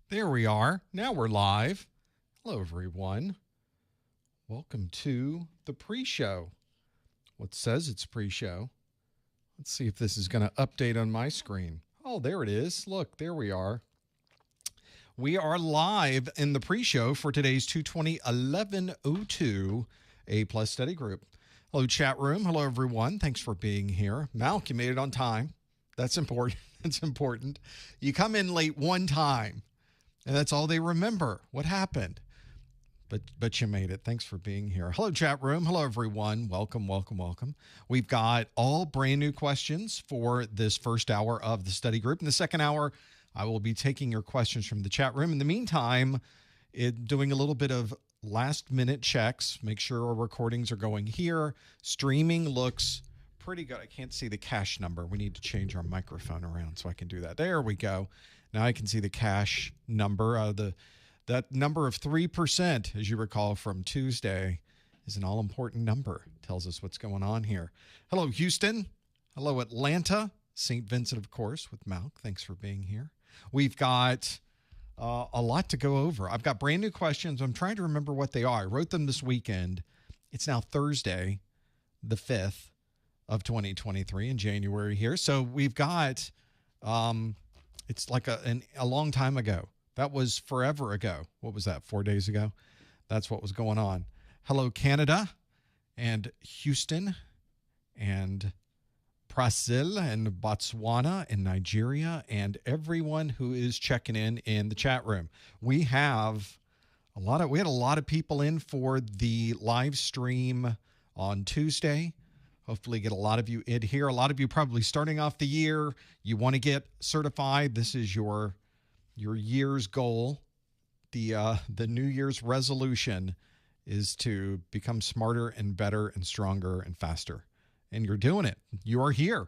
There we are. Now we're live. Hello, everyone. Welcome to the pre-show. What says it's pre-show? Let's see if this is going to update on my screen. Oh, there it is. Look, there we are. We are live in the pre-show for today's 220-1102 A+ study group. Hello, chat room. Hello, everyone. Thanks for being here. Malk, you made it on time. That's important. That's important. You come in late one time, and that's all they remember. What happened? But you made it. Thanks for being here. Hello, chat room. Hello, everyone. Welcome, welcome, welcome. We've got all brand new questions for this first hour of the study group. In the second hour, I will be taking your questions from the chat room. In the meantime, doing a little bit of last-minute checks. Make sure our recordings are going here. Streaming looks pretty good. I can't see the cache number. We need to change our microphone around so I can do that. There we go. Now I can see the cache number. That number of 3%, as you recall from Tuesday, is an all-important number. It tells us what's going on here. Hello, Houston. Hello, Atlanta. St. Vincent, of course, with Malk. Thanks for being here. We've got a lot to go over. I've got brand new questions. I'm trying to remember what they are. I wrote them this weekend. It's now Thursday, the 5th of 2023 in January here. So we've got, it's like a long time ago. That was forever ago. What was that, 4 days ago? That's what was going on. Hello, Canada and Houston and Brazil and Botswana and Nigeria and everyone who is checking in the chat room. We had a lot of people in for the live stream on Tuesday. Hopefully get a lot of you in here. A lot of you probably starting off the year. You want to get certified. This is your year's goal. The New Year's resolution is to become smarter and better and stronger and faster. And you're doing it. You are here.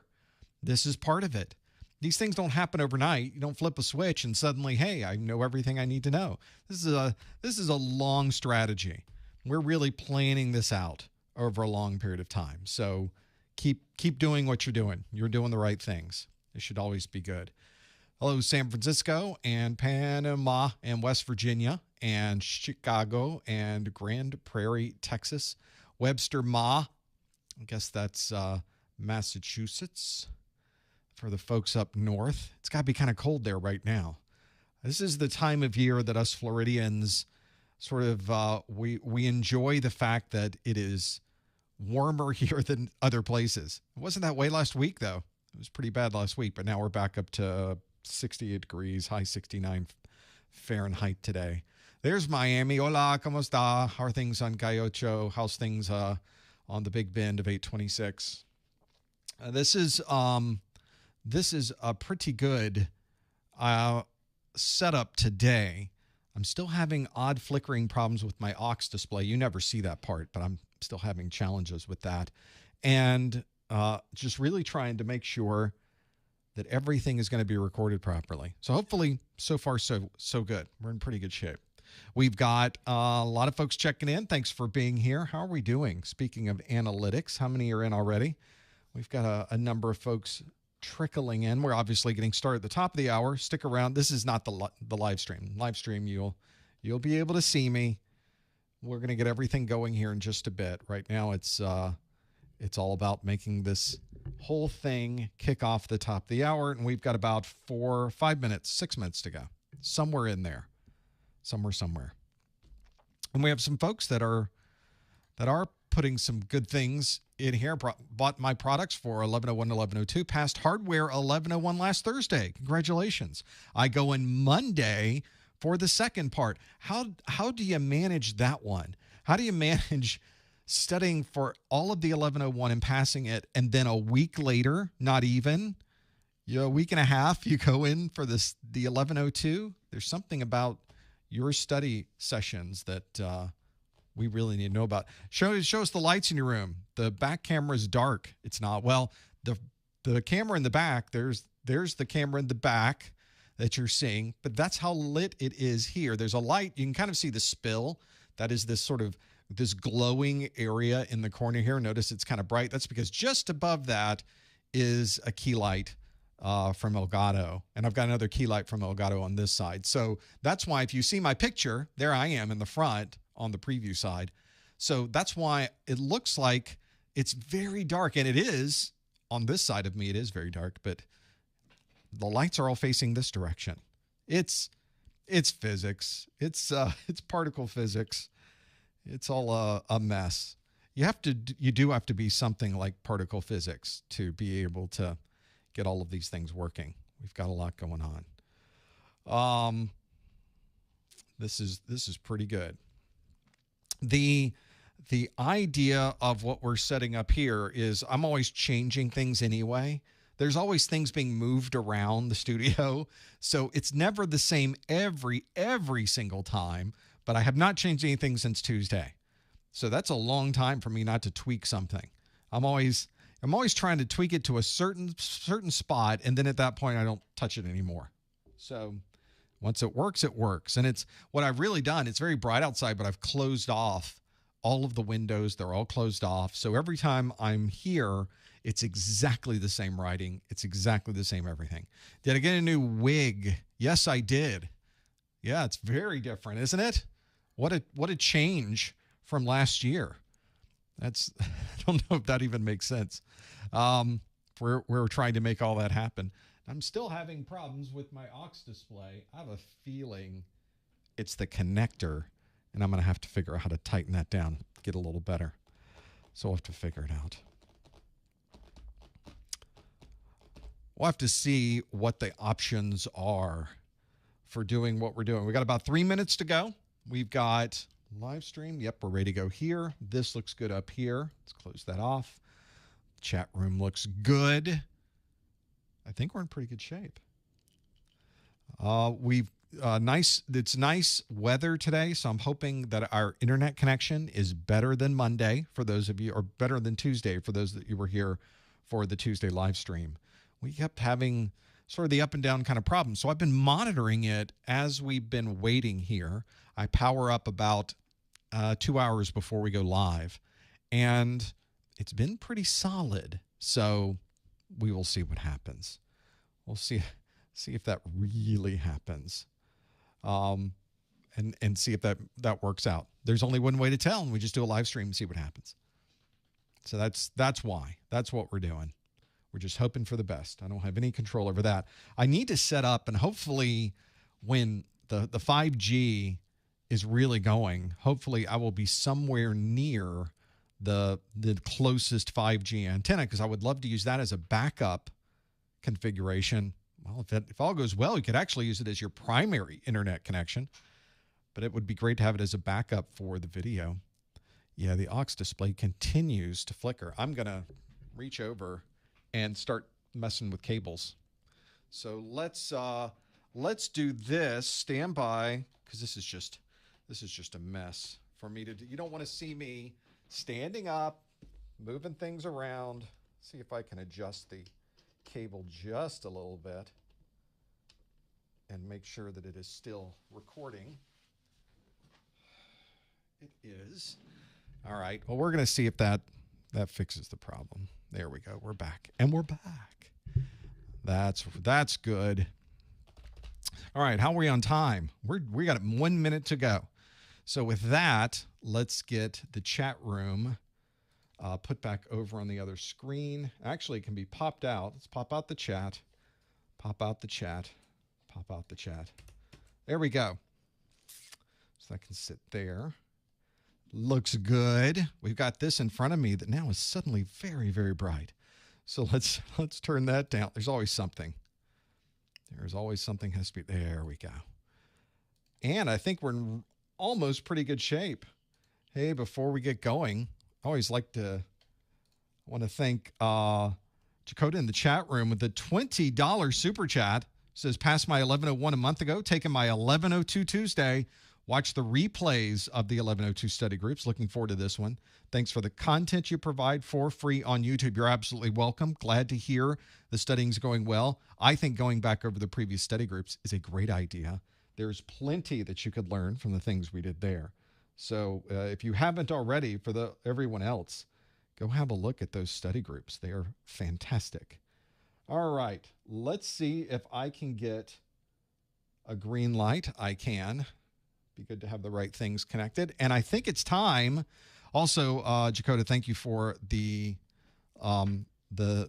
This is part of it. These things don't happen overnight. You don't flip a switch and suddenly, hey, I know everything I need to know. This is a long strategy. We're really planning this out over a long period of time. So keep doing what you're doing. You're doing the right things. It should always be good. Hello, San Francisco and Panama and West Virginia and Chicago and Grand Prairie, Texas. Webster, Ma. I guess that's Massachusetts for the folks up north. It's got to be kind of cold there right now. This is the time of year that us Floridians sort of, we enjoy the fact that it is warmer here than other places. It wasn't that way last week, though. It was pretty bad last week, but now we're back up to 68 degrees, high 69 Fahrenheit today. There's Miami. Hola, ¿cómo está? How are things on Cayocho? How's things on the Big Bend of 826? This is a pretty good setup today. I'm still having odd flickering problems with my aux display. You never see that part, but I'm still having challenges with that. And just really trying to make sure that everything is going to be recorded properly. So hopefully, so far, so good. We're in pretty good shape. We've got a lot of folks checking in. Thanks for being here. How are we doing? Speaking of analytics, how many are in already? We've got a number of folks trickling in. We're obviously getting started at the top of the hour. Stick around. This is not the live stream. Live stream, you'll be able to see me. We're going to get everything going here in just a bit. Right now, it's all about making this whole thing kick off the top of the hour, and we've got about 6 minutes to go. Somewhere in there. Somewhere. And we have some folks that are putting some good things in here. Bought my products for 1101 to 1102. Passed hardware 1101 last Thursday. Congratulations. I go in Monday for the second part. How do you manage that one? How do you manage studying for all of the 1101 and passing it, and then a week later, not even, a week and a half, you go in for the 1102? There's something about your study sessions that we really need to know about. Show us the lights in your room. The back camera is dark. It's not. Well, the camera in the back, there's the camera in the back that you're seeing, but that's how lit it is here. There's a light. You can kind of see the spill. That is this glowing area in the corner here. Notice it's kind of bright. That's because just above that is a key light from Elgato, and I've got another key light from Elgato on this side. So that's why if you see my picture, there I am in the front on the preview side. So that's why it looks like it's very dark, and it is on this side of me. It is very dark, but the lights are all facing this direction. It's physics. It's particle physics. It's all a mess. You do have to be something like particle physics to be able to get all of these things working. We've got a lot going on. This is pretty good. The idea of what we're setting up here is I'm always changing things anyway. There's always things being moved around the studio, so it's never the same every single time, but I have not changed anything since Tuesday. So that's a long time for me not to tweak something. I'm always trying to tweak it to a certain spot, and then at that point I don't touch it anymore. So once it works, it works. And it's what I've really done. It's very bright outside, but I've closed off all of the windows. They're all closed off. So every time I'm here, it's exactly the same writing. It's exactly the same everything. Did I get a new wig? Yes, I did. Yeah, it's very different, isn't it? What a change from last year. I don't know if that even makes sense. We're trying to make all that happen. I'm still having problems with my aux display. I have a feeling it's the connector, and I'm going to have to figure out how to tighten that down, get a little better. So I'll have to figure it out. We'll have to see what the options are for doing what we're doing. We got about 3 minutes to go. We've got live stream. Yep, we're ready to go here. This looks good up here. Let's close that off. Chat room looks good. I think we're in pretty good shape. It's nice weather today, so I'm hoping that our internet connection is better than Monday for those of you, or better than Tuesday for those that you were here for the Tuesday live stream. We kept having sort of the up and down kind of problem. So I've been monitoring it as we've been waiting here. I power up about 2 hours before we go live, and it's been pretty solid. So we will see what happens. We'll see if that really happens, and see if that works out. There's only one way to tell, and we just do a live stream and see what happens. So that's why. That's what we're doing. We're just hoping for the best. I don't have any control over that. I need to set up, and hopefully when the 5G is really going, hopefully I will be somewhere near the closest 5G antenna, because I would love to use that as a backup configuration. Well, if all goes well, you could actually use it as your primary internet connection, but it would be great to have it as a backup for the video. Yeah, the aux display continues to flicker. I'm going to reach over and start messing with cables. So let's do this. Stand by, because this is just a mess for me to do. You don't want to see me standing up, moving things around. See if I can adjust the cable just a little bit and make sure that it is still recording. It is. All right. Well, we're going to see if that fixes the problem. There we go. We're back. And we're back. That's good. All right. How are we on time? We got 1 minute to go. So with that, let's get the chat room put back over on the other screen. Actually, it can be popped out. Let's pop out the chat. Pop out the chat. Pop out the chat. There we go. So that can sit there. Looks good. We've got this in front of me that now is suddenly very, very bright. So let's turn that down. There's always something. There's always something has to be. There we go. And I think we're in almost pretty good shape. Hey, before we get going, I always want to thank Dakota in the chat room with the $20 super chat. Says, passed my 11:01 a month ago, taking my 11:02 Tuesday. Watch the replays of the 11:02 study groups. Looking forward to this one. Thanks for the content you provide for free on YouTube. You're absolutely welcome. Glad to hear the studying's going well. I think going back over the previous study groups is a great idea. There's plenty that you could learn from the things we did there. So if you haven't already, for everyone else, go have a look at those study groups. They are fantastic. All right. Let's see if I can get a green light. I can. Be good to have the right things connected. And I think it's time. Also, Jacoda, thank you for the $20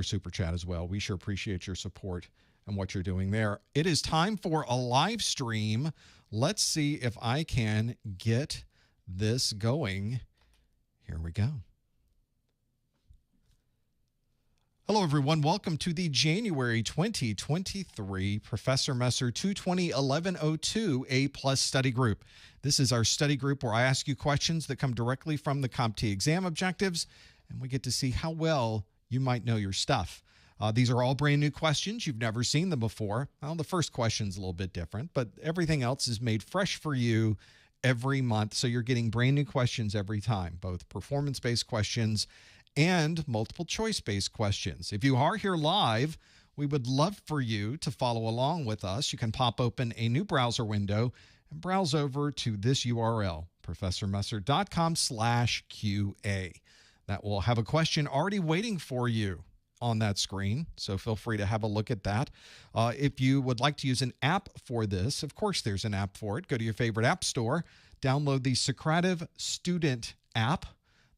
super chat as well. We sure appreciate your support and what you're doing there. It is time for a live stream. Let's see if I can get this going. Here we go. Hello, everyone. Welcome to the January 2023 Professor Messer 220-1102 A+ study group. This is our study group where I ask you questions that come directly from the CompTIA exam objectives, and we get to see how well you might know your stuff. These are all brand new questions. You've never seen them before. Well, the first question's a little bit different, but everything else is made fresh for you every month. So you're getting brand new questions every time, both performance-based questions and multiple choice-based questions. If you are here live, we would love for you to follow along with us. You can pop open a new browser window and browse over to this URL, professormesser.com/QA. That will have a question already waiting for you on that screen, so feel free to have a look at that. If you would like to use an app for this, of course there's an app for it. Go to your favorite app store, download the Socrative Student app.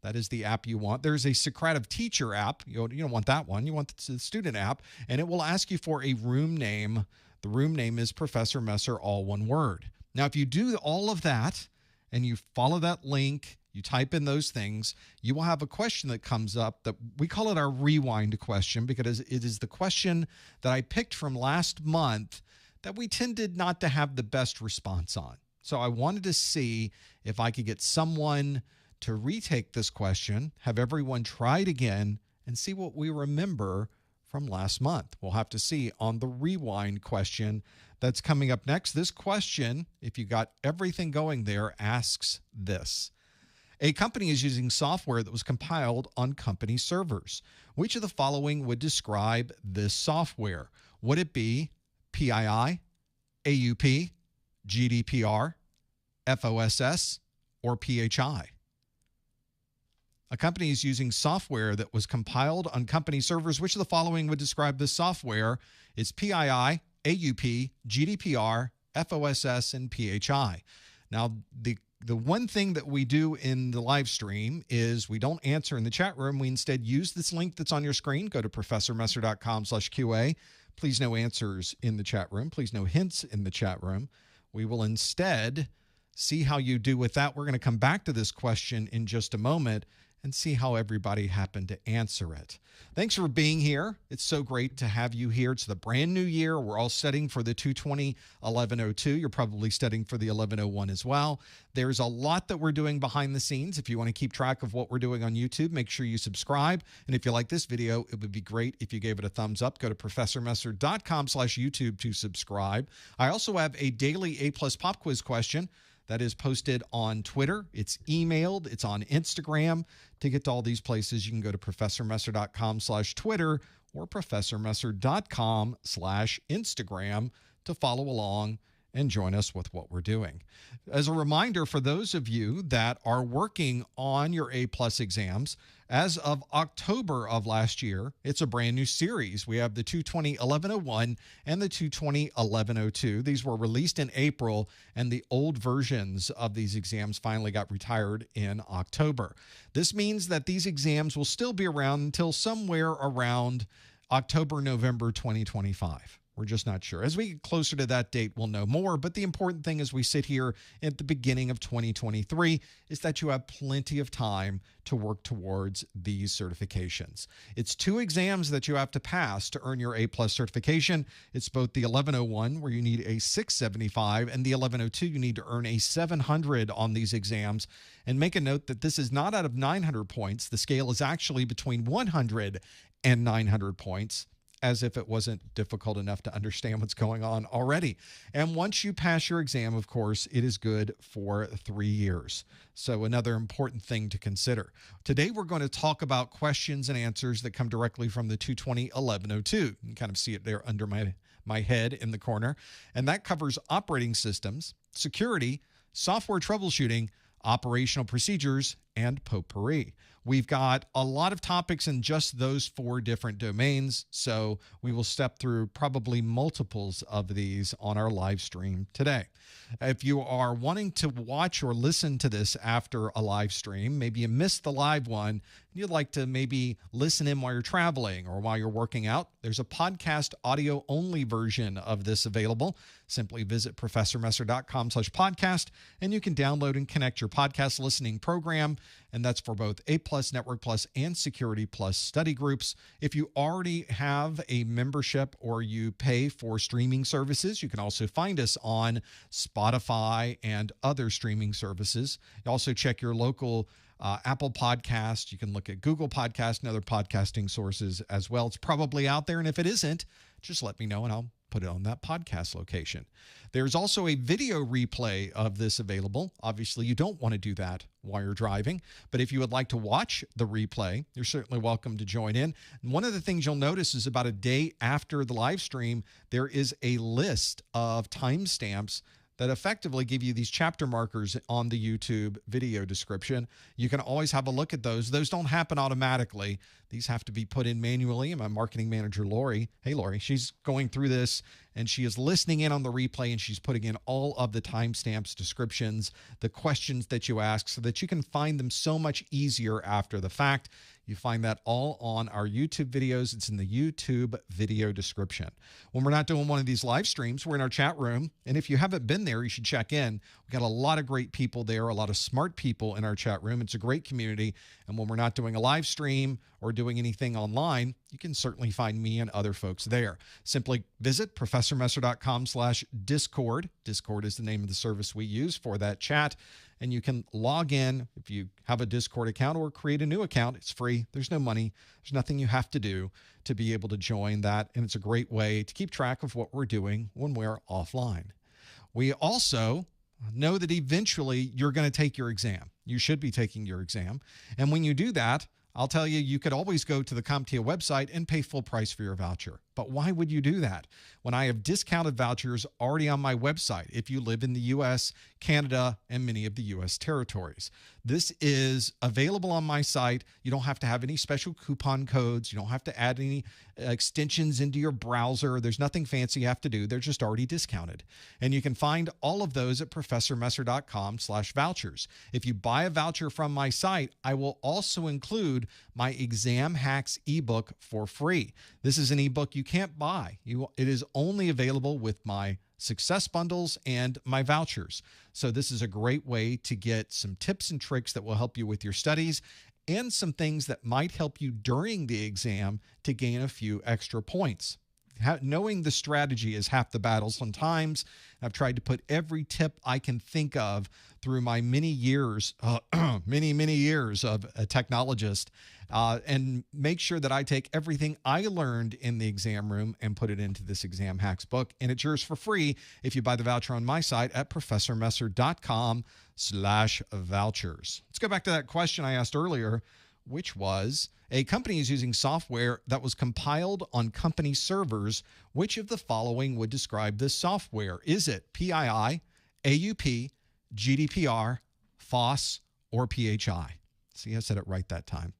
That is the app you want. There's a Socrative Teacher app. You don't want that one. You want the student app, and it will ask you for a room name. The room name is Professor Messer, all one word. Now, if you do all of that and you follow that link, you type in those things, you will have a question that comes up that we call it our rewind question, because it is the question that I picked from last month that we tended not to have the best response on. So I wanted to see if I could get someone to retake this question, have everyone try it again, and see what we remember from last month. We'll have to see on the rewind question that's coming up next. This question, if you got everything going there, asks this. A company is using software that was compiled on company servers. Which of the following would describe this software? Would it be PII, AUP, GDPR, FOSS, or PHI? A company is using software that was compiled on company servers. Which of the following would describe this software? It's PII, AUP, GDPR, FOSS, and PHI. Now, the one thing that we do in the live stream is we don't answer in the chat room. We instead use this link that's on your screen. Go to professormesser.com/QA. Please no answers in the chat room. Please no hints in the chat room. We will instead see how you do with that. We're going to come back to this question in just a moment and see how everybody happened to answer it. Thanks for being here. It's so great to have you here. It's the brand new year. We're all studying for the 220-1102. You're probably studying for the 1101 as well. There's a lot that we're doing behind the scenes. If you want to keep track of what we're doing on YouTube, make sure you subscribe. And if you like this video, it would be great if you gave it a thumbs up. Go to professormesser.com/YouTube to subscribe. I also have a daily A+ pop quiz question that is posted on Twitter. It's emailed. It's on Instagram. To get to all these places, you can go to professormesser.com/Twitter or professormesser.com/Instagram to follow along and join us with what we're doing. As a reminder, for those of you that are working on your A+ exams, as of October of last year, it's a brand new series. We have the 220-1101 and the 220-1102. These were released in April, and the old versions of these exams finally got retired in October. This means that these exams will still be around until somewhere around October, November 2025. We're just not sure. As we get closer to that date, we'll know more. But the important thing as we sit here at the beginning of 2023 is that you have plenty of time to work towards these certifications. It's 2 exams that you have to pass to earn your A+ certification. It's both the 1101, where you need a 675, and the 1102, you need to earn a 700 on these exams. And make a note that this is not out of 900 points. The scale is actually between 100 and 900 points, as if it wasn't difficult enough to understand what's going on already. And once you pass your exam, of course, it is good for 3 years. So another important thing to consider. Today, we're going to talk about questions and answers that come directly from the 220-1102. You can kind of see it there under my head in the corner. And that covers operating systems, security, software troubleshooting, operational procedures, and potpourri. We've got a lot of topics in just those 4 different domains, so we will step through probably multiples of these on our live stream today. If you are wanting to watch or listen to this after a live stream, maybe you missed the live one, and you'd like to maybe listen in while you're traveling or while you're working out, there's a podcast audio-only version of this available. Simply visit professormesser.com/podcast, and you can download and connect your podcast listening program, and that's for both A+, Network Plus, and Security Plus study groups. If you already have a membership or you pay for streaming services, you can also find us on Spotify and other streaming services. You also check your local Apple Podcast. You can look at Google Podcast and other podcasting sources as well. It's probably out there, and if it isn't, just let me know and I'll put it on that podcast location. There's also a video replay of this available. Obviously, you don't want to do that while you're driving, but if you would like to watch the replay, you're certainly welcome to join in. And one of the things you'll notice is about a day after the live stream, there is a list of timestamps that effectively give you these chapter markers on the YouTube video description. You can always have a look at those. Those don't happen automatically. These have to be put in manually. And my marketing manager, Lori, hey, Lori, she's going through this and she is listening in on the replay and she's putting in all of the timestamps, descriptions, the questions that you ask so that you can find them so much easier after the fact. You find that all on our YouTube videos. It's in the YouTube video description. When we're not doing one of these live streams, we're in our chat room. And if you haven't been there, you should check in. We've got a lot of great people there, a lot of smart people in our chat room. It's a great community. And when we're not doing a live stream or doing anything online, you can certainly find me and other folks there. Simply visit professormesser.com/Discord. Discord is the name of the service we use for that chat. And you can log in if you have a Discord account or create a new account. It's free. There's no money. There's nothing you have to do to be able to join that. And it's a great way to keep track of what we're doing when we're offline. We also know that eventually you're going to take your exam. You should be taking your exam. And when you do that, I'll tell you, you could always go to the CompTIA website and pay full price for your voucher. But why would you do that when I have discounted vouchers already on my website if you live in the U.S., Canada, and many of the U.S. territories? This is available on my site. You don't have to have any special coupon codes. You don't have to add any extensions into your browser. There's nothing fancy you have to do. They're just already discounted. And you can find all of those at professormesser.com/vouchers. If you buy a voucher from my site, I will also include my Exam Hacks ebook for free. This is an ebook you can't buy. It is only available with my success bundles and my vouchers. So this is a great way to get some tips and tricks that will help you with your studies and some things that might help you during the exam to gain a few extra points. Knowing the strategy is half the battle sometimes. I've tried to put every tip I can think of through my many years, many years of a technologist, and make sure that I take everything I learned in the exam room and put it into this Exam Hacks book. And it's yours for free if you buy the voucher on my site at professormesser.com/vouchers. Let's go back to that question I asked earlier, which was, a company is using software that was compiled on company servers. Which of the following would describe this software? Is it PII, AUP, GDPR, FOSS, or PHI? See, I said it right that time.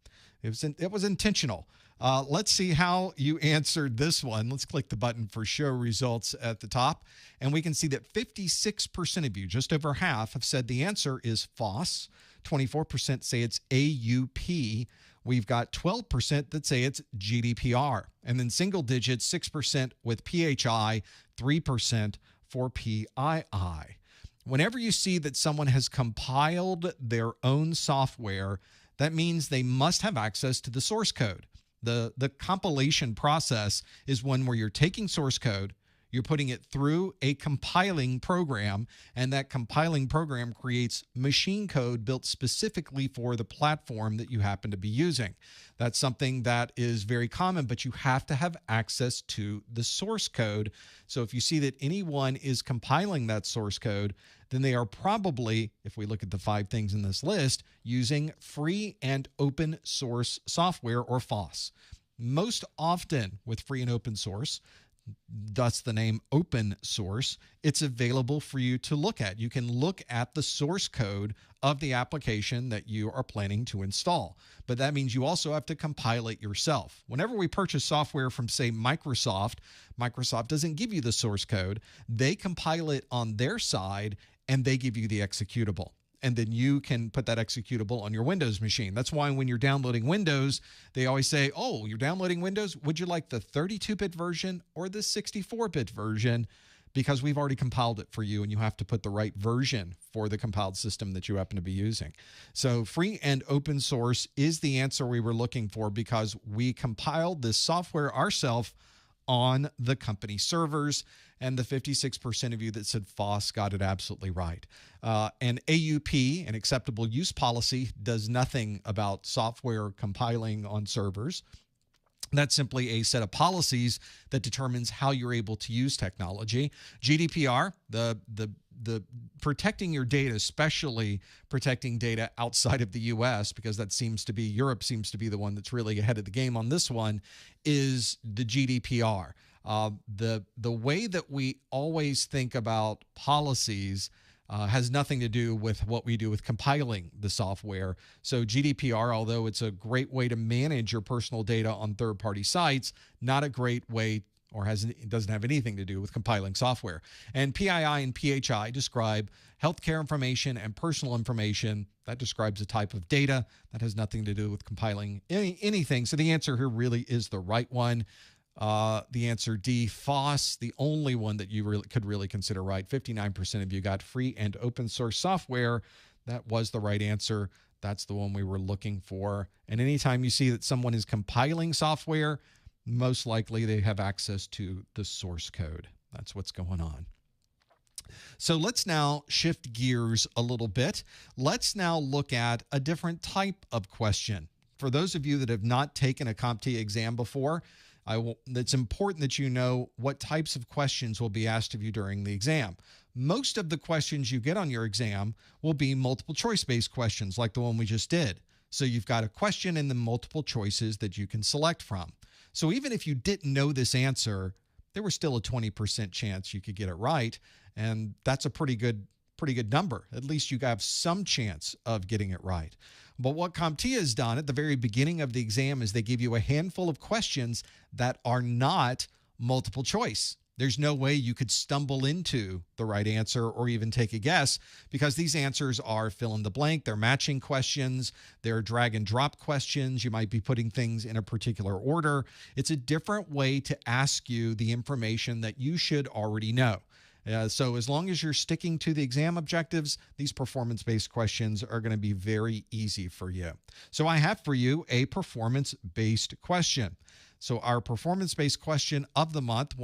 It was intentional. Let's see how you answered this one. Let's click the button for show results at the top. And we can see that 56% of you, just over half, have said the answer is FOSS. 24% say it's AUP. We've got 12% that say it's GDPR. And then single digits, 6% with PHI, 3% for PII. Whenever you see that someone has compiled their own software, that means they must have access to the source code. The compilation process is one where you're taking source code, you're putting it through a compiling program, and that compiling program creates machine code built specifically for the platform that you happen to be using. That's something that is very common, but you have to have access to the source code. So if you see that anyone is compiling that source code, then they are probably, if we look at the 5 things in this list, using free and open source software, or FOSS. Most often with free and open source, thus the name open source, it's available for you to look at. You can look at the source code of the application that you are planning to install. But that means you also have to compile it yourself. Whenever we purchase software from, say, Microsoft, Microsoft doesn't give you the source code. They compile it on their side, and they give you the executable. And then you can put that executable on your Windows machine. That's why when you're downloading Windows, they always say, oh, you're downloading Windows? Would you like the 32-bit version or the 64-bit version? Because we've already compiled it for you, and you have to put the right version for the compiled system that you happen to be using. So free and open source is the answer we were looking for, because we compiled this software ourselves on the company servers, and the 56% of you that said FOSS got it absolutely right. And AUP, an acceptable use policy, does nothing about software compiling on servers. That's simply a set of policies that determines how you're able to use technology. GDPR, the protecting your data, especially protecting data outside of the US, because that seems to be, Europe seems to be the one that's really ahead of the game on this one, is the GDPR. The way that we always think about policies has nothing to do with what we do with compiling the software. So GDPR, although it's a great way to manage your personal data on third-party sites, not a great way, or it doesn't have anything to do with compiling software. And PII and PHI describe healthcare information and personal information. That describes a type of data. That has nothing to do with compiling anything. So the answer here really is the right one. The answer D, FOSS, the only one that you could really consider right. 59% of you got free and open source software. That was the right answer. That's the one we were looking for. And anytime you see that someone is compiling software, most likely they have access to the source code. That's what's going on. So let's now shift gears a little bit. Let's now look at a different type of question. For those of you that have not taken a CompTIA exam before, it's important that you know what types of questions will be asked of you during the exam. Most of the questions you get on your exam will be multiple choice-based questions like the one we just did. So you've got a question and then multiple choices that you can select from. So even if you didn't know this answer, there was still a 20% chance you could get it right. And that's a pretty good number. At least you have some chance of getting it right. But what CompTIA has done at the very beginning of the exam is they give you a handful of questions that are not multiple choice. There's no way you could stumble into the right answer or even take a guess, because these answers are fill in the blank. They're matching questions. They're drag and drop questions. You might be putting things in a particular order. It's a different way to ask you the information that you should already know. So as long as you're sticking to the exam objectives, these performance-based questions are going to be very easy for you. So I have for you a performance-based question. So our performance-based question of the month,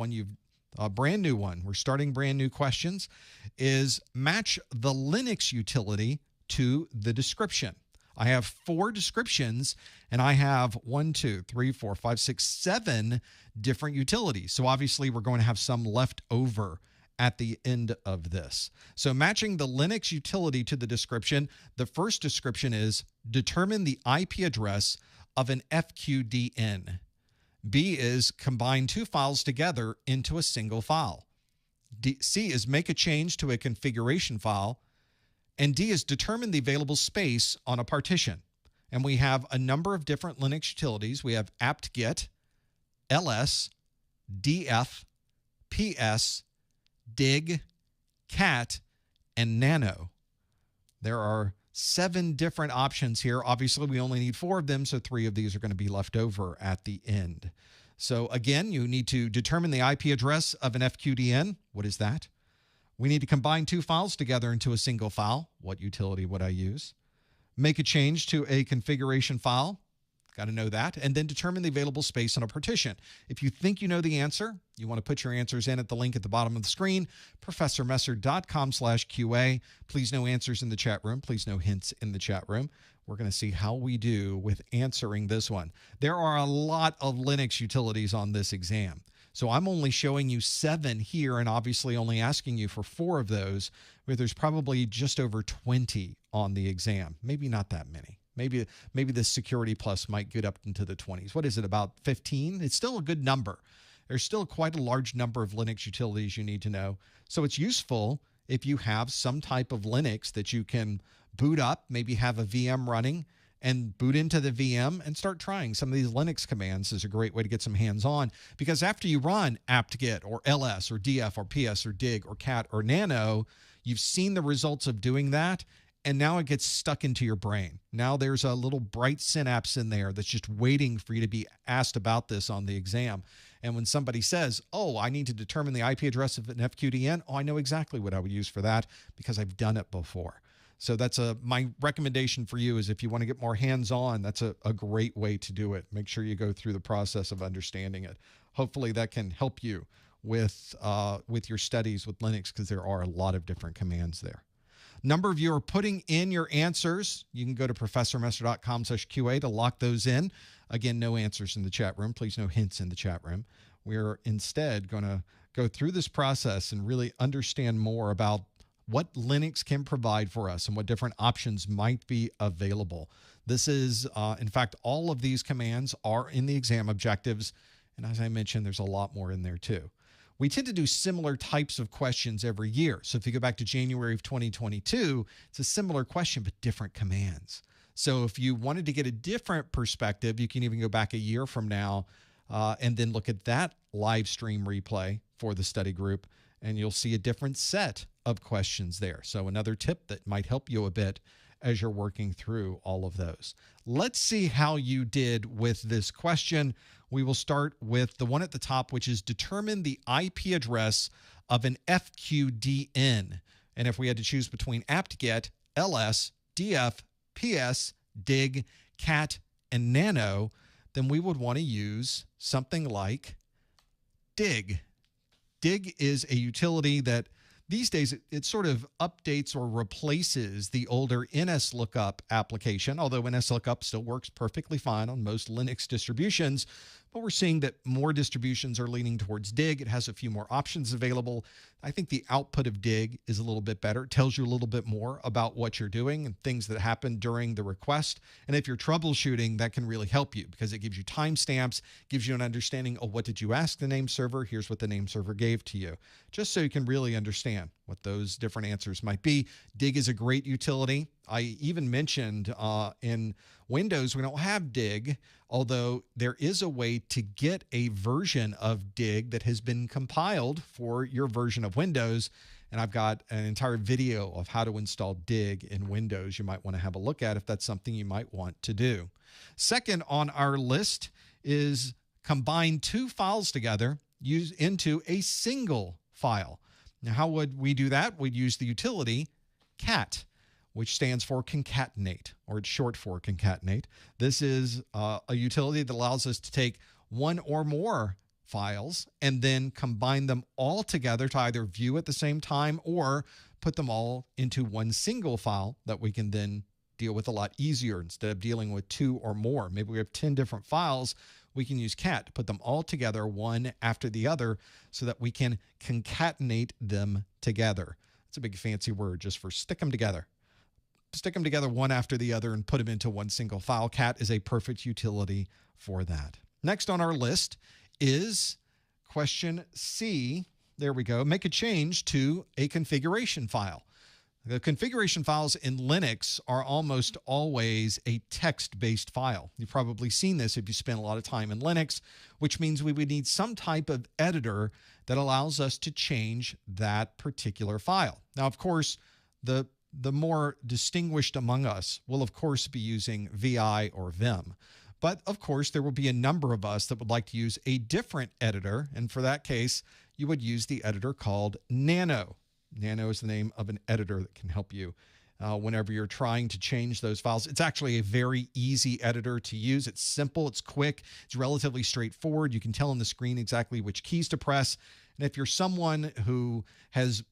a brand new one, we're starting brand new questions, is match the Linux utility to the description. I have 4 descriptions, and I have 1, 2, 3, 4, 5, 6, 7 different utilities. So obviously we're going to have some left over at the end of this. So matching the Linux utility to the description, the first description is determine the IP address of an FQDN. B is combine 2 files together into a single file. C is make a change to a configuration file. And D is determine the available space on a partition. And we have a number of different Linux utilities. We have apt-get, ls, df, ps, dig, cat, and nano. There are 7 different options here. Obviously, we only need 4 of them, so 3 of these are going to be left over at the end. So again, you need to determine the IP address of an FQDN. What is that? We need to combine 2 files together into a single file. What utility would I use? Make a change to a configuration file. Got to know that. And then determine the available space on a partition. If you think you know the answer, you want to put your answers in at the link at the bottom of the screen, professormesser.com/QA. Please no answers in the chat room. Please no hints in the chat room. We're going to see how we do with answering this one. There are a lot of Linux utilities on this exam. So I'm only showing you 7 here and obviously only asking you for 4 of those, where there's probably just over 20 on the exam. Maybe not that many. Maybe the Security Plus might get up into the 20s. What is it, about 15? It's still a good number. there's still quite a large number of Linux utilities you need to know. So it's useful if you have some type of Linux that you can boot up, maybe have a VM running, and boot into the VM and start trying some of these Linux commands is a great way to get some hands-on, because after you run apt-get or ls or df or ps or dig or cat or nano, you've seen the results of doing that, and now it gets stuck into your brain. Now there's a little bright synapse in there that's just waiting for you to be asked about this on the exam. And when somebody says, oh, I need to determine the IP address of an FQDN, oh, I know exactly what I would use for that because I've done it before. So that's my recommendation for you is if you want to get more hands-on, that's a great way to do it. Make sure you go through the process of understanding it. Hopefully that can help you with your studies with Linux, because there are a lot of different commands there. Number of you are putting in your answers. You can go to professormesser.com/QA to lock those in. Again, no answers in the chat room. Please, no hints in the chat room. We're instead going to go through this process and really understand more about what Linux can provide for us and what different options might be available. This is, in fact, all of these commands are in the exam objectives. And as I mentioned, there's a lot more in there too. We tend to do similar types of questions every year. So if you go back to January of 2022, it's a similar question, but different commands. So if you wanted to get a different perspective, you can even go back a year from now and then look at that live stream replay for the study group, and you'll see a different set of questions there. So another tip that might help you a bit as you're working through all of those. Let's see how you did with this question. We will start with the one at the top, which is determine the IP address of an FQDN. And if we had to choose between apt-get, ls, df, ps, dig, cat, and nano, then we would want to use something like dig. Dig is a utility that these days it sort of updates or replaces the older NSLOOKUP application, although NSLOOKUP still works perfectly fine on most Linux distributions. But we're seeing that more distributions are leaning towards dig. It has a few more options available. I think the output of dig is a little bit better. It tells you a little bit more about what you're doing and things that happen during the request. And if you're troubleshooting, that can really help you because it gives you timestamps, gives you an understanding of what did you ask the name server, here's what the name server gave to you, just so you can really understand what those different answers might be. Dig is a great utility. I even mentioned in Windows, we don't have dig, although there is a way to get a version of dig that has been compiled for your version of Windows. And I've got an entire video of how to install dig in Windows you might want to have a look at if that's something you might want to do. Second on our list is combine two files together into a single file. Now, how would we do that? We'd use the utility cat, which stands for concatenate, or it's short for concatenate. This is a utility that allows us to take one or more files and then combine them all together to either view at the same time or put them all into one single file that we can then deal with a lot easier instead of dealing with two or more. Maybe we have 10 different files. We can use cat to put them all together one after the other so that we can concatenate them together. It's a big fancy word just for stick them together. Stick them together one after the other and put them into one single file. Cat is a perfect utility for that. Next on our list is question C. There we go. Make a change to a configuration file. The configuration files in Linux are almost always a text-based file. You've probably seen this if you spend a lot of time in Linux, which means we would need some type of editor that allows us to change that particular file. Now, of course, the more distinguished among us will, of course, be using VI or Vim. But, of course, there will be a number of us that would like to use a different editor. And for that case, you would use the editor called Nano. Nano is the name of an editor that can help you whenever you're trying to change those files. It's actually a very easy editor to use. It's simple, it's quick, it's relatively straightforward. You can tell on the screen exactly which keys to press. And if you're someone who has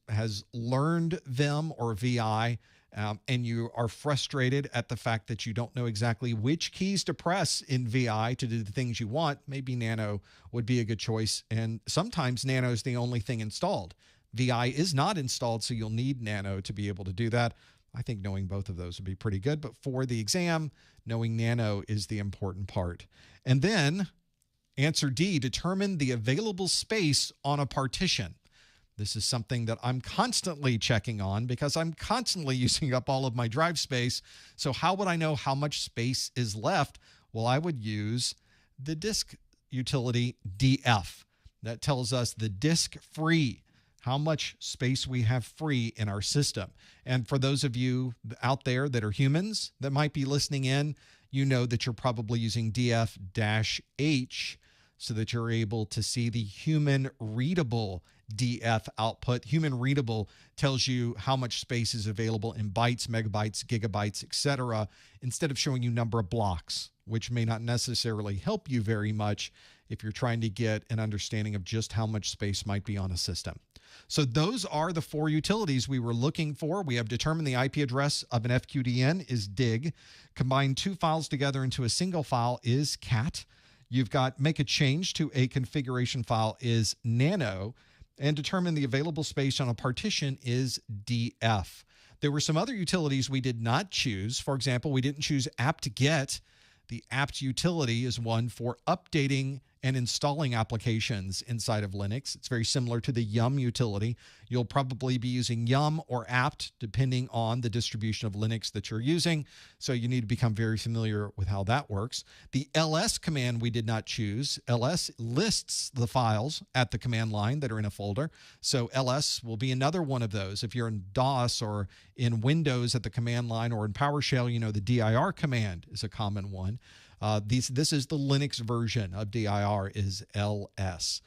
learned Vim or VI and you are frustrated at the fact that you don't know exactly which keys to press in VI to do the things you want, maybe Nano would be a good choice. And sometimes Nano is the only thing installed. VI is not installed, so you'll need Nano to be able to do that. I think knowing both of those would be pretty good. But for the exam, knowing Nano is the important part. And then Answer D, determine the available space on a partition. This is something that I'm constantly checking on because I'm constantly using up all of my drive space. So how would I know how much space is left? Well, I would use the disk utility DF. That tells us the disk free, how much space we have free in our system. And for those of you out there that are humans that might be listening in, you know that you're probably using DF-H so that you're able to see the human readable DF output. Human readable tells you how much space is available in bytes, megabytes, gigabytes, etc., instead of showing you number of blocks, which may not necessarily help you very much if you're trying to get an understanding of just how much space might be on a system. So those are the 4 utilities we were looking for. We have determined the IP address of an FQDN is dig. Combine 2 files together into a single file is cat. You've got make a change to a configuration file is nano. And determine the available space on a partition is DF. There were some other utilities we did not choose. For example, we didn't choose apt-get. The apt utility is one for updating and installing applications inside of Linux. It's very similar to the yum utility. You'll probably be using yum or apt depending on the distribution of Linux that you're using. So you need to become very familiar with how that works. The ls command we did not choose. Ls lists the files at the command line that are in a folder. So ls will be another one of those. If you're in DOS or in Windows at the command line or in PowerShell, you know the dir command is a common one. This is the Linux version of dir is ls.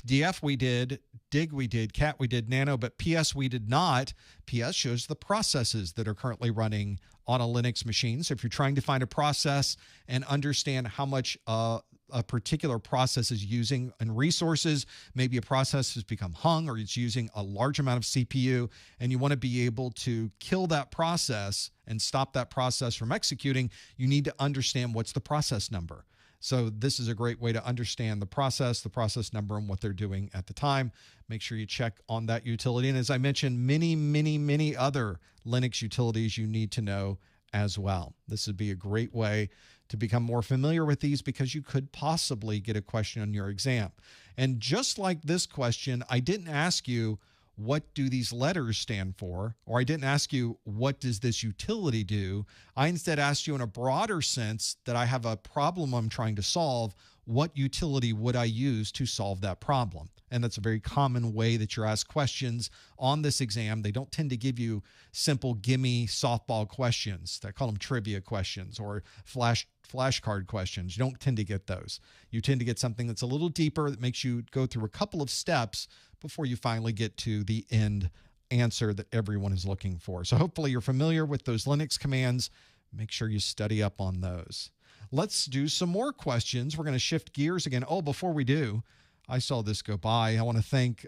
DF we did, dig we did, cat we did, nano, but PS we did not. PS shows the processes that are currently running on a Linux machine. So if you're trying to find a process and understand how much a particular process is using and resources, maybe a process has become hung or it's using a large amount of CPU, and you want to be able to kill that process and stop that process from executing, you need to understand what's the process number. So this is a great way to understand the process number, and what they're doing at the time. Make sure you check on that utility. And as I mentioned, many other Linux utilities you need to know as well. This would be a great way to become more familiar with these because you could possibly get a question on your exam. And just like this question, I didn't ask you, what do these letters stand for? Or I didn't ask you, what does this utility do? I instead asked you in a broader sense that I have a problem I'm trying to solve. What utility would I use to solve that problem? And that's a very common way that you're asked questions on this exam. They don't tend to give you simple gimme softball questions. They call them trivia questions or flashcard questions. You don't tend to get those. You tend to get something that's a little deeper that makes you go through a couple of steps before you finally get to the end answer that everyone is looking for. So hopefully you're familiar with those Linux commands. Make sure you study up on those. Let's do some more questions. We're going to shift gears again. Oh, before we do, I saw this go by. I want to thank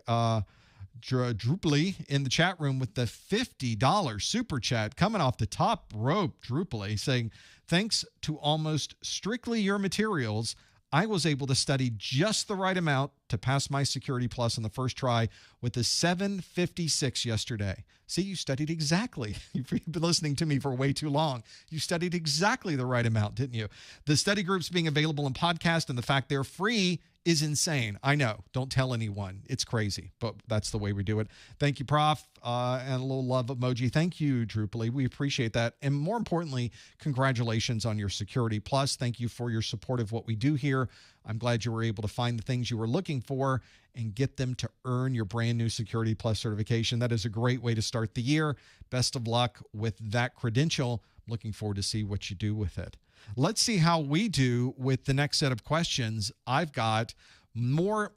Drupally in the chat room with the $50 super chat coming off the top rope. Drupally saying, thanks to almost strictly your materials, I was able to study just the right amount to pass my Security Plus on the first try with a 756 yesterday. See, you studied exactly. You've been listening to me for way too long. You studied exactly the right amount, didn't you? The study groups being available in podcast and the fact they're free is insane. I know. Don't tell anyone. It's crazy, but that's the way we do it. Thank you, Prof. And a little love emoji. Thank you, Drupally. We appreciate that. And more importantly, congratulations on your Security Plus. Thank you for your support of what we do here. I'm glad you were able to find the things you were looking for and get them to earn your brand new Security Plus certification. That is a great way to start the year. Best of luck with that credential. Looking forward to see what you do with it. Let's see how we do with the next set of questions. I've got more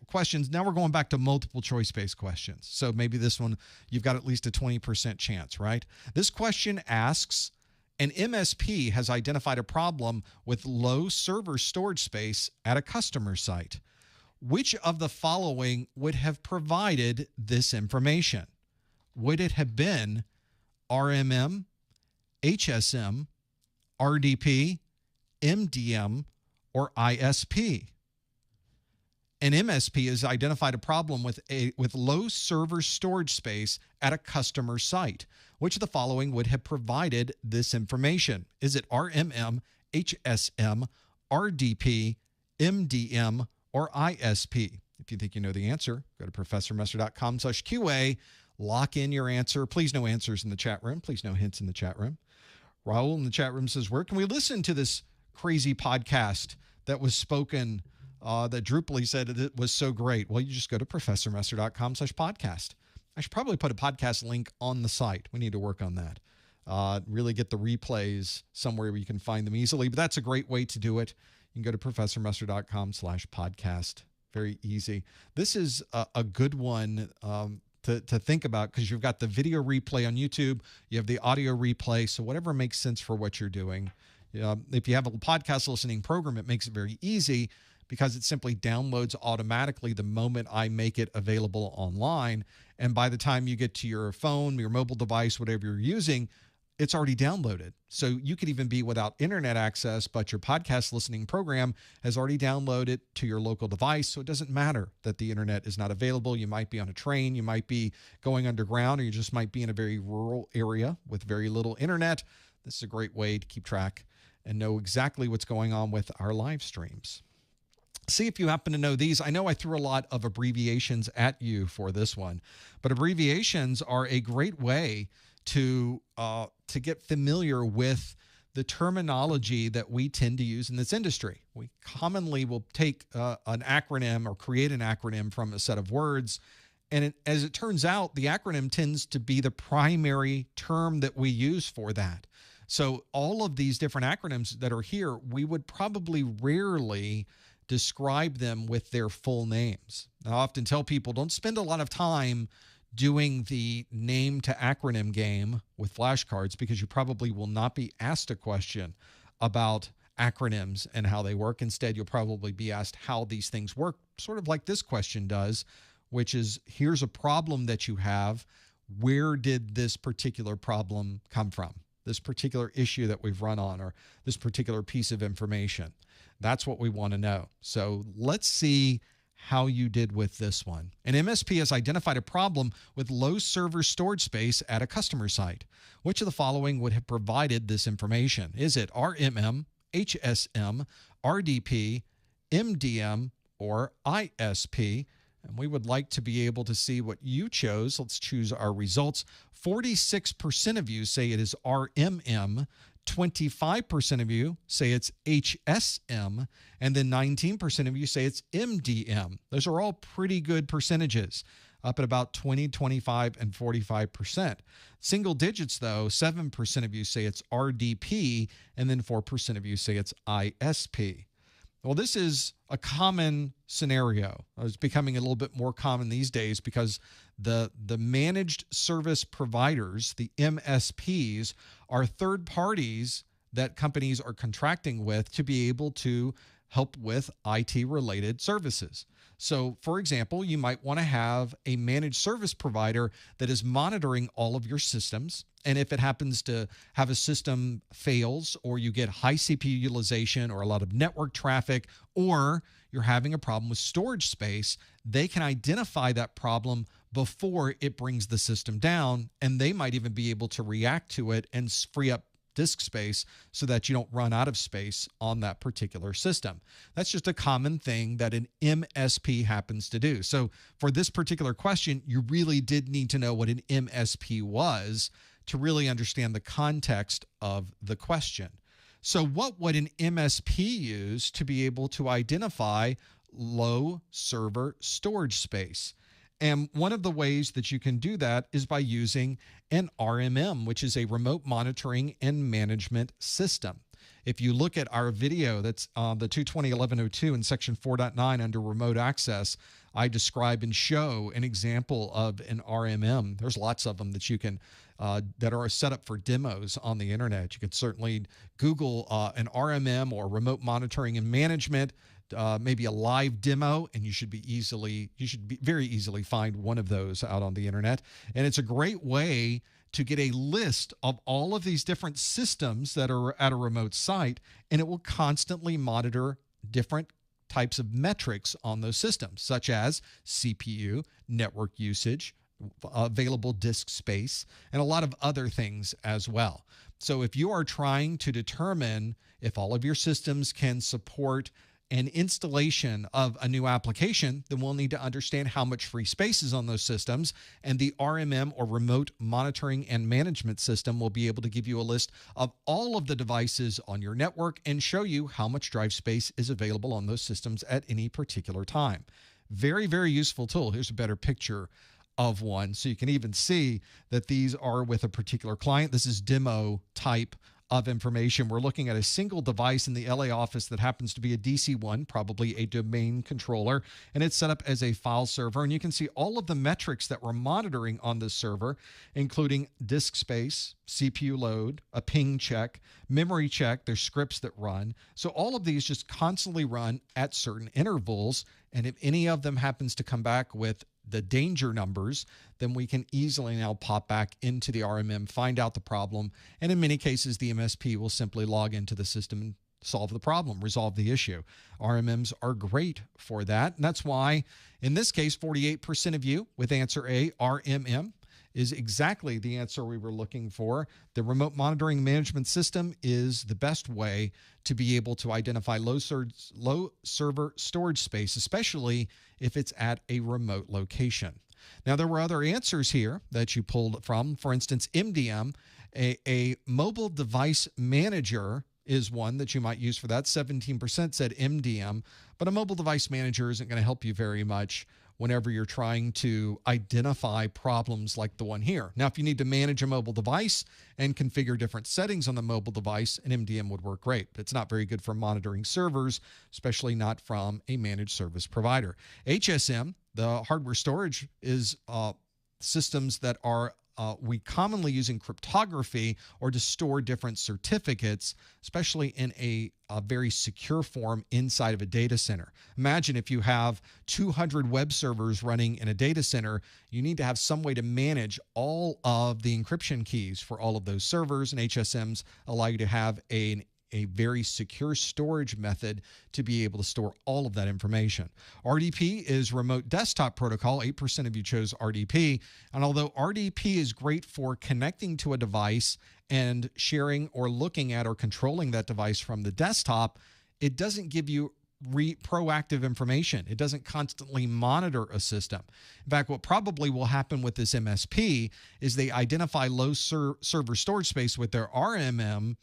questions. Now we're going back to multiple choice-based questions. So maybe this one, you've got at least a 20% chance, right? This question asks, an MSP has identified a problem with low server storage space at a customer site. Which of the following would have provided this information? Would it have been RMM, HSM, RDP, MDM, or ISP? An MSP has identified a problem with low server storage space at a customer site. Which of the following would have provided this information? Is it RMM, HSM, RDP, MDM, or ISP? If you think you know the answer, go to professormesser.com/QA, lock in your answer. Please no answers in the chat room. Please no hints in the chat room. Raul in the chat room says, where can we listen to this crazy podcast that was spoken that Drupal said it was so great? Well, you just go to professormesser.com/podcast. I should probably put a podcast link on the site. We need to work on that. Really get the replays somewhere where you can find them easily, but that's a great way to do it. You can go to professormesser.com/podcast. Very easy. This is a good one to think about because you've got the video replay on YouTube. You have the audio replay. So whatever makes sense for what you're doing. If you have a podcast listening program, it makes it very easy because it simply downloads automatically the moment I make it available online. And by the time you get to your phone, your mobile device, whatever you're using, it's already downloaded. So you could even be without internet access, but your podcast listening program has already downloaded to your local device. So it doesn't matter that the internet is not available. You might be on a train, you might be going underground, or you just might be in a very rural area with very little internet. This is a great way to keep track and know exactly what's going on with our live streams. See if you happen to know these. I know I threw a lot of abbreviations at you for this one, but abbreviations are a great way to get familiar with the terminology that we tend to use in this industry. We commonly will take an acronym or create an acronym from a set of words, and as it turns out, the acronym tends to be the primary term that we use for that. So all of these different acronyms that are here, we would probably rarely describe them with their full names. I often tell people, don't spend a lot of time doing the name to acronym game with flashcards because you probably will not be asked a question about acronyms and how they work. Instead, you'll probably be asked how these things work, sort of like this question does, which is, here's a problem that you have. Where did this particular problem come from? This particular issue that we've run on, or this particular piece of information. That's what we want to know. So let's see how you did with this one. An MSP has identified a problem with low server storage space at a customer site. Which of the following would have provided this information? Is it RMM, HSM, RDP, MDM, or ISP? And we would like to be able to see what you chose. Let's choose our results. 46% of you say it is RMM. 25% of you say it's HSM, and then 19% of you say it's MDM. Those are all pretty good percentages, up at about 20, 25, and 45%. Single digits, though, 7% of you say it's RDP, and then 4% of you say it's ISP. Well, this is a common scenario. It's becoming a little bit more common these days because the managed service providers, the MSPs, are third parties that companies are contracting with to be able to help with IT-related services. So, for example, you might want to have a managed service provider that is monitoring all of your systems. And if it happens to have a system fails, or you get high CPU utilization or a lot of network traffic, or you're having a problem with storage space, they can identify that problem before it brings the system down, and they might even be able to react to it and free up disk space so that you don't run out of space on that particular system. That's just a common thing that an MSP happens to do. So for this particular question, you really did need to know what an MSP was to really understand the context of the question. So what would an MSP use to be able to identify low server storage space? And one of the ways that you can do that is by using an RMM, which is a remote monitoring and management system. If you look at our video that's the 220.11.02 in section 4.9 under remote access, I describe and show an example of an RMM. There's lots of them that you can that are set up for demos on the internet. You can certainly Google an RMM or remote monitoring and management, maybe a live demo, and you should very easily find one of those out on the internet. And it's a great way to get a list of all of these different systems that are at a remote site, and it will constantly monitor different types of metrics on those systems, such as CPU, network usage, available disk space, and a lot of other things as well. So if you are trying to determine if all of your systems can support and installation of a new application, then we'll need to understand how much free space is on those systems. And the RMM, or Remote Monitoring and Management System, will be able to give you a list of all of the devices on your network and show you how much drive space is available on those systems at any particular time. Very, very useful tool. Here's a better picture of one, so you can even see that these are with a particular client. This is demo type of information. We're looking at a single device in the LA office that happens to be a DC1, probably a domain controller, and it's set up as a file server. And you can see all of the metrics that we're monitoring on this server, including disk space, CPU load, a ping check, memory check. There's scripts that run. So all of these just constantly run at certain intervals. And if any of them happens to come back with the danger numbers, then we can easily now pop back into the RMM, find out the problem, and in many cases, the MSP will simply log into the system and solve the problem, resolve the issue. RMMs are great for that, and that's why, in this case, 48% of you with answer A, RMM, is exactly the answer we were looking for. The remote monitoring management system is the best way to be able to identify low server storage space, especially if it's at a remote location. Now, there were other answers here that you pulled from. For instance, MDM, a mobile device manager, is one that you might use for that. 17% said MDM, but a mobile device manager isn't going to help you very much whenever you're trying to identify problems like the one here. Now, if you need to manage a mobile device and configure different settings on the mobile device, an MDM would work great. It's not very good for monitoring servers, especially not from a managed service provider. HSM, the hardware storage, is systems that are we commonly use in cryptography or to store different certificates, especially in a very secure form inside of a data center. Imagine if you have 200 web servers running in a data center, you need to have some way to manage all of the encryption keys for all of those servers, and HSMs allow you to have a very secure storage method to be able to store all of that information. RDP is Remote Desktop Protocol. 8% of you chose RDP. And although RDP is great for connecting to a device and sharing or looking at or controlling that device from the desktop, it doesn't give you proactive information. It doesn't constantly monitor a system. In fact, what probably will happen with this MSP is they identify low server storage space with their RMM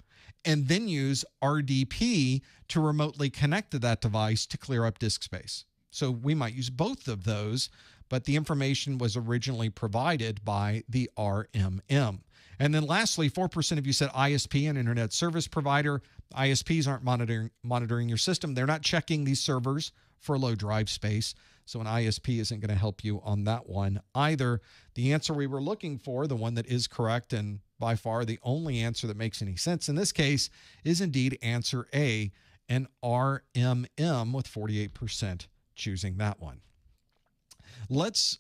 and then use RDP to remotely connect to that device to clear up disk space. So we might use both of those, but the information was originally provided by the RMM. And then lastly, 4% of you said ISP, an internet service provider. ISPs aren't monitoring your system. They're not checking these servers for low drive space. So an ISP isn't going to help you on that one either. The answer we were looking for, the one that is correct and by far the only answer that makes any sense in this case, is indeed answer A, an RMM, with 48% choosing that one. Let's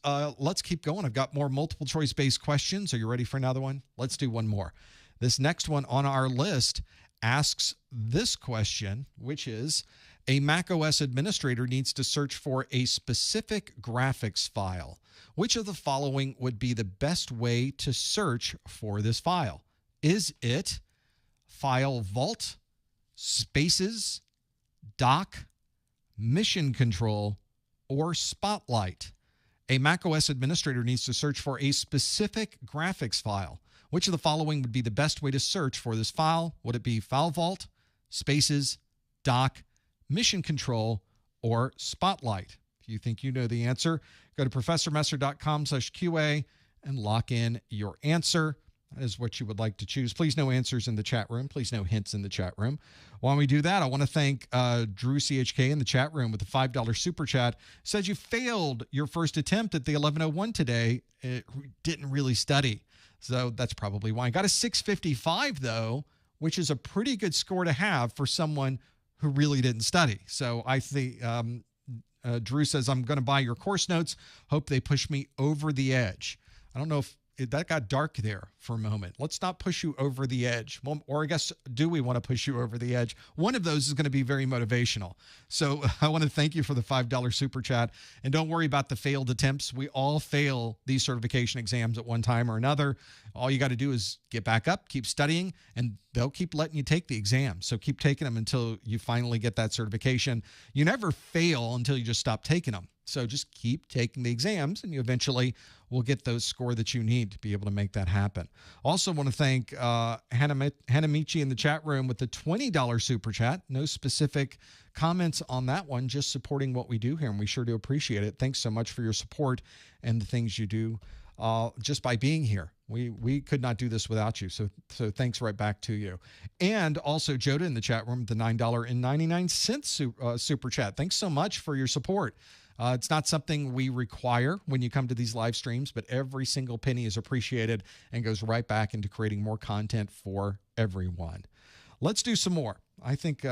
keep going. I've got more multiple choice based questions. Are you ready for another one? Let's do one more. This next one on our list asks this question, which is: a macOS administrator needs to search for a specific graphics file. Which of the following would be the best way to search for this file? Is it File Vault, Spaces, Dock, Mission Control, or Spotlight? A macOS administrator needs to search for a specific graphics file. Which of the following would be the best way to search for this file? Would it be File Vault, Spaces, Dock, Mission Control, or Spotlight? If you think you know the answer, go to professormesser.com/QA and lock in your answer. That is what you would like to choose. Please no answers in the chat room. Please no hints in the chat room. While we do that, I want to thank Drew CHK in the chat room with the $5 super chat. Says you failed your first attempt at the 1101 today. It didn't really study. So that's probably why. Got a 655 though, which is a pretty good score to have for someone who really didn't study. So I think Drew says, I'm going to buy your course notes. Hope they push me over the edge. I don't know that got dark there for a moment. Let's not push you over the edge. Well, or I guess, do we want to push you over the edge? One of those is going to be very motivational. So I want to thank you for the $5 super chat. And don't worry about the failed attempts. We all fail these certification exams at one time or another. All you got to do is get back up, keep studying, and they'll keep letting you take the exam. So keep taking them until you finally get that certification. You never fail until you just stop taking them. So just keep taking the exams, and you eventually will get those score that you need to be able to make that happen. Also want to thank Hanamichi in the chat room with the $20 super chat. No specific comments on that one, just supporting what we do here, and we sure do appreciate it. Thanks so much for your support and the things you do just by being here. We could not do this without you, so thanks right back to you. And also Joda in the chat room, the $9.99 super chat. Thanks so much for your support. It's not something we require when you come to these live streams, but every single penny is appreciated and goes right back into creating more content for everyone. Let's do some more. I think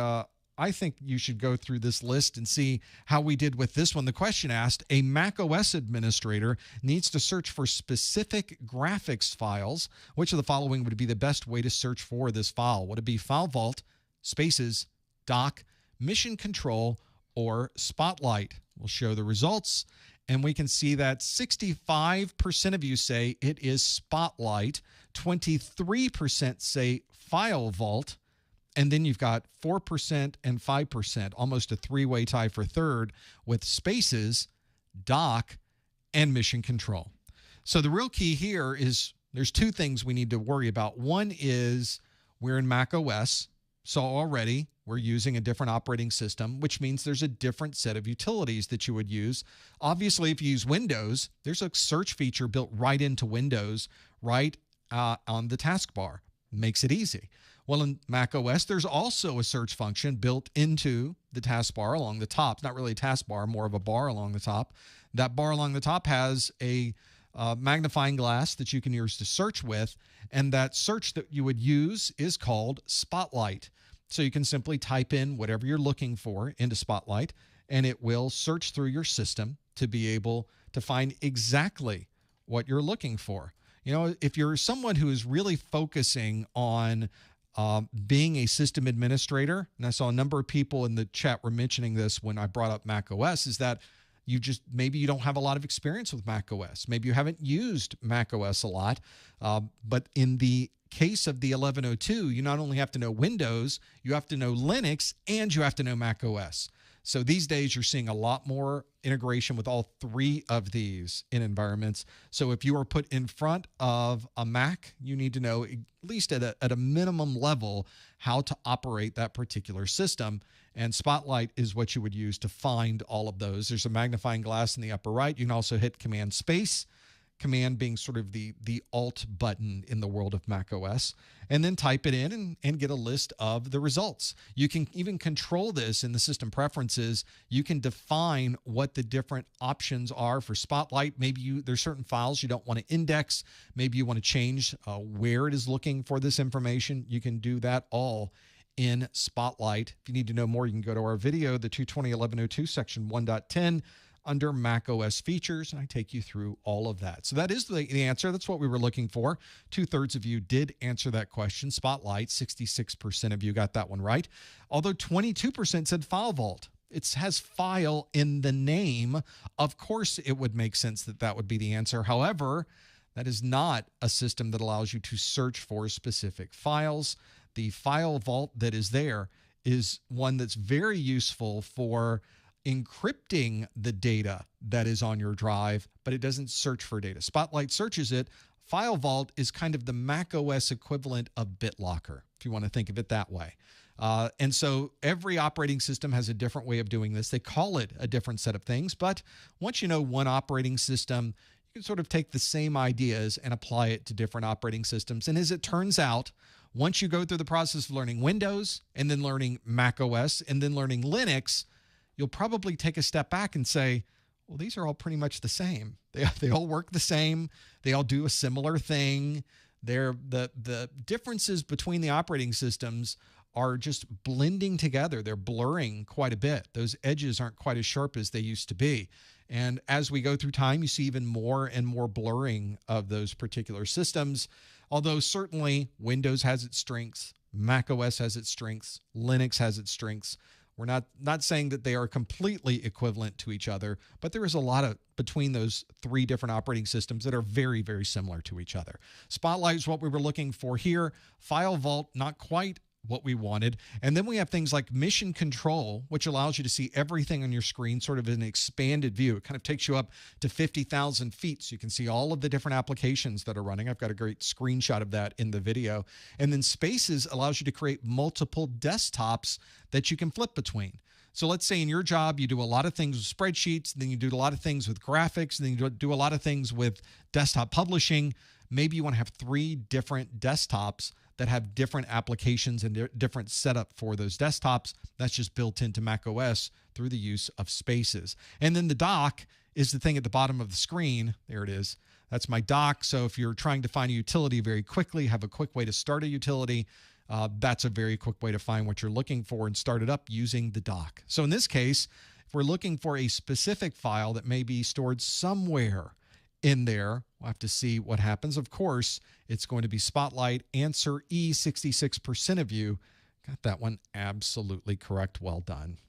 you should go through this list and see how we did with this one. The question asked, a Mac OS administrator needs to search for specific graphics files. Which of the following would be the best way to search for this file? Would it be File Vault, Spaces, Dock, Mission Control, or Spotlight? We'll show the results, and we can see that 65% of you say it is Spotlight, 23% say File Vault, and then you've got 4% and 5%, almost a three-way tie for third, with Spaces, Dock, and Mission Control. So the real key here is there's two things we need to worry about. One is we're in Mac OS, so already we're using a different operating system, which means there's a different set of utilities that you would use. Obviously, if you use Windows, there's a search feature built right into Windows, right on the taskbar. Makes it easy. Well, in Mac OS, there's also a search function built into the taskbar along the top. It's not really a taskbar, more of a bar along the top. That bar along the top has a magnifying glass that you can use to search with, and that search that you would use is called Spotlight. So you can simply type in whatever you're looking for into Spotlight, and it will search through your system to be able to find exactly what you're looking for. You know, if you're someone who is really focusing on being a system administrator, and I saw a number of people in the chat were mentioning this when I brought up Mac OS, is that maybe you don't have a lot of experience with Mac OS. Maybe you haven't used Mac OS a lot, but in the case of the 1102, you not only have to know Windows, you have to know Linux, and you have to know Mac OS. So these days, you're seeing a lot more integration with all three of these in environments. So if you are put in front of a Mac, you need to know, at least at a minimum level, how to operate that particular system. And Spotlight is what you would use to find all of those. There's a magnifying glass in the upper right. You can also hit Command Space, Command being sort of the Alt button in the world of Mac OS, and then type it in and get a list of the results. You can even control this in the system preferences. You can define what the different options are for Spotlight. Maybe there's certain files you don't want to index. Maybe you want to change where it is looking for this information. You can do that all in Spotlight. If you need to know more, you can go to our video, the 220.1102 section 1.10, under Mac OS features, and I take you through all of that. So that is the answer. That's what we were looking for. 2/3 of you did answer that question. Spotlight, 66% of you got that one right. Although 22% said File Vault. It has file in the name. Of course, it would make sense that that would be the answer. However, that is not a system that allows you to search for specific files. The File Vault that is there is one that's very useful for encrypting the data that is on your drive, but it doesn't search for data. Spotlight searches it. File Vault is kind of the Mac OS equivalent of BitLocker, if you want to think of it that way. And so every operating system has a different way of doing this. They call it a different set of things, but once you know one operating system, you can sort of take the same ideas and apply it to different operating systems. And as it turns out, once you go through the process of learning Windows and then learning Mac OS and then learning Linux, you'll probably take a step back and say, well, these are all pretty much the same. They all work the same. They all do a similar thing. The differences between the operating systems are just blending together. They're blurring quite a bit. Those edges aren't quite as sharp as they used to be. And as we go through time, you see even more and more blurring of those particular systems. Although certainly Windows has its strengths, Mac OS has its strengths, Linux has its strengths. We're not saying that they are completely equivalent to each other, but there is a lot of between those three different operating systems that are very, very similar to each other. Spotlight is what we were looking for here. File Vault, not quite what we wanted. And then we have things like Mission Control, which allows you to see everything on your screen sort of in an expanded view. It kind of takes you up to 50,000 feet, so you can see all of the different applications that are running. I've got a great screenshot of that in the video. And then Spaces allows you to create multiple desktops that you can flip between. So let's say in your job, you do a lot of things with spreadsheets, then you do a lot of things with graphics, and then you do a lot of things with desktop publishing. Maybe you want to have 3 different desktops that have different applications and different setup for those desktops. That's just built into Mac OS through the use of Spaces. And then the dock is the thing at the bottom of the screen. There it is. That's my dock. So if you're trying to find a utility very quickly, have a quick way to start a utility, that's a very quick way to find what you're looking for and start it up using the dock. So in this case, if we're looking for a specific file that may be stored somewhere in there, we'll have to see what happens. Of course, it's going to be Spotlight. Answer E, 66% of you got that one absolutely correct. Well done.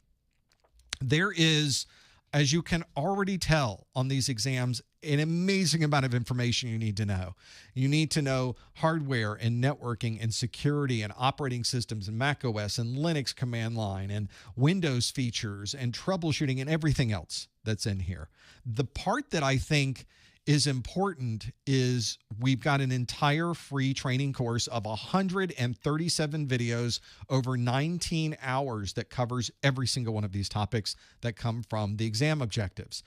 There is, as you can already tell on these exams, an amazing amount of information you need to know. You need to know hardware and networking and security and operating systems and Mac OS and Linux command line and Windows features and troubleshooting and everything else that's in here. The part that I think is important is we've got an entire free training course of 137 videos over 19 hours that covers every single one of these topics that come from the exam objectives.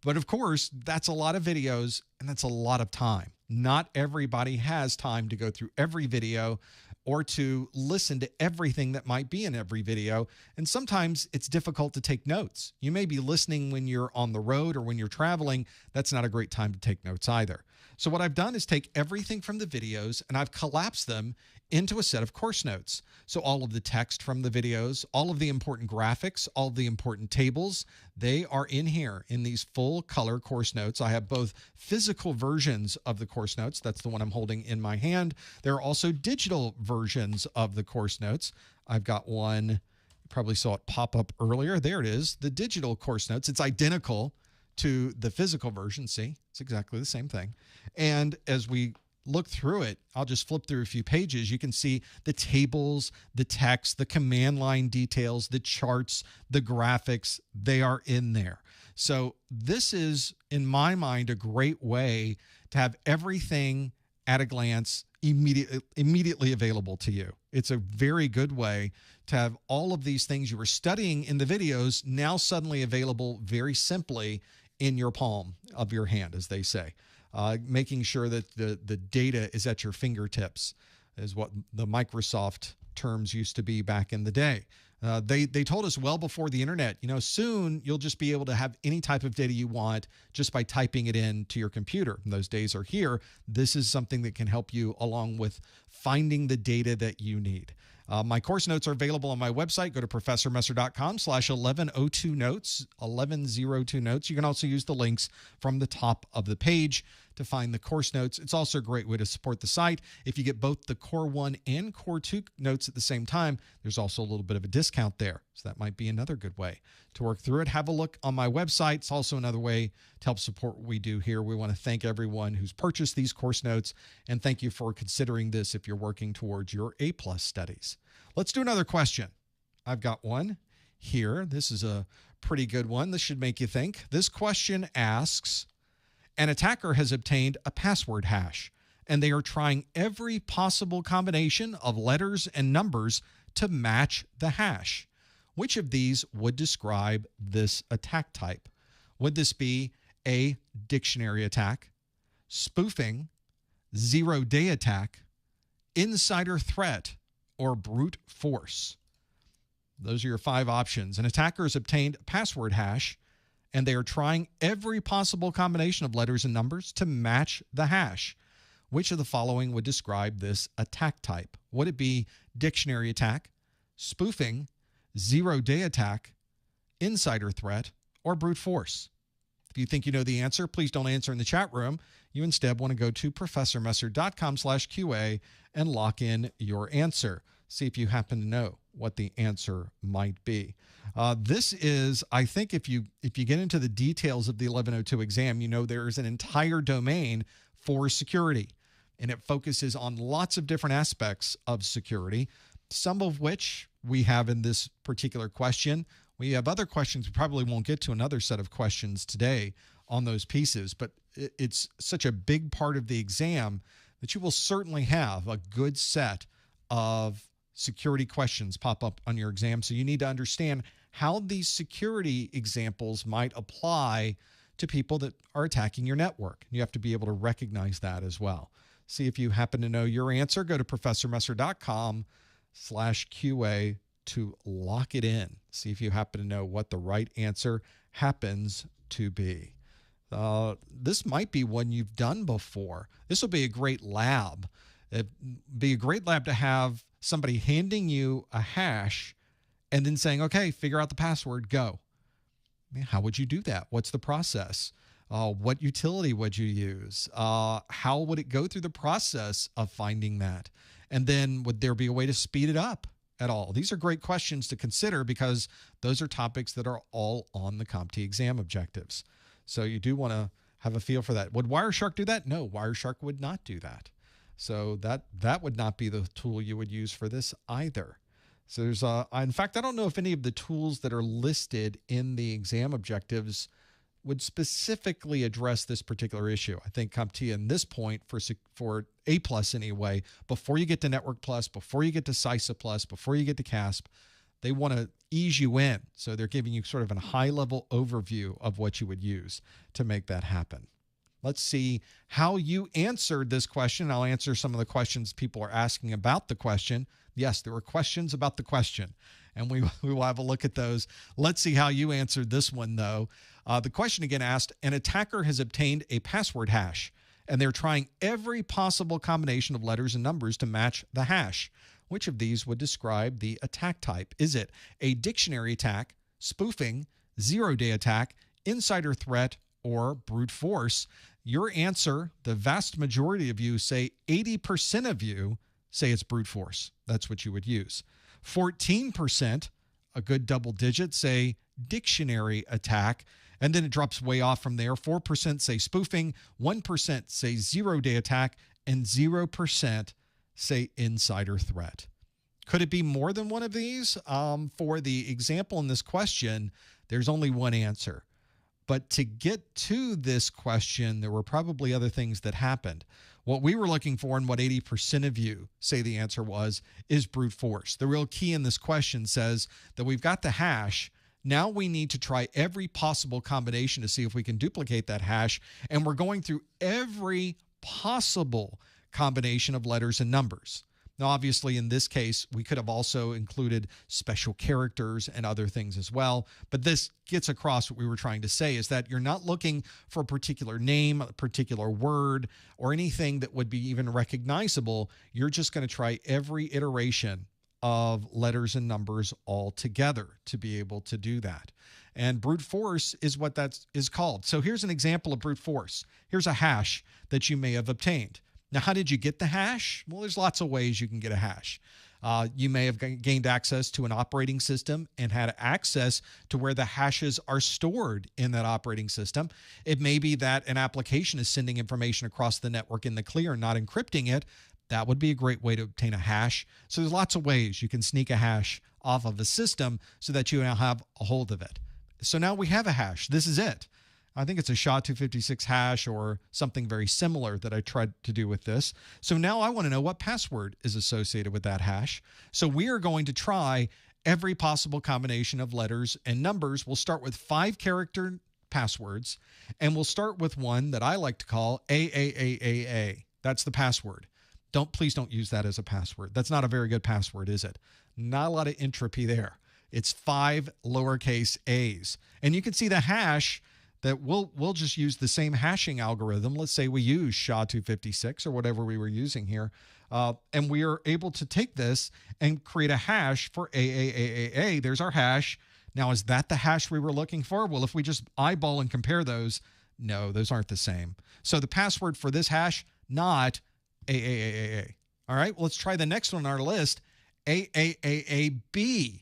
But of course, that's a lot of videos and that's a lot of time. Not everybody has time to go through every video or to listen to everything that might be in every video. And sometimes it's difficult to take notes. You may be listening when you're on the road or when you're traveling. That's not a great time to take notes either. So what I've done is take everything from the videos and I've collapsed them into a set of course notes. So all of the text from the videos, all of the important graphics, all of the important tables, they are in here in these full color course notes. I have both physical versions of the course notes. That's the one I'm holding in my hand. There are also digital versions of the course notes. I've got one, you probably saw it pop up earlier. There it is, the digital course notes. It's identical to the physical version. See, it's exactly the same thing. And as we look through it, I'll just flip through a few pages. You can see the tables, the text, the command line details, the charts, the graphics, they are in there. So this is, in my mind, a great way to have everything at a glance immediately available to you. It's a very good way to have all of these things you were studying in the videos now suddenly available very simply in your palm of your hand, as they say. Making sure that the data is at your fingertips is what the Microsoft terms used to be back in the day. They told us well before the internet, soon you'll just be able to have any type of data you want just by typing it into your computer. And those days are here. This is something that can help you along with finding the data that you need. My course notes are available on my website. Go to professormesser.com/1102notes, 1102 notes. You can also use the links from the top of the page to find the course notes. It's also a great way to support the site. If you get both the Core 1 and Core 2 notes at the same time, there's also a little bit of a discount there. So that might be another good way to work through it. Have a look on my website. It's also another way to help support what we do here. We want to thank everyone who's purchased these course notes, and thank you for considering this if you're working towards your A+ studies. Let's do another question. I've got one here. This is a pretty good one. This should make you think. This question asks, an attacker has obtained a password hash, and they are trying every possible combination of letters and numbers to match the hash. Which of these would describe this attack type? Would this be A, dictionary attack, spoofing, zero-day attack, insider threat, or brute force? Those are your 5 options. An attacker has obtained a password hash, and they are trying every possible combination of letters and numbers to match the hash. Which of the following would describe this attack type? Would it be dictionary attack, spoofing, zero-day attack, insider threat, or brute force? If you think you know the answer, please don't answer in the chat room. You instead want to go to professormesser.com/QA and lock in your answer. See if you happen to know what the answer might be. This is, I think, if you get into the details of the 1102 exam, you know there is an entire domain for security, and it focuses on lots of different aspects of security, some of which we have in this particular question. We have other questions we probably won't get to, another set of questions today on those pieces, but it's such a big part of the exam that you will certainly have a good set of security questions pop up on your exam. So you need to understand how these security examples might apply to people that are attacking your network. You have to be able to recognize that as well. See if you happen to know your answer. Go to professormesser.com/QA to lock it in. See if you happen to know what the right answer happens to be. This might be one you've done before. This will be a great lab. It'd be a great lab to have somebody handing you a hash and then saying, okay, figure out the password, go. How would you do that? What's the process? What utility would you use? How would it go through the process of finding that? And then would there be a way to speed it up at all? These are great questions to consider because those are topics that are all on the CompTIA exam objectives. So you do want to have a feel for that. Would Wireshark do that? No, Wireshark would not do that. So that would not be the tool you would use for this either. So there's in fact, I don't know if any of the tools that are listed in the exam objectives would specifically address this particular issue. I think CompTIA in this point for A+ anyway, before you get to Network Plus, before you get to CISSP Plus, before you get to CASP, they want to ease you in. So they're giving you sort of a high-level overview of what you would use to make that happen. Let's see how you answered this question. I'll answer some of the questions people are asking about the question. Yes, there were questions about the question, and we will have a look at those. Let's see how you answered this one, though. The question again asked, an attacker has obtained a password hash, and they're trying every possible combination of letters and numbers to match the hash. Which of these would describe the attack type? Is it a dictionary attack, spoofing, zero-day attack, insider threat, or brute force? Your answer, the vast majority of you say 80% of you say it's brute force. That's what you would use. 14%, a good double digit, say dictionary attack. And then it drops way off from there. 4% say spoofing, 1% say zero-day attack, and 0% say insider threat. Could it be more than one of these? For the example in this question, there's only one answer. But to get to this question, there were probably other things that happened. What we were looking for and what 80% of you say the answer was is brute force. The real key in this question says that we've got the hash. Now we need to try every possible combination to see if we can duplicate that hash. And we're going through every possible combination of letters and numbers. Now, obviously, in this case, we could have also included special characters and other things as well. But this gets across what we were trying to say, is that you're not looking for a particular name, a particular word, or anything that would be even recognizable. You're just going to try every iteration of letters and numbers all together to be able to do that. And brute force is what that is called. So here's an example of brute force. Here's a hash that you may have obtained. Now, how did you get the hash? Well, there's lots of ways you can get a hash. You may have gained access to an operating system and had access to where the hashes are stored in that operating system. It may be that an application is sending information across the network in the clear, not encrypting it. That would be a great way to obtain a hash. So there's lots of ways you can sneak a hash off of a system so that you now have a hold of it. So now we have a hash. This is it. I think it's a SHA-256 hash or something very similar that I tried to do with this. So now I want to know what password is associated with that hash. So we are going to try every possible combination of letters and numbers. We'll start with 5-character passwords, and we'll start with one that I like to call AAAAA. That's the password. Please don't use that as a password. That's not a very good password, is it? Not a lot of entropy there. It's 5 lowercase a's. And you can see the hash that we'll just use the same hashing algorithm. Let's say we use SHA-256 or whatever we were using here. And we are able to take this and create a hash for AAAAA. There's our hash. Now, is that the hash we were looking for? Well, if we just eyeball and compare those, no, those aren't the same. So the password for this hash, not AAAAA. All right, well, let's try the next one on our list, AAAAB.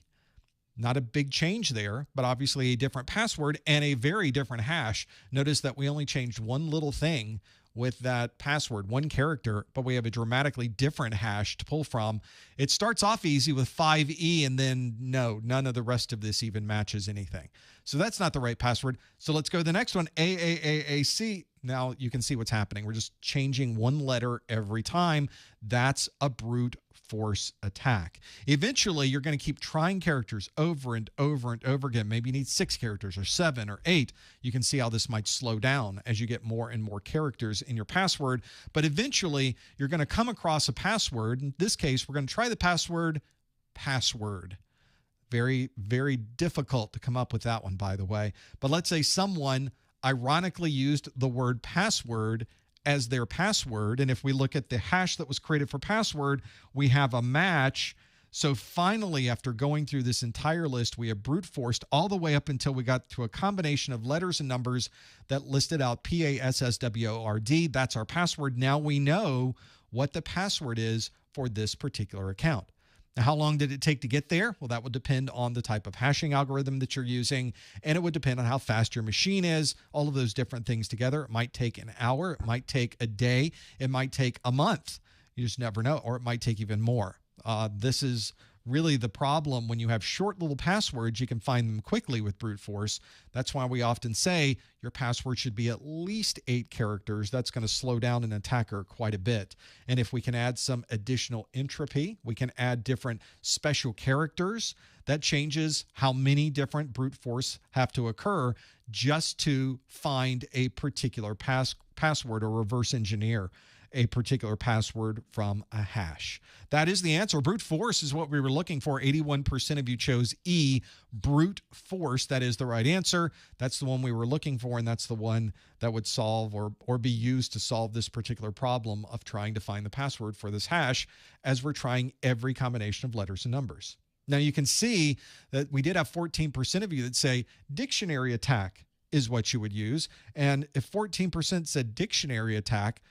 Not a big change there, but obviously a different password and a very different hash. Notice that we only changed one little thing with that password, one character, but we have a dramatically different hash to pull from. It starts off easy with 5E, and then no, none of the rest of this even matches anything. So that's not the right password. So let's go to the next one, AAAAC. Now you can see what's happening. We're just changing one letter every time. That's a brute force attack. Eventually, you're going to keep trying characters over and over and over again. Maybe you need 6 characters or 7 or 8. You can see how this might slow down as you get more and more characters in your password. But eventually, you're going to come across a password. In this case, we're going to try the password. Very, very difficult to come up with that one, by the way. But let's say someone ironically used the word password as their password. And if we look at the hash that was created for password, we have a match. So finally, after going through this entire list, we have brute forced all the way up until we got to a combination of letters and numbers that listed out PASSWORD. That's our password. Now we know what the password is for this particular account. Now, how long did it take to get there? Well, that would depend on the type of hashing algorithm that you're using, and it would depend on how fast your machine is, all of those different things together. It might take an hour, it might take a day, it might take a month. You just never know, or it might take even more. This is really the problem when you have short little passwords. You can find them quickly with brute force. That's why we often say your password should be at least 8 characters. That's going to slow down an attacker quite a bit. And if we can add some additional entropy, we can add different special characters. That changes how many different brute force have to occur just to find a particular password or reverse engineer a particular password from a hash. That is the answer. Brute force is what we were looking for. 81% of you chose E, brute force. That is the right answer. That's the one we were looking for, and that's the one that would solve or be used to solve this particular problem of trying to find the password for this hash as we're trying every combination of letters and numbers. Now you can see that we did have 14% of you that say dictionary attack is what you would use. And if 14% said dictionary attack,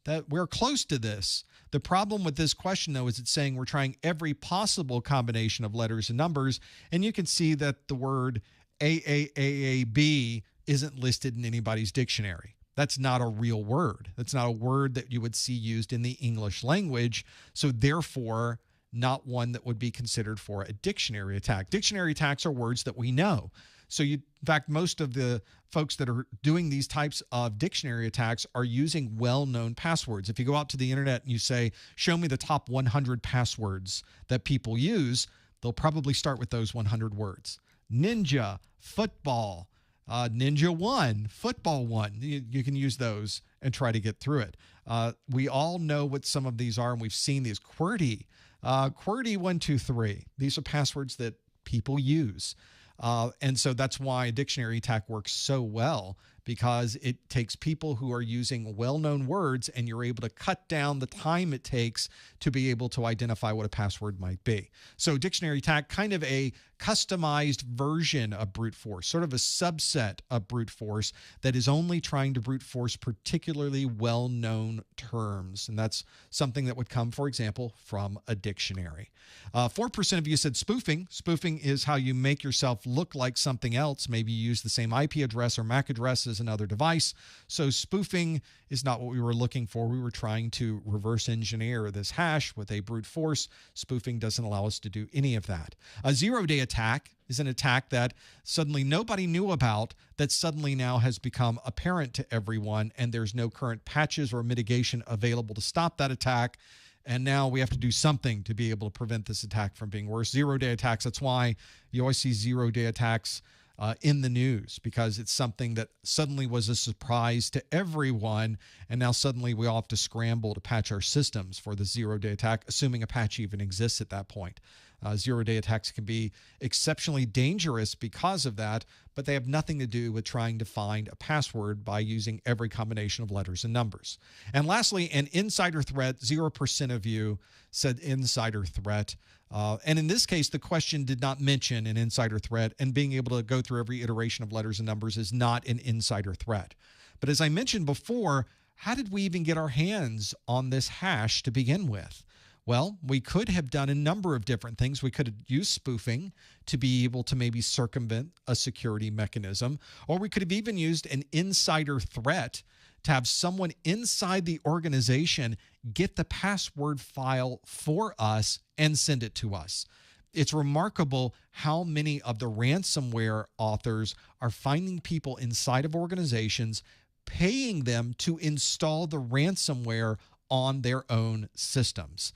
that we're close to this. The problem with this question, though, is it's saying we're trying every possible combination of letters and numbers, and you can see that the word AAAAB isn't listed in anybody's dictionary. That's not a real word. That's not a word that you would see used in the English language, so therefore not one that would be considered for a dictionary attack. Dictionary attacks are words that we know. So in fact, most of the folks that are doing these types of dictionary attacks are using well-known passwords. If you go out to the internet and you say, show me the top 100 passwords that people use, they'll probably start with those 100 words. Ninja, football, Ninja 1, football 1. You can use those and try to get through it. We all know what some of these are, and we've seen these. QWERTY, QWERTY123. These are passwords that people use. And so that's why a dictionary attack works so well, because it takes people who are using well-known words and you're able to cut down the time it takes to be able to identify what a password might be. So dictionary attack, kind of a customized version of brute force, sort of a subset of brute force that is only trying to brute force particularly well-known terms. And that's something that would come, for example, from a dictionary. 4% of you said spoofing. Spoofing is how you make yourself look like something else. Maybe you use the same IP address or MAC address as another device. So spoofing is not what we were looking for. We were trying to reverse engineer this hash with a brute force. Spoofing doesn't allow us to do any of that. A zero-day attack is an attack that suddenly nobody knew about, that suddenly now has become apparent to everyone, and there's no current patches or mitigation available to stop that attack. And now we have to do something to be able to prevent this attack from being worse. Zero-day attacks, that's why you always see zero-day attacks in the news, because it's something that suddenly was a surprise to everyone, and now suddenly we all have to scramble to patch our systems for the zero-day attack, assuming a patch even exists at that point. Zero-day attacks can be exceptionally dangerous because of that, but they have nothing to do with trying to find a password by using every combination of letters and numbers. And lastly, an insider threat. 0% of you said insider threat. And in this case, the question did not mention an insider threat, and being able to go through every iteration of letters and numbers is not an insider threat. But as I mentioned before, how did we even get our hands on this hash to begin with? Well, we could have done a number of different things. We could have used spoofing to be able to maybe circumvent a security mechanism, or we could have even used an insider threat to have someone inside the organization get the password file for us and send it to us. It's remarkable how many of the ransomware authors are finding people inside of organizations, paying them to install the ransomware on their own systems.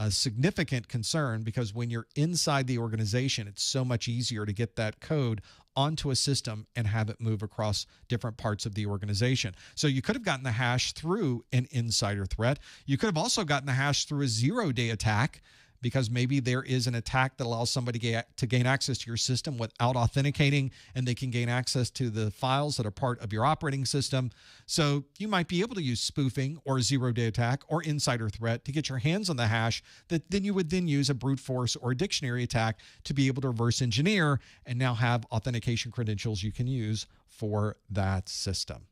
A significant concern, because when you're inside the organization, it's so much easier to get that code onto a system and have it move across different parts of the organization. So you could have gotten the hash through an insider threat. You could have also gotten the hash through a zero-day attack, because maybe there is an attack that allows somebody to gain access to your system without authenticating, and they can gain access to the files that are part of your operating system. So you might be able to use spoofing or a zero-day attack or insider threat to get your hands on the hash that then you would then use a brute force or a dictionary attack to be able to reverse engineer and now have authentication credentials you can use for that system.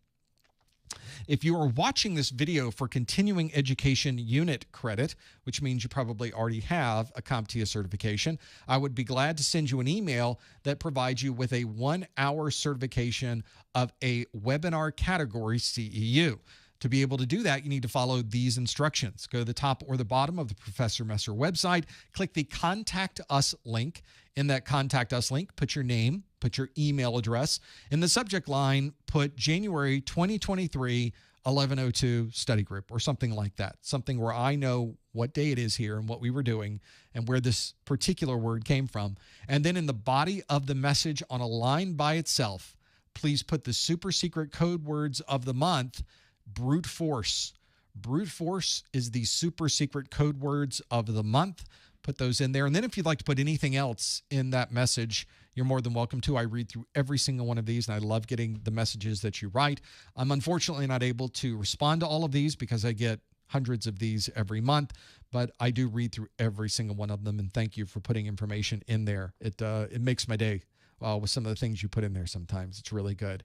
If you are watching this video for continuing education unit credit, which means you probably already have a CompTIA certification, I would be glad to send you an email that provides you with a 1-hour certification of a webinar category CEU. To be able to do that, you need to follow these instructions. Go to the top or the bottom of the Professor Messer website, click the Contact Us link. In that Contact Us link, put your name, put your email address. In the subject line, put January 2023 1102 study group or something like that. Something where I know what day it is here and what we were doing and where this particular word came from. And then in the body of the message on a line by itself, please put the super secret code words of the month, brute force. Brute force is the super secret code words of the month. Put those in there. And then if you'd like to put anything else in that message, you're more than welcome to. I read through every single one of these, and I love getting the messages that you write. I'm unfortunately not able to respond to all of these because I get hundreds of these every month, but I do read through every single one of them, and thank you for putting information in there. It makes my day with some of the things you put in there sometimes. It's really good.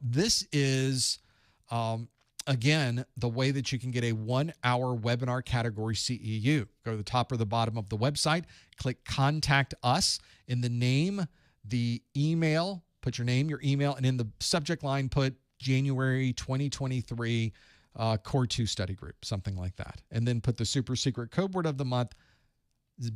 This is... Again, the way that you can get a 1-hour webinar category CEU. Go to the top or the bottom of the website, click Contact Us. In the name, the email, put your name, your email, and in the subject line, put January 2023 Core 2 study group, something like that. And then put the super secret code word of the month,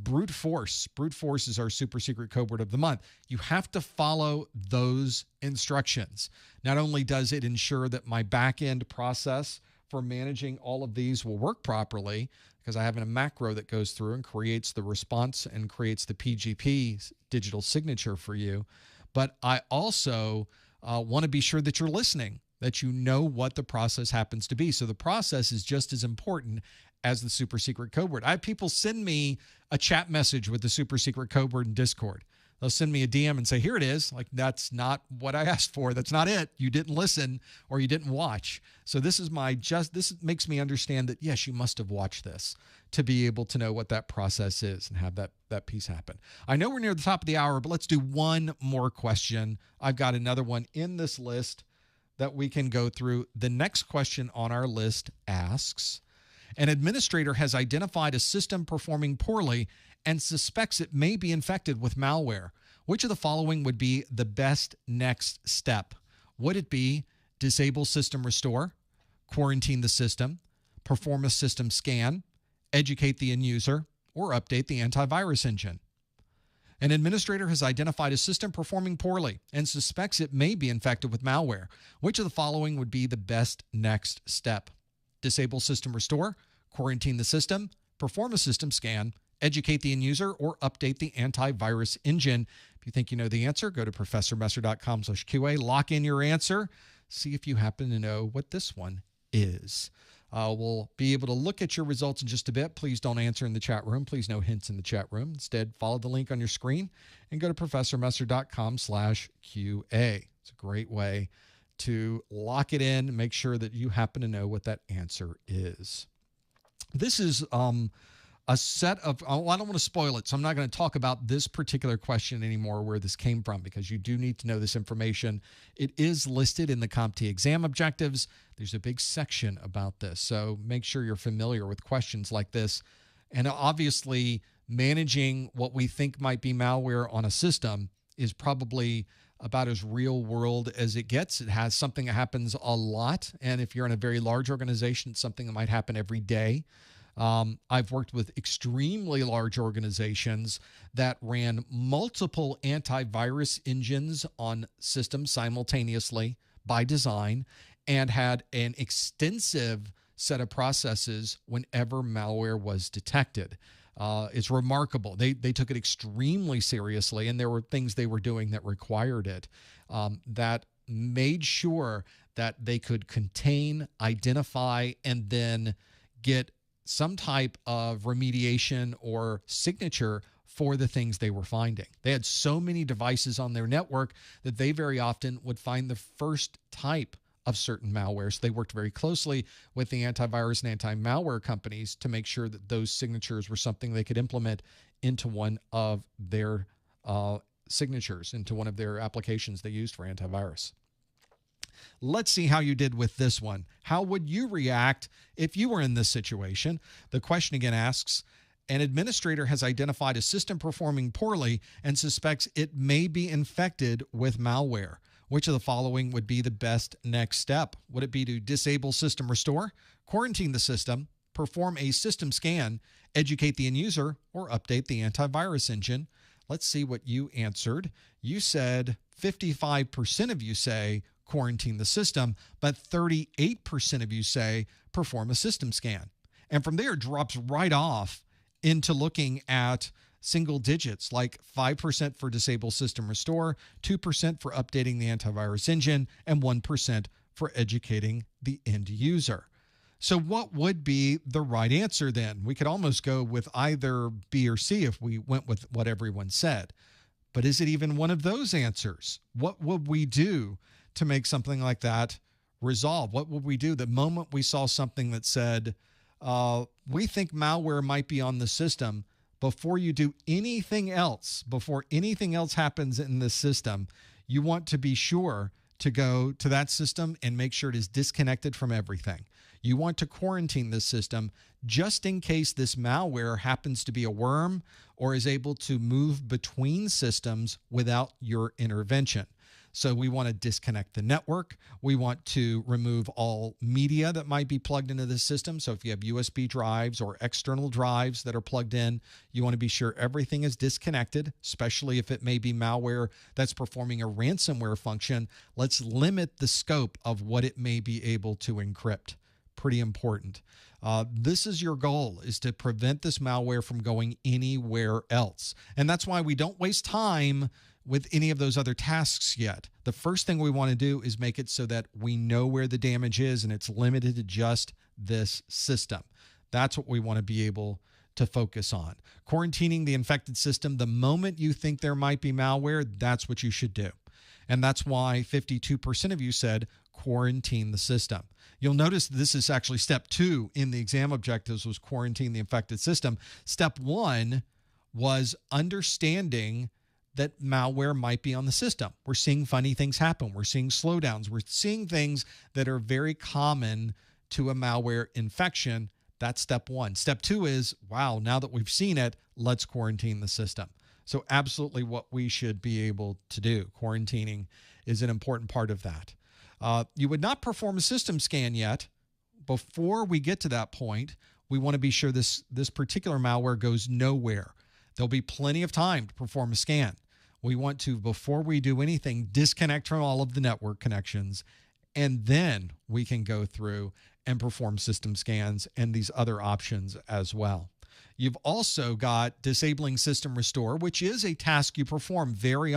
brute force. Brute force is our super secret code word of the month. You have to follow those instructions. Not only does it ensure that my back-end process for managing all of these will work properly, because I have a macro that goes through and creates the response and creates the PGP digital signature for you, but I also want to be sure that you're listening, that you know what the process happens to be. So the process is just as important as the super secret code word. I have people send me a chat message with the super secret code word in Discord. They'll send me a DM and say, here it is. Like, that's not what I asked for. That's not it. You didn't listen or you didn't watch. So this makes me understand that, yes, you must have watched this to be able to know what that process is and have that piece happen. I know we're near the top of the hour, but let's do one more question. I've got another one in this list that we can go through. The next question on our list asks, an administrator has identified a system performing poorly and suspects it may be infected with malware. Which of the following would be the best next step? Would it be disable system restore, quarantine the system, perform a system scan, educate the end user, or update the antivirus engine? An administrator has identified a system performing poorly and suspects it may be infected with malware. Which of the following would be the best next step? Disable system restore, quarantine the system, perform a system scan, educate the end user, or update the antivirus engine. If you think you know the answer, go to professormesser.com/QA, lock in your answer, see if you happen to know what this one is. We'll be able to look at your results in just a bit. Please don't answer in the chat room. Please no hints in the chat room. Instead, follow the link on your screen and go to professormesser.com/QA. It's a great way to lock it in, make sure that you happen to know what that answer is. This is a set of, oh, I don't want to spoil it, so I'm not going to talk about this particular question anymore, where this came from, because you do need to know this information. It is listed in the CompTIA exam objectives. There's a big section about this, so make sure you're familiar with questions like this. And obviously, managing what we think might be malware on a system is probably about as real world as it gets. It has something that happens a lot, and if you're in a very large organization, it's something that might happen every day. I've worked with extremely large organizations that ran multiple antivirus engines on systems simultaneously by design and had an extensive set of processes whenever malware was detected. It's remarkable. They took it extremely seriously, and there were things they were doing that required it, that made sure that they could contain, identify, and then get some type of remediation or signature for the things they were finding. They had so many devices on their network that they very often would find the first type of certain malware. So they worked very closely with the antivirus and anti-malware companies to make sure that those signatures were something they could implement into one of their signatures, into one of their applications they used for antivirus. Let's see how you did with this one. How would you react if you were in this situation? The question again asks, an administrator has identified a system performing poorly and suspects it may be infected with malware. Which of the following would be the best next step? Would it be to disable system restore, quarantine the system, perform a system scan, educate the end user, or update the antivirus engine? Let's see what you answered. You said 55% of you say quarantine the system, but 38% of you say perform a system scan. And from there, it drops right off into looking at single digits, like 5% for disable system restore, 2% for updating the antivirus engine, and 1% for educating the end user. So what would be the right answer then? We could almost go with either B or C if we went with what everyone said. But is it even one of those answers? What would we do to make something like that resolve? What would we do the moment we saw something that said, we think malware might be on the system? Before you do anything else, before anything else happens in this system, you want to be sure to go to that system and make sure it is disconnected from everything. You want to quarantine this system just in case this malware happens to be a worm or is able to move between systems without your intervention. So we want to disconnect the network. We want to remove all media that might be plugged into the system. So if you have USB drives or external drives that are plugged in, you want to be sure everything is disconnected, especially if it may be malware that's performing a ransomware function. Let's limit the scope of what it may be able to encrypt. Pretty important. This is your goal, is to prevent this malware from going anywhere else. And that's why we don't waste time with any of those other tasks yet. The first thing we want to do is make it so that we know where the damage is and it's limited to just this system. That's what we want to be able to focus on. Quarantining the infected system, the moment you think there might be malware, that's what you should do. And that's why 52% of you said quarantine the system. You'll notice this is actually step 2 in the exam objectives, was quarantine the infected system. Step 1 was understanding that malware might be on the system. We're seeing funny things happen. We're seeing slowdowns. We're seeing things that are very common to a malware infection. That's step 1. Step 2 is, wow, now that we've seen it, let's quarantine the system. So absolutely what we should be able to do. Quarantining is an important part of that. You would not perform a system scan yet. Before we get to that point, we want to be sure this particular malware goes nowhere. There'll be plenty of time to perform a scan. We want to, before we do anything, disconnect from all of the network connections, and then we can go through and perform system scans and these other options as well. You've also got disabling system restore, which is a task you perform very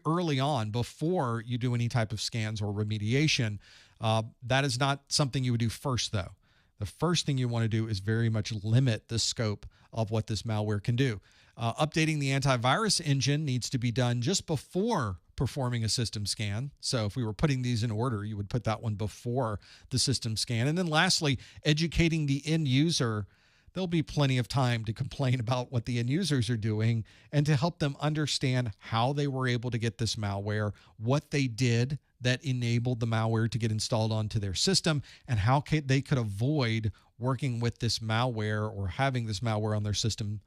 early on before you do any type of scans or remediation. That is not something you would do first, though. The first thing you want to do is very much limit the scope of what this malware can do. Updating the antivirus engine needs to be done just before performing a system scan. So if we were putting these in order, you would put that one before the system scan. And then lastly, educating the end user there'll be plenty of time to complain about what the end users are doing and to help them understand how they were able to get this malware, what they did that enabled the malware to get installed onto their system, and how they could avoid working with this malware or having this malware on their system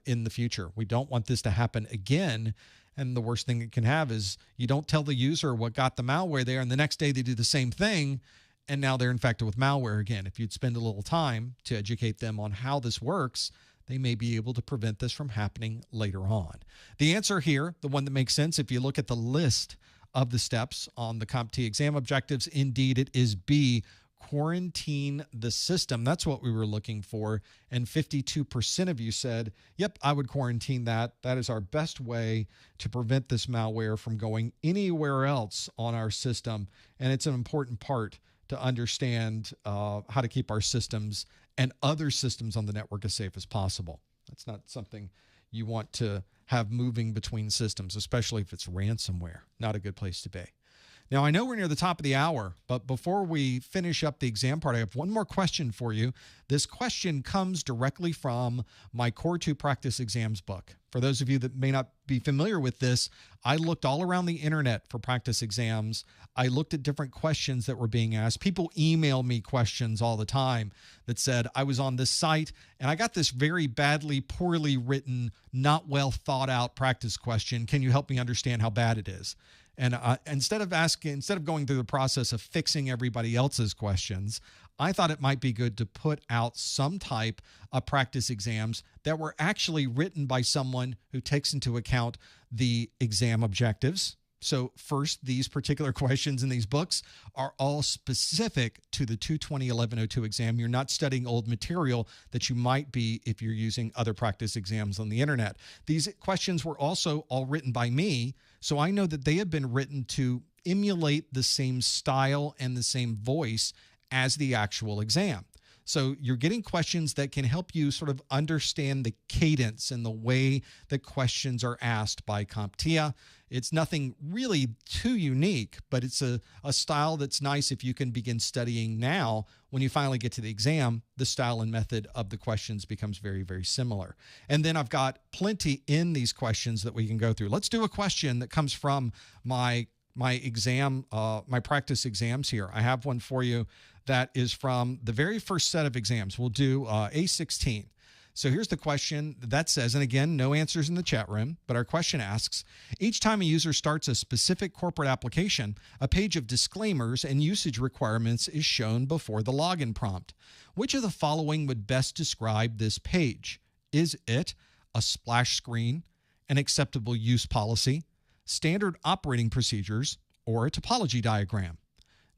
in the future. We don't want this to happen again. And the worst thing it can have is you don't tell the user what got the malware there, and the next day they do the same thing, and now they're infected with malware again. If you'd spend a little time to educate them on how this works, they may be able to prevent this from happening later on. The answer here, the one that makes sense, if you look at the list of the steps on the CompTIA exam objectives, indeed it is B, quarantine the system. That's what we were looking for. And 52% of you said, yep, I would quarantine that. That is our best way to prevent this malware from going anywhere else on our system. And it's an important part to understand how to keep our systems and other systems on the network as safe as possible. That's not something you want to have moving between systems, especially if it's ransomware. Not a good place to be. Now, I know we're near the top of the hour, but before we finish up the exam part, I have one more question for you. This question comes directly from my Core 2 Practice Exams book. For those of you that may not be familiar with this, I looked all around the internet for practice exams. I looked at different questions that were being asked. People email me questions all the time that said, I was on this site and I got this very badly, poorly written, not well thought out practice question. Can you help me understand how bad it is? And instead of going through the process of fixing everybody else's questions, I thought it might be good to put out some type of practice exams that were actually written by someone who takes into account the exam objectives. So first, these particular questions in these books are all specific to the 220-1102 exam. You're not studying old material that you might be if you're using other practice exams on the internet. These questions were also all written by me, so I know that they have been written to emulate the same style and the same voice as the actual exam. So you're getting questions that can help you sort of understand the cadence and the way that questions are asked by CompTIA. It's nothing really too unique, but it's a style that's nice if you can begin studying now. When you finally get to the exam, the style and method of the questions becomes very, very similar. And then I've got plenty in these questions that we can go through. Let's do a question that comes from my practice exams here. I have one for you that is from the very first set of exams. We'll do A16. So here's the question that says, and again, no answers in the chat room, but our question asks, each time a user starts a specific corporate application, a page of disclaimers and usage requirements is shown before the login prompt. Which of the following would best describe this page? Is it a splash screen, an acceptable use policy, standard operating procedures, or a topology diagram?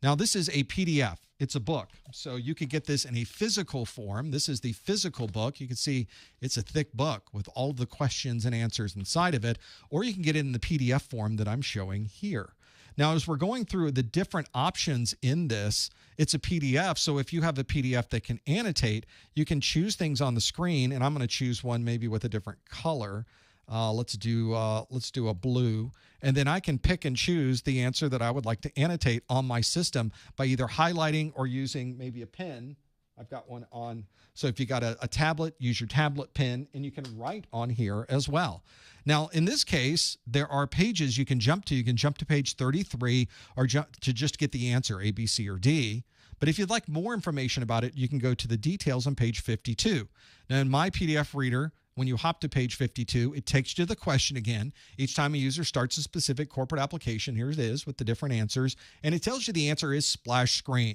Now, this is a PDF. It's a book, so you could get this in a physical form. This is the physical book. You can see it's a thick book with all the questions and answers inside of it, or you can get it in the PDF form that I'm showing here. Now, as we're going through the different options in this, it's a PDF, so if you have a PDF that can annotate, you can choose things on the screen, and I'm going to choose one maybe with a different color. Let's do a blue, and then I can pick and choose the answer that I would like to annotate on my system by either highlighting or using maybe a pen. I've got one on. So if you got a tablet, use your tablet pen, and you can write on here as well. Now, in this case, there are pages you can jump to. You can jump to page 33 or jump to just get the answer, A, B, C, or D. But if you'd like more information about it, you can go to the details on page 52. Now, in my PDF reader, when you hop to page 52, it takes you to the question again. Each time a user starts a specific corporate application, here it is with the different answers, and it tells you the answer is splash screen.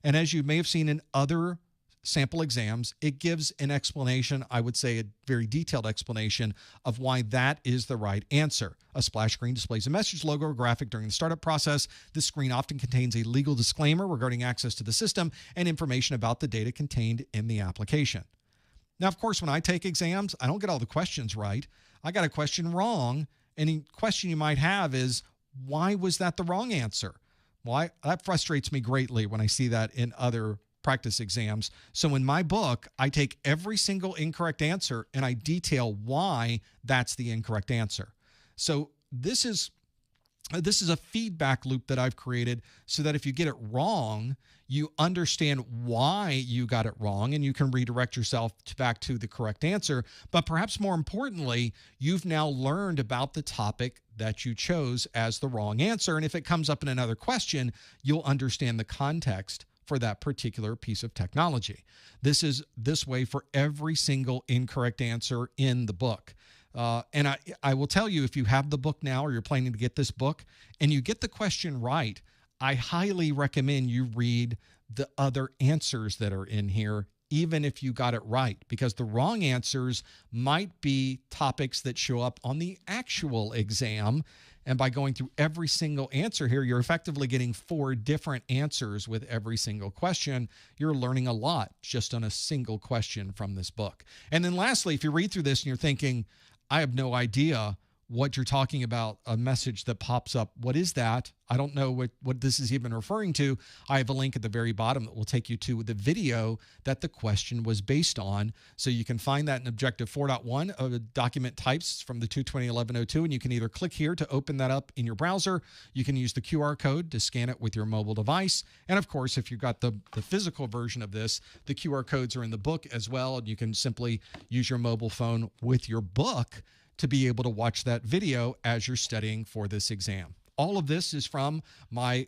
And as you may have seen in other sample exams, it gives an explanation, I would say a very detailed explanation of why that is the right answer. A splash screen displays a message, logo, or graphic during the startup process. This screen often contains a legal disclaimer regarding access to the system and information about the data contained in the application. Now, of course, when I take exams, I don't get all the questions right. I got a question wrong. Any question you might have is, why was that the wrong answer? Well, that frustrates me greatly when I see that in other practice exams. So in my book, I take every single incorrect answer and I detail why that's the incorrect answer. So this is This is a feedback loop that I've created so that if you get it wrong, you understand why you got it wrong and you can redirect yourself back to the correct answer. But perhaps more importantly, you've now learned about the topic that you chose as the wrong answer. And if it comes up in another question, you'll understand the context for that particular piece of technology. This is this way for every single incorrect answer in the book. And I will tell you, if you have the book now or you're planning to get this book and you get the question right, I highly recommend you read the other answers that are in here, even if you got it right, because the wrong answers might be topics that show up on the actual exam. And by going through every single answer here, you're effectively getting 4 different answers with every single question. You're learning a lot just on a single question from this book. And then lastly, if you read through this and you're thinking, I have no idea what you're talking about, a message that pops up. What is that? I don't know what this is even referring to. I have a link at the very bottom that will take you to the video that the question was based on. So you can find that in Objective 4.1 of the document types from the 220.11.02. And you can either click here to open that up in your browser. You can use the QR code to scan it with your mobile device. And of course, if you've got the physical version of this, the QR codes are in the book as well. And you can simply use your mobile phone with your book to be able to watch that video as you're studying for this exam. All of this is from my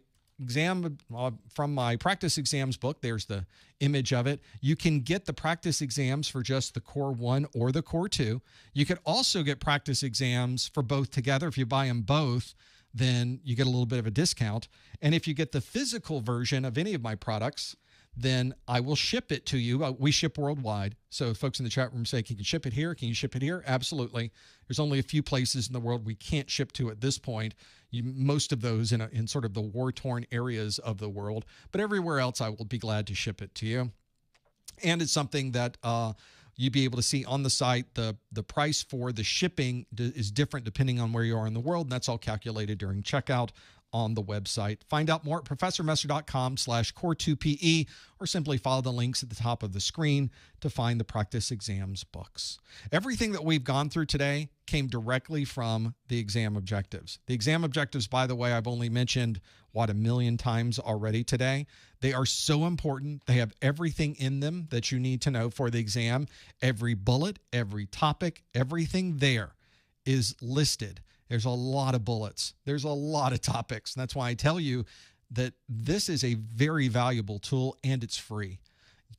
practice exams book. There's the image of it. You can get the practice exams for just the Core 1 or the Core 2. You could also get practice exams for both together. If you buy them both, then you get a little bit of a discount. And if you get the physical version of any of my products, then I will ship it to you. We ship worldwide. So folks in the chat room say, can you ship it here? Can you ship it here? Absolutely. There's only a few places in the world we can't ship to at this point. Most of those in sort of the war-torn areas of the world. But everywhere else, I will be glad to ship it to you. And it's something that you'll be able to see on the site. The price for the shipping is different depending on where you are in the world. And that's all calculated during checkout on the website. Find out more at professormesser.com/core2pe or simply follow the links at the top of the screen to find the practice exams books. Everything that we've gone through today came directly from the exam objectives. The exam objectives, by the way, I've only mentioned, what, 1 million times already today. They are so important. They have everything in them that you need to know for the exam. Every bullet, every topic, everything there is listed. There's a lot of bullets. There's a lot of topics. And that's why I tell you that this is a very valuable tool and it's free.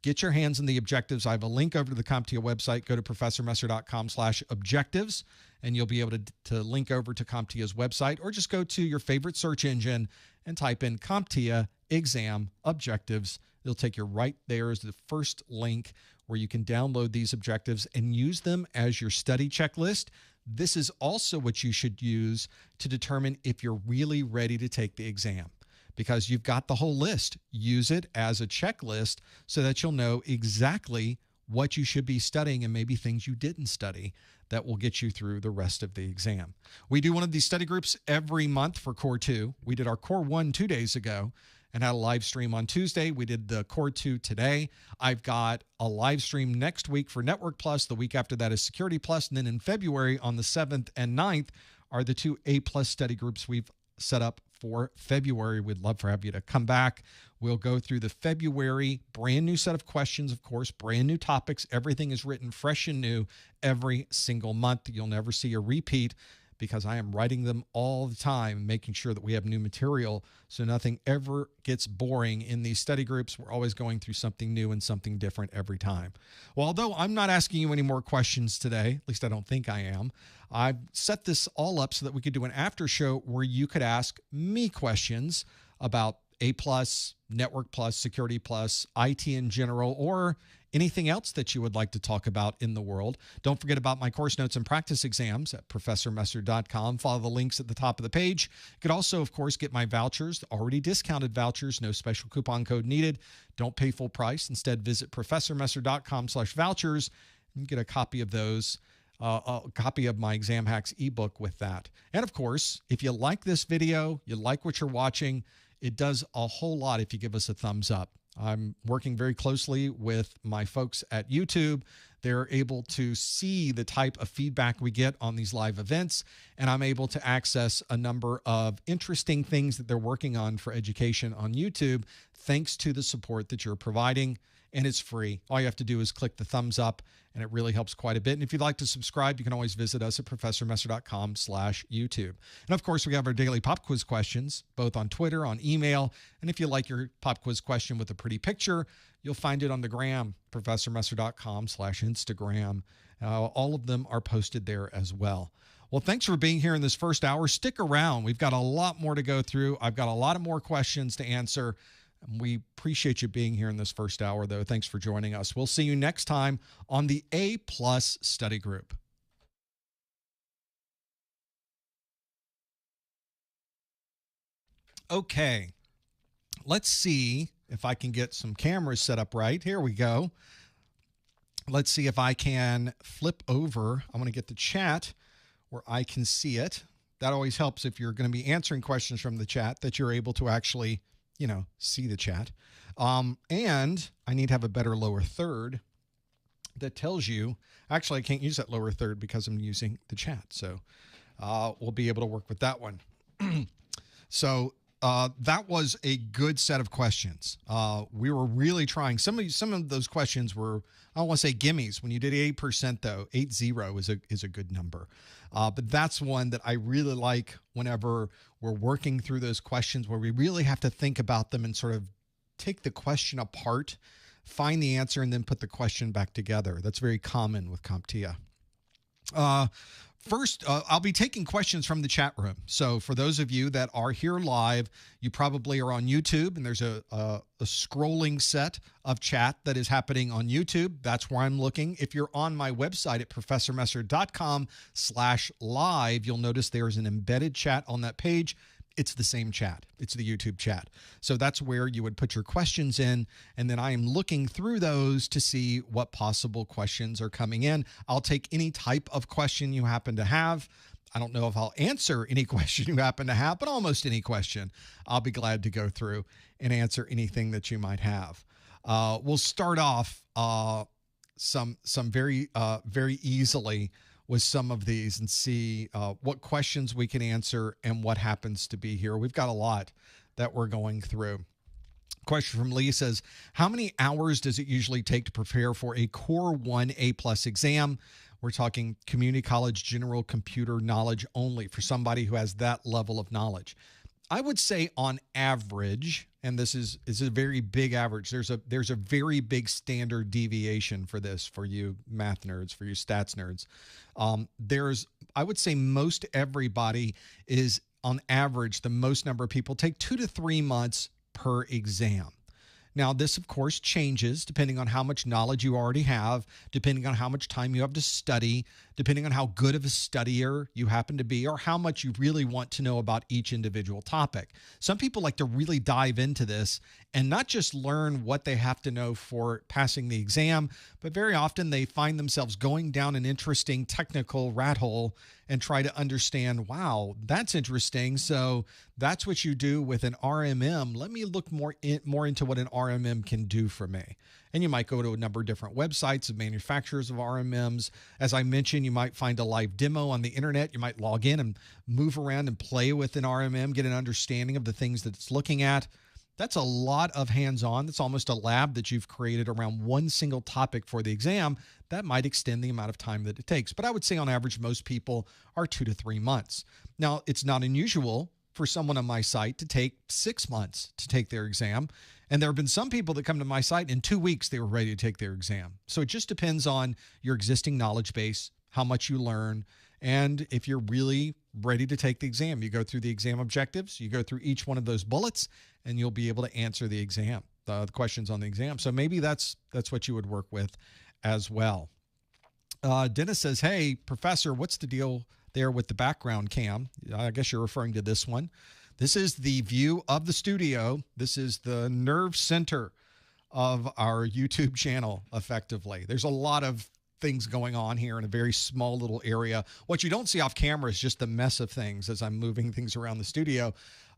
Get your hands on the objectives. I have a link over to the CompTIA website. Go to professormesser.com/objectives and you'll be able to link over to CompTIA's website, or just go to your favorite search engine and type in CompTIA exam objectives. It'll take you right there as the first link where you can download these objectives and use them as your study checklist. This is also what you should use to determine if you're really ready to take the exam, because you've got the whole list. Use it as a checklist so that you'll know exactly what you should be studying and maybe things you didn't study that will get you through the rest of the exam. We do one of these study groups every month for Core 2. We did our Core 1 2 days ago and had a live stream on Tuesday. We did the Core 2 today. I've got a live stream next week for Network Plus. The week after that is Security Plus. And then in February on the 7th and 9th are the 2 A+ study groups we've set up for February. We'd love for you to come back. We'll go through the February brand new set of questions, of course, brand new topics. Everything is written fresh and new every single month. You'll never see a repeat, because I am writing them all the time, making sure that we have new material so nothing ever gets boring in these study groups. We're always going through something new and something different every time. Well, although I'm not asking you any more questions today, at least I don't think I am, I've set this all up so that we could do an after show where you could ask me questions about A+, Network Plus, Security Plus, IT in general, or anything else that you would like to talk about in the world. Don't forget about my course notes and practice exams at professormesser.com. Follow the links at the top of the page. You could also, of course, get my vouchers, already discounted vouchers, no special coupon code needed. Don't pay full price. Instead, visit professormesser.com/vouchers and get a copy of those, a copy of my Exam Hacks ebook with that. And of course, if you like this video, you like what you're watching, it does a whole lot if you give us a thumbs up. I'm working very closely with my folks at YouTube. They're able to see the type of feedback we get on these live events, and I'm able to access a number of interesting things that they're working on for education on YouTube, thanks to the support that you're providing. And it's free. All you have to do is click the thumbs up, and it really helps quite a bit. And if you'd like to subscribe, you can always visit us at professormesser.com/YouTube. And of course, we have our daily pop quiz questions, both on Twitter, on email. And if you like your pop quiz question with a pretty picture, you'll find it on the gram, professormesser.com/Instagram. All of them are posted there as well. Well, thanks for being here in this first hour. Stick around. We've got a lot more to go through. I've got a lot of more questions to answer. We appreciate you being here in this first hour, though. Thanks for joining us. We'll see you next time on the A+ Study Group. Okay, let's see if I can get some cameras set up right. Here we go. Let's see if I can flip over. I want to get the chat where I can see it. That always helps if you're going to be answering questions from the chat, that you're able to actually see the chat. And I need to have a better lower third that tells you, actually, I can't use that lower third because I'm using the chat. So we'll be able to work with that one. So that was a good set of questions. We were really trying. Some of those questions were, I don't want to say gimmies. When you did 8%, though, 80 is a good number. But that's one that I really like whenever we're working through those questions, where we really have to think about them and sort of take the question apart, find the answer, and then put the question back together. That's very common with CompTIA. First, I'll be taking questions from the chat room. So for those of you that are here live, you probably are on YouTube, and there's a scrolling set of chat that is happening on YouTube. That's where I'm looking. If you're on my website at professormesser.com/live, you'll notice there's an embedded chat on that page. It's the same chat. It's the YouTube chat. So that's where you would put your questions in, and then I am looking through those to see what possible questions are coming in. I'll take any type of question you happen to have. I don't know if I'll answer any question you happen to have, but almost any question. I'll be glad to go through and answer anything that you might have. We'll start off some very easily with some of these and see what questions we can answer and what happens to be here. We've got a lot that we're going through. Question from Lee says, how many hours does it usually take to prepare for a Core 1 A+ exam? We're talking community college general computer knowledge only for somebody who has that level of knowledge. I would say on average, and this is a very big average, there's a very big standard deviation for this, for you math nerds, for you stats nerds. I would say most everybody is on average, the most number of people take 2 to 3 months per exam. Now, this, of course, changes depending on how much knowledge you already have, depending on how much time you have to study, depending on how good of a studier you happen to be, or how much you really want to know about each individual topic. Some people like to really dive into this and not just learn what they have to know for passing the exam, but very often they find themselves going down an interesting technical rat hole and try to understand, wow, that's interesting. So that's what you do with an RMM. Let me look more into what an RMM can do for me. And you might go to a number of different websites of manufacturers of RMMs. As I mentioned, you might find a live demo on the internet. You might log in and move around and play with an RMM, get an understanding of the things that it's looking at. That's a lot of hands-on. That's almost a lab that you've created around one single topic for the exam. That might extend the amount of time that it takes. But I would say on average, most people are 2 to 3 months. Now, it's not unusual for someone on my site to take 6 months to take their exam. And there have been some people that come to my site in 2 weeks, they were ready to take their exam. So it just depends on your existing knowledge base, how much you learn, and if you're really ready to take the exam. You go through the exam objectives, you go through each one of those bullets, and you'll be able to answer the exam, the questions on the exam. So maybe that's what you would work with as well. Dennis says, hey, Professor, what's the deal there with the background cam? I guess you're referring to this one. This is the view of the studio. This is the nerve center of our YouTube channel, effectively. There's a lot of things going on here in a very small little area. What you don't see off camera is just the mess of things as I'm moving things around the studio.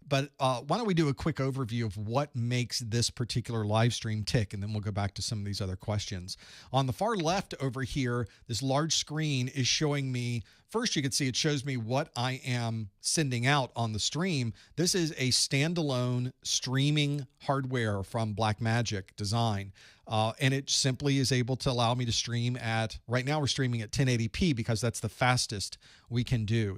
But why don't we do a quick overview of what makes this particular live stream tick, and then we'll go back to some of these other questions. On the far left over here, this large screen is showing me, first you can see it shows me what I am sending out on the stream. This is a standalone streaming hardware from Blackmagic Design. And it simply is able to allow me to stream at, right now we're streaming at 1080p because that's the fastest we can do.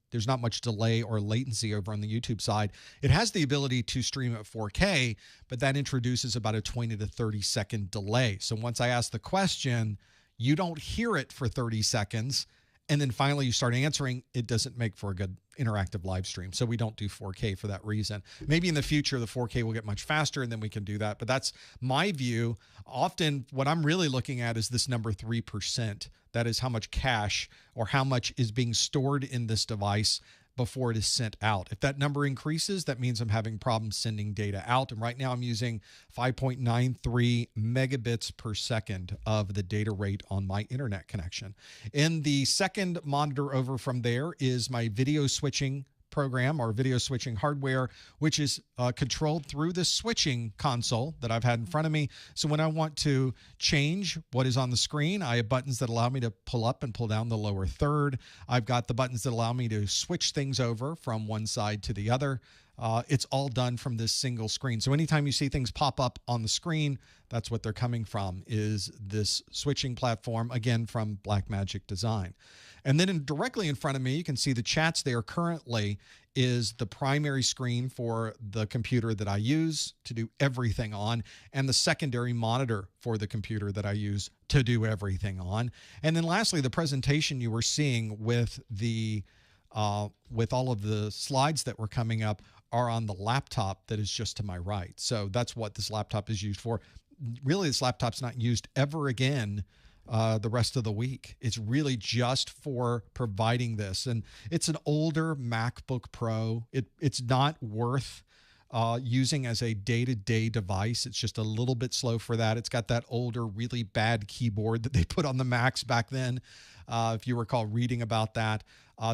There's not much delay or latency over on the YouTube side. It has the ability to stream at 4K, but that introduces about a 20 to 30 second delay. So once I ask the question, you don't hear it for 30 seconds. And then finally you start answering, it doesn't make for a good interactive live stream. So we don't do 4K for that reason. Maybe in the future, the 4K will get much faster and then we can do that. But that's my view. Often what I'm really looking at is this number 3%. That is how much cache or how much is being stored in this device before it is sent out. If that number increases, that means I'm having problems sending data out. And right now I'm using 5.93 megabits per second of the data rate on my internet connection. In the second monitor over from there is my video switching program or video switching hardware, which is controlled through this switching console that I've had in front of me. So when I want to change what is on the screen, I have buttons that allow me to pull up and pull down the lower third. I've got the buttons that allow me to switch things over from one side to the other. It's all done from this single screen. So anytime you see things pop up on the screen, that's what they're coming from, is this switching platform, again, from Blackmagic Design. And then directly in front of me, you can see the chats there currently is the primary screen for the computer that I use to do everything on, and the secondary monitor for the computer that I use to do everything on. And then lastly, the presentation you were seeing with with all of the slides that were coming up are on the laptop that is just to my right. So that's what this laptop is used for. Really, this laptop's not used ever again the rest of the week. It's really just for providing this. And it's an older MacBook Pro. It's not worth using as a day-to-day device. It's just a little bit slow for that. It's got that older, really bad keyboard that they put on the Macs back then, if you recall reading about that.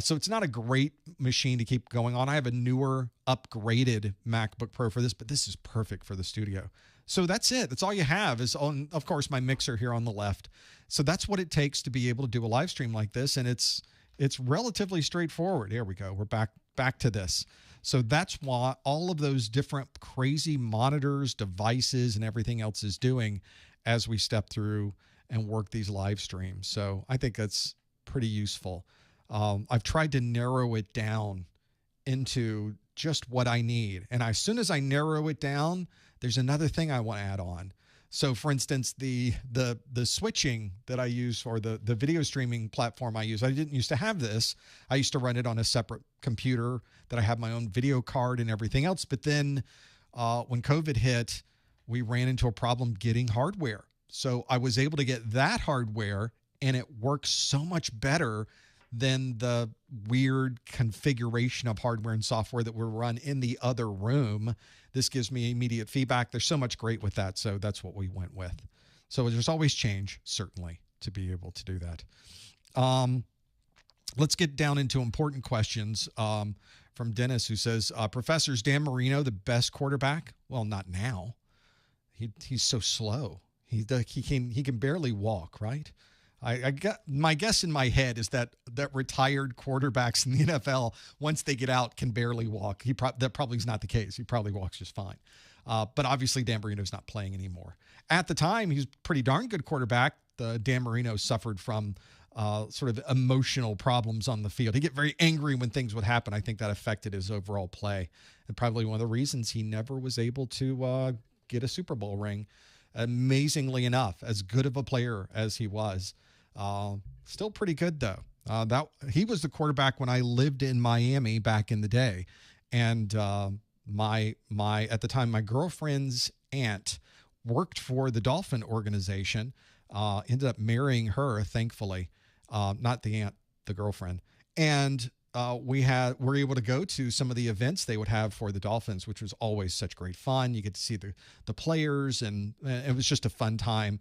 So it's not a great machine to keep going on. I have a newer, upgraded MacBook Pro for this, but this is perfect for the studio. So that's it. That's all you have is on, of course, my mixer here on the left. So that's what it takes to be able to do a live stream like this. And it's relatively straightforward. Here we go. We're back to this. So that's why all of those different crazy monitors, devices, and everything else is doing as we step through and work these live streams. So I think that's pretty useful. I've tried to narrow it down into just what I need. And as soon as I narrow it down, there's another thing I want to add on. So for instance, the switching that I use, or the video streaming platform I use, I didn't used to have this. I used to run it on a separate computer that I have my own video card and everything else. But then when COVID hit, we ran into a problem getting hardware. So I was able to get that hardware, and it works so much better than the weird configuration of hardware and software that we run in the other room. This gives me immediate feedback. There's so much great with that. So that's what we went with. So there's always change, certainly, to be able to do that. Let's get down into important questions from Dennis, who says, Professor, is Dan Marino the best quarterback? Well, not now. He's so slow. He can barely walk, right? I got my guess in my head is that retired quarterbacks in the NFL, once they get out, can barely walk. That probably is not the case. He probably walks just fine. But obviously, Dan Marino's not playing anymore. At the time, he was a pretty darn good quarterback. Dan Marino suffered from sort of emotional problems on the field. He'd get very angry when things would happen. I think that affected his overall play, and probably one of the reasons he never was able to get a Super Bowl ring. Amazingly enough, as good of a player as he was. Still pretty good though. He was the quarterback when I lived in Miami back in the day, and at the time my girlfriend's aunt worked for the Dolphin organization. Ended up marrying her, thankfully, not the aunt, the girlfriend, and we were able to go to some of the events they would have for the Dolphins, which was always such great fun. You get to see the players, and it was just a fun time.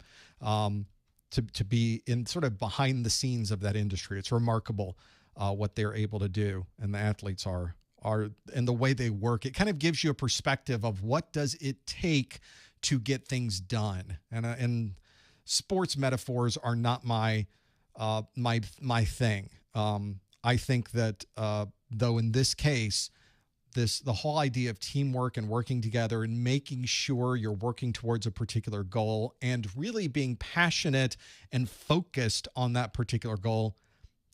To be in sort of behind the scenes of that industry. It's remarkable what they're able to do, and the athletes are are and the way they work. It kind of gives you a perspective of what does it take to get things done. And sports metaphors are not my thing. I think that though in this case, the whole idea of teamwork and working together and making sure you're working towards a particular goal and really being passionate and focused on that particular goal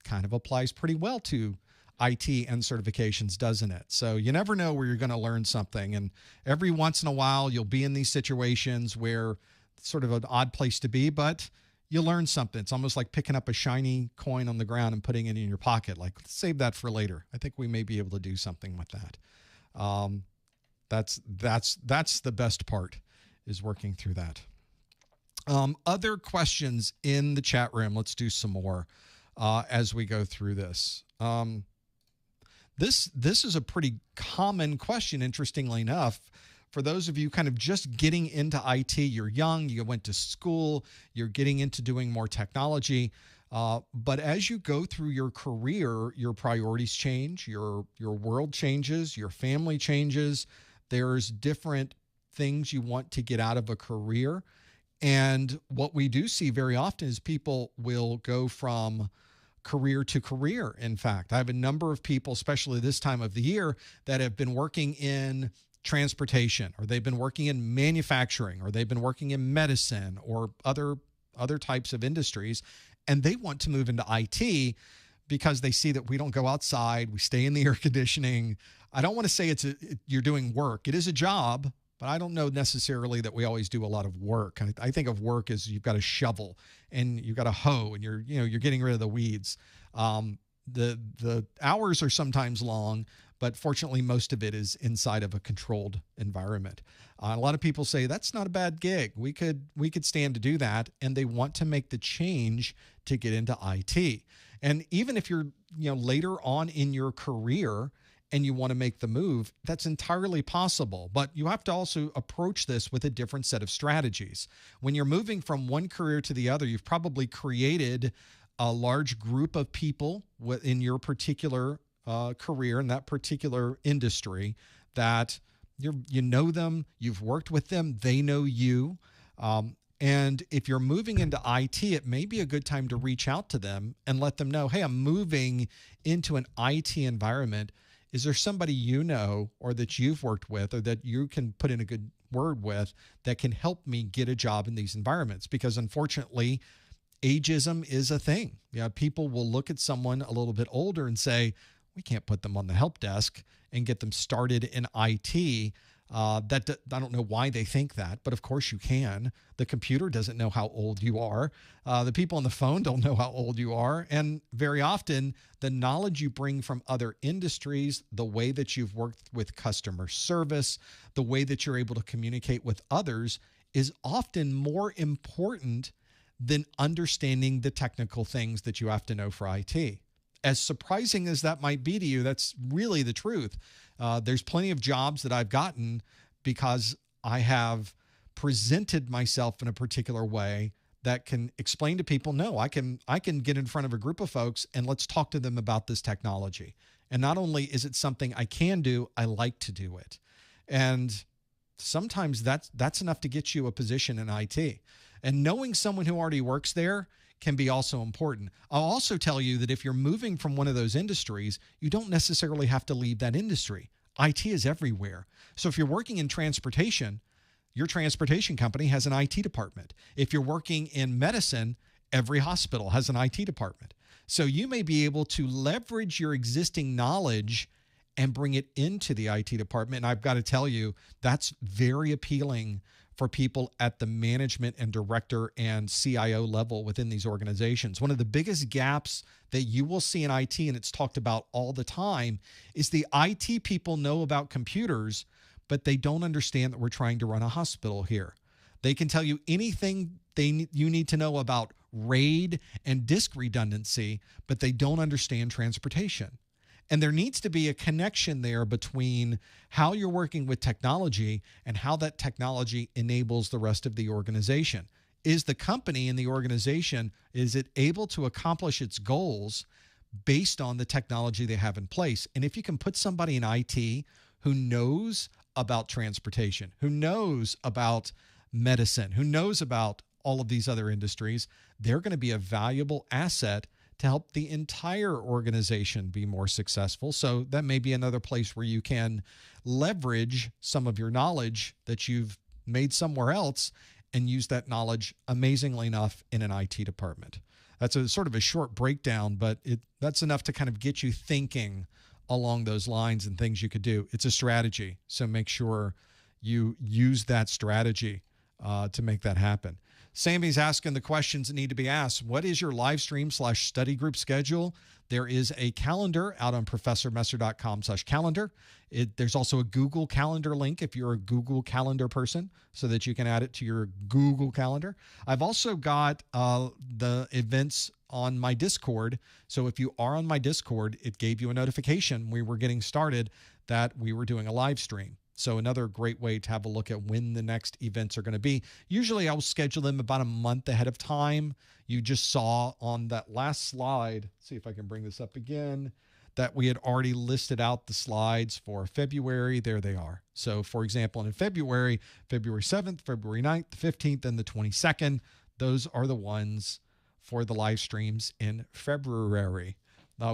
kind of applies pretty well to IT and certifications, doesn't it? So you never know where you're going to learn something. And every once in a while, you'll be in these situations where it's sort of an odd place to be, but you learn something. It's almost like picking up a shiny coin on the ground and putting it in your pocket. Like, let's save that for later. I think we may be able to do something with that. That's the best part, is working through that. Other questions in the chat room. Let's do some more as we go through this. This is a pretty common question, interestingly enough. For those of you kind of just getting into IT, you're young, you went to school, you're getting into doing more technology. But as you go through your career, your priorities change, your world changes, your family changes. There's different things you want to get out of a career. And what we do see very often is people will go from career to career. In fact, I have a number of people, especially this time of the year, that have been working in transportation, or they've been working in manufacturing, or they've been working in medicine or other types of industries. And they want to move into IT because they see that we don't go outside. We stay in the air conditioning. I don't want to say you're doing work. It is a job, but I don't know necessarily that we always do a lot of work. I think of work as you've got a shovel and you've got a hoe and you're getting rid of the weeds. The hours are sometimes long, but fortunately most of it is inside of a controlled environment. A lot of people say that's not a bad gig. We could stand to do that, and they want to make the change to get into IT. And even if you're later on in your career and you want to make the move, that's entirely possible. But you have to also approach this with a different set of strategies. When you're moving from one career to the other, you've probably created a large group of people in your particular career in that particular industry that you know them, you've worked with them, they know you. And if you're moving into IT, it may be a good time to reach out to them and let them know, hey, I'm moving into an IT environment. Is there somebody you know or that you've worked with or that you can put in a good word with that can help me get a job in these environments? Because unfortunately, ageism is a thing. People will look at someone a little bit older and say, we can't put them on the help desk and get them started in IT. I don't know why they think that, but of course you can. The computer doesn't know how old you are. The people on the phone don't know how old you are. And very often, the knowledge you bring from other industries, the way that you've worked with customer service, the way that you're able to communicate with others is often more important than understanding the technical things that you have to know for IT. As surprising as that might be to you, that's really the truth. There's plenty of jobs that I've gotten because I have presented myself in a particular way that can explain to people, no, I can get in front of a group of folks and let's talk to them about this technology. And not only is it something I can do, I like to do it. And sometimes that's enough to get you a position in IT. And knowing someone who already works there can be also important. I'll also tell you that if you're moving from one of those industries, you don't necessarily have to leave that industry. IT is everywhere. So if you're working in transportation, your transportation company has an IT department. If you're working in medicine, every hospital has an IT department. So you may be able to leverage your existing knowledge and bring it into the IT department. And I've got to tell you, that's very appealing for people at the management and director and CIO level within these organizations. One of the biggest gaps that you will see in IT, and it's talked about all the time, is the IT people know about computers, but they don't understand that we're trying to run a hospital here. They can tell you anything you need to know about RAID and disk redundancy, but they don't understand transportation. And there needs to be a connection there between how you're working with technology and how that technology enables the rest of the organization. Is the company and the organization, is it able to accomplish its goals based on the technology they have in place. And if you can put somebody in IT who knows about transportation, who knows about medicine, who knows about all of these other industries, they're going to be a valuable asset to help the entire organization be more successful. So that may be another place where you can leverage some of your knowledge that you've made somewhere else and use that knowledge amazingly enough in an IT department. That's a sort of a short breakdown, but that's enough to kind of get you thinking along those lines and things you could do. It's a strategy, so make sure you use that strategy to make that happen. Sammy's asking the questions that need to be asked. What is your live stream / study group schedule? There is a calendar out on professormesser.com/calendar. There's also a Google Calendar link if you're a Google Calendar person so that you can add it to your Google Calendar. I've also got the events on my Discord. So if you are on my Discord, it gave you a notification we were getting started that we were doing a live stream. So another great way to have a look at when the next events are going to be. Usually I'll schedule them about a month ahead of time. You just saw on that last slide, see if I can bring this up again, that we had already listed out the slides for February. There they are. So for example, in February, February 7th, February 9th, the 15th, and the 22nd, those are the ones for the live streams in February.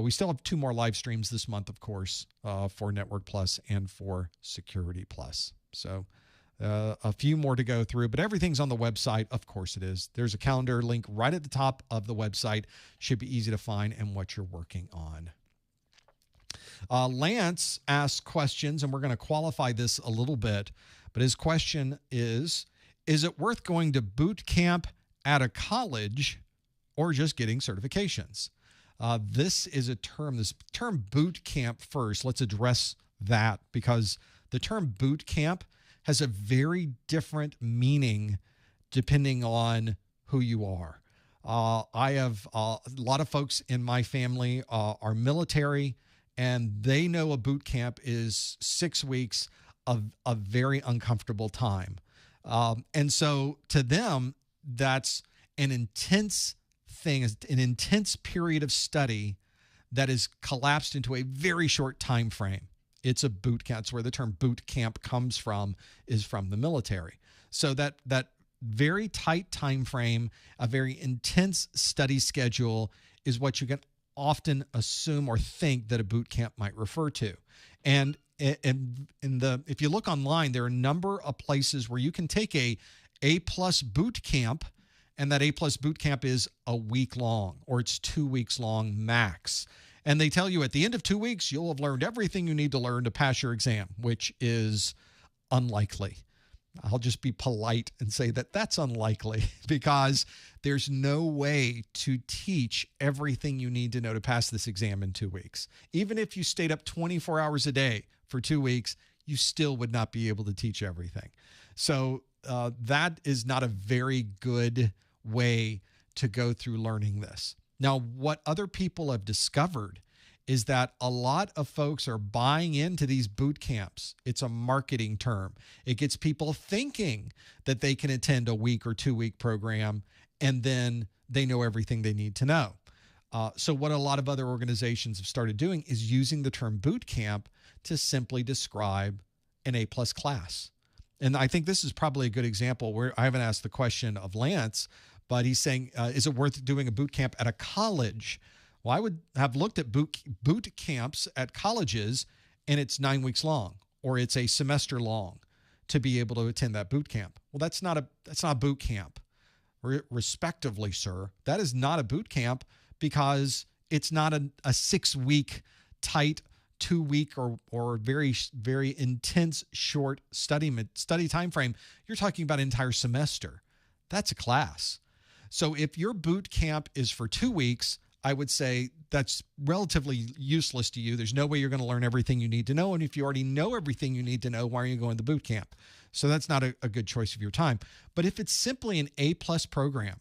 We still have 2 more live streams this month, of course, for Network Plus and for Security Plus. So a few more to go through, but everything's on the website. Of course it is. There's a calendar link right at the top of the website. Should be easy to find and what you're working on. Lance asks questions, and we're going to qualify this a little bit, but his question is it worth going to boot camp at a college or just getting certifications? This is a term, this term boot camp first. Let's address that because the term boot camp has a very different meaning depending on who you are. I have a lot of folks in my family are military, and they know a boot camp is 6 weeks of a very uncomfortable time. And so to them, that's an intense thing, an intense period of study that is collapsed into a very short time frame. It's a boot camp. That's where the term boot camp comes from, is from the military. So that very tight time frame, a very intense study schedule is what you can often assume or think that a boot camp might refer to. And if you look online, there are a number of places where you can take a A+ boot camp, and that A+ boot camp is a week long, or it's 2 weeks long max. And they tell you at the end of 2 weeks, you'll have learned everything you need to learn to pass your exam, which is unlikely. I'll just be polite and say that that's unlikely because there's no way to teach everything you need to know to pass this exam in 2 weeks. Even if you stayed up 24 hours a day for 2 weeks, you still would not be able to teach everything. So that is not a very good way to go through learning this. Now, what other people have discovered is that a lot of folks are buying into these boot camps. It's a marketing term. It gets people thinking that they can attend a week or 2 week program and then they know everything they need to know. So what a lot of other organizations have started doing is using the term boot camp to simply describe an A+ class. And I think this is probably a good example where I haven't asked the question of Lance, but he's saying, is it worth doing a boot camp at a college? Well, I would have looked at boot camps at colleges, and it's 9 weeks long, or it's a semester long to be able to attend that boot camp. Well, that's not a boot camp. Respectively, sir, that is not a boot camp because it's not a 6 week tight 2 week or very, very intense short study time frame. You're talking about an entire semester. That's a class. So if your boot camp is for 2 weeks, I would say that's relatively useless to you. There's no way you're going to learn everything you need to know. And if you already know everything you need to know, why are you going to boot camp? So that's not a good choice of your time. But if it's simply an A+ program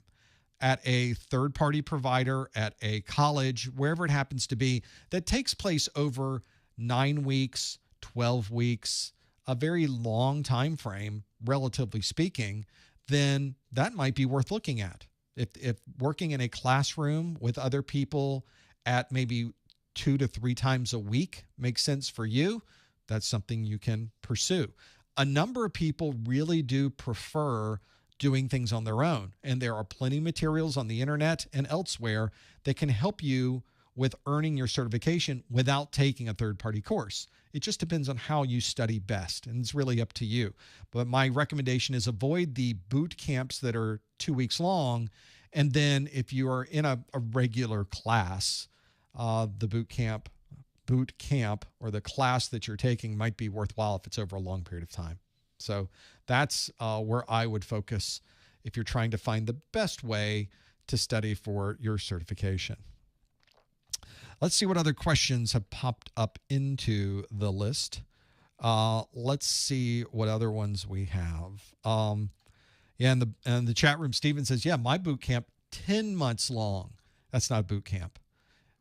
at a third-party provider, at a college, wherever it happens to be, that takes place over 9 weeks, 12 weeks, a very long time frame, relatively speaking, then that might be worth looking at. If working in a classroom with other people at maybe 2 to 3 times a week makes sense for you, that's something you can pursue. A number of people really do prefer doing things on their own, and there are plenty of materials on the internet and elsewhere that can help you with earning your certification without taking a third-party course. It just depends on how you study best, and it's really up to you. But my recommendation is avoid the boot camps that are 2 weeks long, and then if you are in a regular class, the boot camp or the class that you're taking might be worthwhile if it's over a long period of time. So that's where I would focus if you're trying to find the best way to study for your certification. Let's see what other questions have popped up into the list. Let's see what other ones we have. Yeah, in the chat room, Steven says, yeah, my boot camp, 10 months long. That's not a boot camp.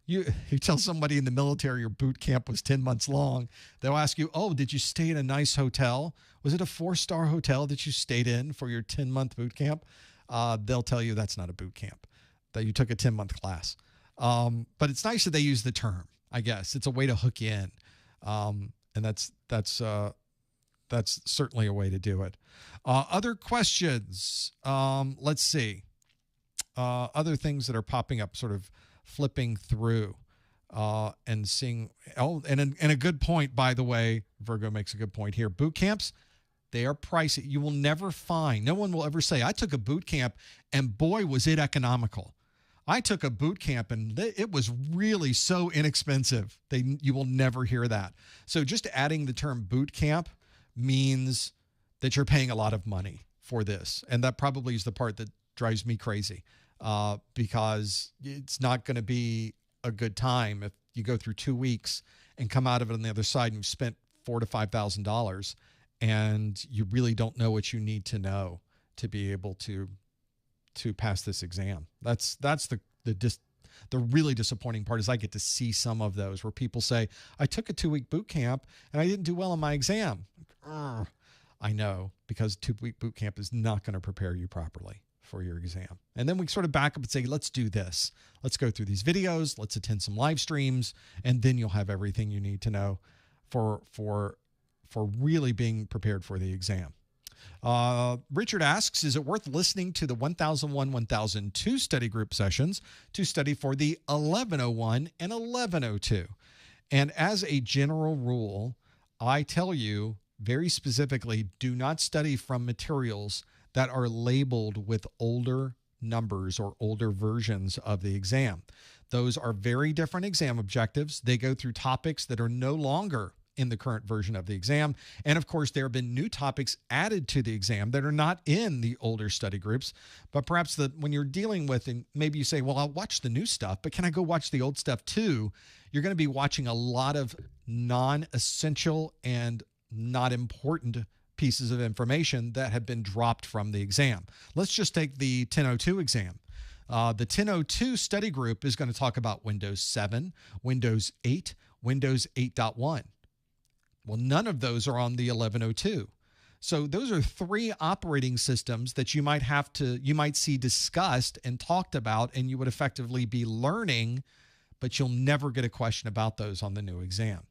You tell somebody in the military your boot camp was 10 months long, they'll ask you, oh, did you stay in a nice hotel? Was it a 4-star hotel that you stayed in for your 10-month boot camp? They'll tell you that's not a boot camp, that you took a 10-month class. But it's nice that they use the term, I guess. It's a way to hook you in. And that's certainly a way to do it. Other questions? Let's see. Other things that are popping up, sort of flipping through and seeing. Oh, and a good point, by the way. Virgo makes a good point here. Boot camps, they are pricey. You will never find. No one will ever say, I took a boot camp and boy, was it economical. I took a boot camp and it was really so inexpensive. You will never hear that. So just adding the term boot camp means that you're paying a lot of money for this. And that probably is the part that drives me crazy because it's not going to be a good time if you go through 2 weeks and come out of it on the other side and you've spent $4,000 to $5,000 and you really don't know what you need to know to be able to pass this exam. That's the really disappointing part is I get to see some of those where people say, I took a 2-week boot camp and I didn't do well on my exam. I know, because 2-week boot camp is not going to prepare you properly for your exam. And then we sort of back up and say, let's do this. Let's go through these videos. Let's attend some live streams. And then you'll have everything you need to know for really being prepared for the exam. Richard asks, is it worth listening to the 1001-1002 study group sessions to study for the 1101 and 1102? And as a general rule, I tell you very specifically, do not study from materials that are labeled with older numbers or older versions of the exam. Those are very different exam objectives. They go through topics that are no longer in the current version of the exam. And of course, there have been new topics added to the exam that are not in the older study groups. But perhaps when you're dealing with, and maybe you say, well, I'll watch the new stuff, but can I go watch the old stuff too? You're going to be watching a lot of non-essential and not important pieces of information that have been dropped from the exam. Let's just take the 1002 exam. The 1002 study group is going to talk about Windows 7, Windows 8, Windows 8.1. Well, none of those are on the 1102. So those are 3 operating systems that you might see discussed and talked about, and you would effectively be learning, but you'll never get a question about those on the new exam.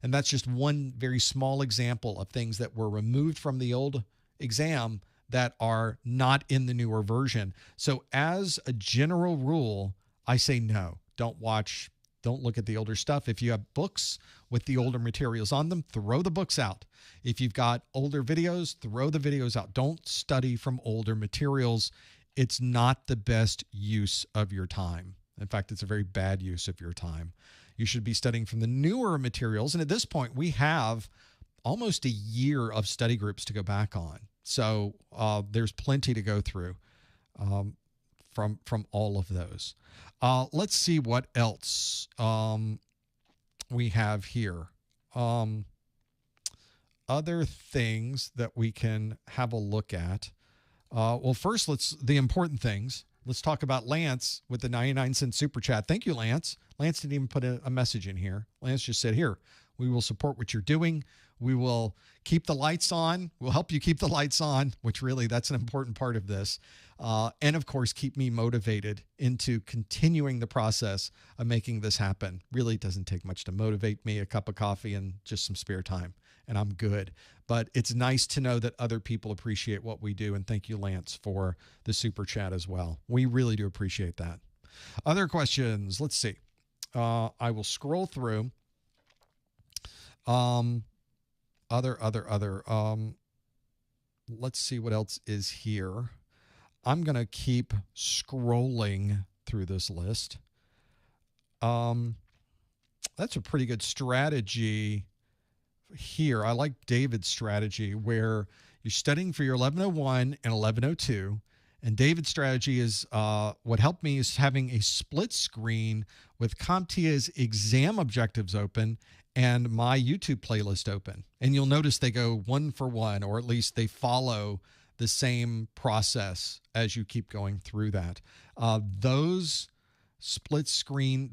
And that's just one very small example of things that were removed from the old exam that are not in the newer version. So as a general rule, I say no, don't look at the older stuff. If you have books with the older materials on them, throw the books out. If you've got older videos, throw the videos out. Don't study from older materials. It's not the best use of your time. In fact, it's a very bad use of your time. You should be studying from the newer materials. And at this point, we have almost a year of study groups to go back on. So there's plenty to go through from all of those. Let's see what else we have here. Other things that we can have a look at. Well, first, the important things. Let's talk about Lance with the 99-cent super chat. Thank you, Lance. Lance didn't even put a message in here. Lance just said, here, We will support what you're doing. We will keep the lights on. We'll help you keep the lights on, which really, that's an important part of this. And of course, keep me motivated into continuing the process of making this happen. Really doesn't take much to motivate me, a cup of coffee and just some spare time, and I'm good. But it's nice to know that other people appreciate what we do. And thank you, Lance, for the super chat as well. We really do appreciate that. Other questions. Let's see. I will scroll through. Let's see what else is here. I'm going to keep scrolling through this list. That's a pretty good strategy here. I like David's strategy where you're studying for your 1101 and 1102. And David's strategy is what helped me is having a split screen with CompTIA's exam objectives open and my YouTube playlist open. And you'll notice they go one for one, or at least they follow the same process as you keep going through that. The split screen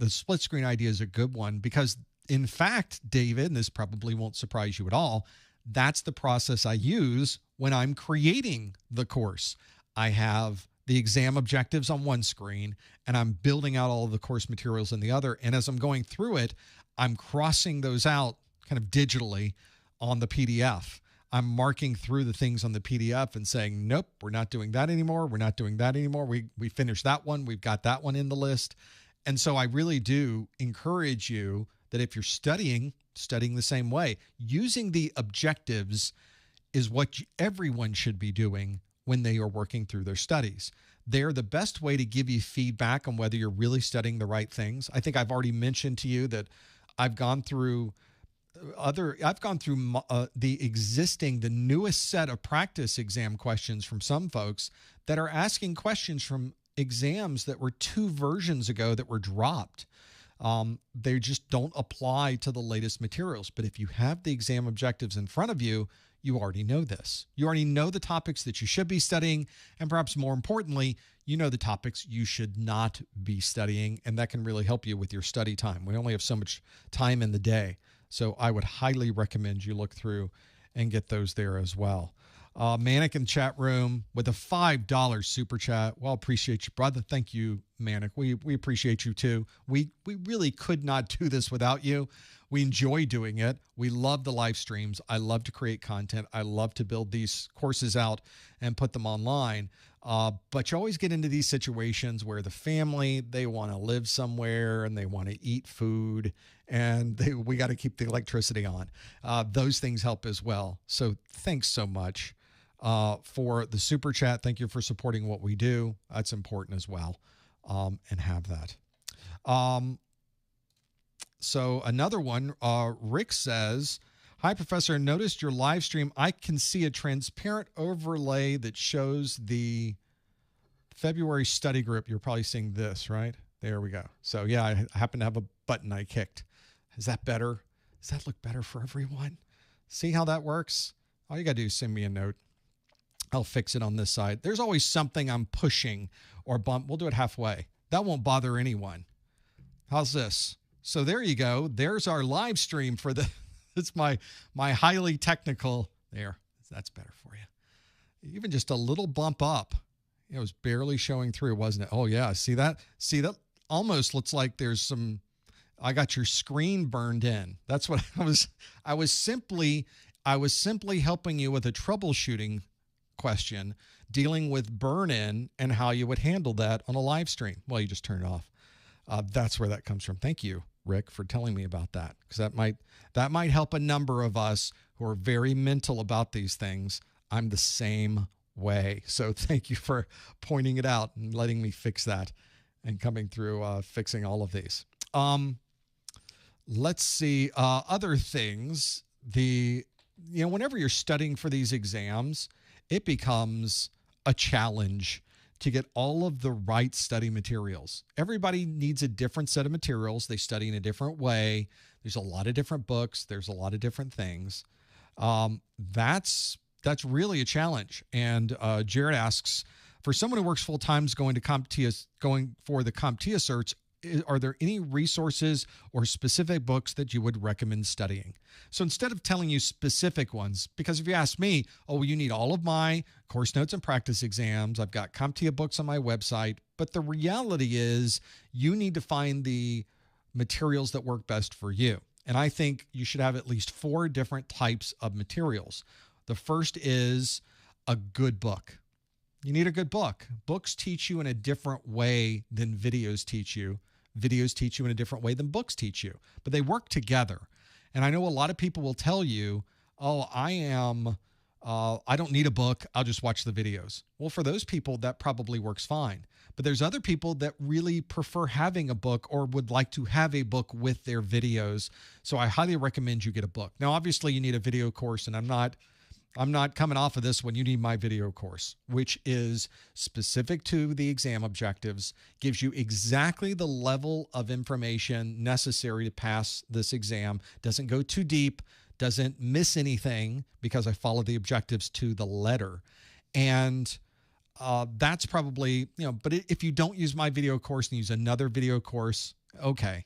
idea is a good one because, in fact, David, and this probably won't surprise you at all, that's the process I use when I'm creating the course. I have the exam objectives on one screen, and I'm building out all of the course materials in the other. And as I'm going through it, I'm crossing those out kind of digitally on the PDF. I'm marking through the things on the PDF and saying, nope, we're not doing that anymore. We're not doing that anymore. We finished that one. We've got that one in the list. And so I really do encourage you that if you're studying the same way, using the objectives is what everyone should be doing when they are working through their studies. They're the best way to give you feedback on whether you're really studying the right things. I think I've already mentioned to you that I've gone through the newest set of practice exam questions from some folks that are asking questions from exams that were 2 versions ago that were dropped. They just don't apply to the latest materials. But if you have the exam objectives in front of you, you already know this. You already know the topics that you should be studying, and perhaps more importantly, you know the topics you should not be studying, and that can really help you with your study time. We only have so much time in the day, so I would highly recommend you look through and get those there as well. Manic in chat room with a $5 super chat. Well, appreciate you, brother. Thank you, Manic. We appreciate you too. We really could not do this without you. We enjoy doing it. We love the live streams. I love to create content. I love to build these courses out and put them online. But you always get into these situations where the family, they want to live somewhere and they want to eat food, and we got to keep the electricity on. Those things help as well. So thanks so much for the super chat. Thank you for supporting what we do. That's important as well, and have that. So another one, Rick says, hi, Professor. Noticed your live stream. I can see a transparent overlay that shows the February study group. You're probably seeing this, right? There we go. So yeah, I happen to have a button I kicked. Is that better? Does that look better for everyone? See how that works? All you got to do is send me a note. I'll fix it on this side. There's always something I'm pushing or bump. We'll do it halfway. That won't bother anyone. How's this? So there you go. There's our live stream for the, it's my highly technical, there, that's better for you. Even just a little bump up. It was barely showing through, wasn't it? Oh yeah, see that? See that? Almost looks like there's some, I got your screen burned in. That's what I was simply helping you with a troubleshooting question, dealing with burn-in and how you would handle that on a live stream. Well, you just turn it off. That's where that comes from. Thank you, Rick, for telling me about that, because that might help a number of us who are very mental about these things. I'm the same way. So thank you for pointing it out and letting me fix that and coming through fixing all of these. Let's see other things. Whenever you're studying for these exams, it becomes a challenge to get all of the right study materials. Everybody needs a different set of materials. They study in a different way. There's a lot of different books. There's a lot of different things. That's really a challenge. And Jared asks, for someone who works full time, going for the CompTIA certs, are there any resources or specific books that you would recommend studying? So instead of telling you specific ones, because if you ask me, oh, well, you need all of my course notes and practice exams, I've got CompTIA books on my website, but the reality is you need to find the materials that work best for you. And I think you should have at least 4 different types of materials. The first is a good book. You need a good book. Books teach you in a different way than videos teach you. Videos teach you in a different way than books teach you, but they work together. And I know a lot of people will tell you, oh, I don't need a book. I'll just watch the videos. Well, for those people, that probably works fine. But there's other people that really prefer having a book or would like to have a book with their videos. So I highly recommend you get a book. Now, obviously, you need a video course, and I'm not coming off of this when you need my video course, which is specific to the exam objectives, gives you exactly the level of information necessary to pass this exam, doesn't go too deep, doesn't miss anything because I follow the objectives to the letter. And that's probably, but if you don't use my video course and use another video course, okay.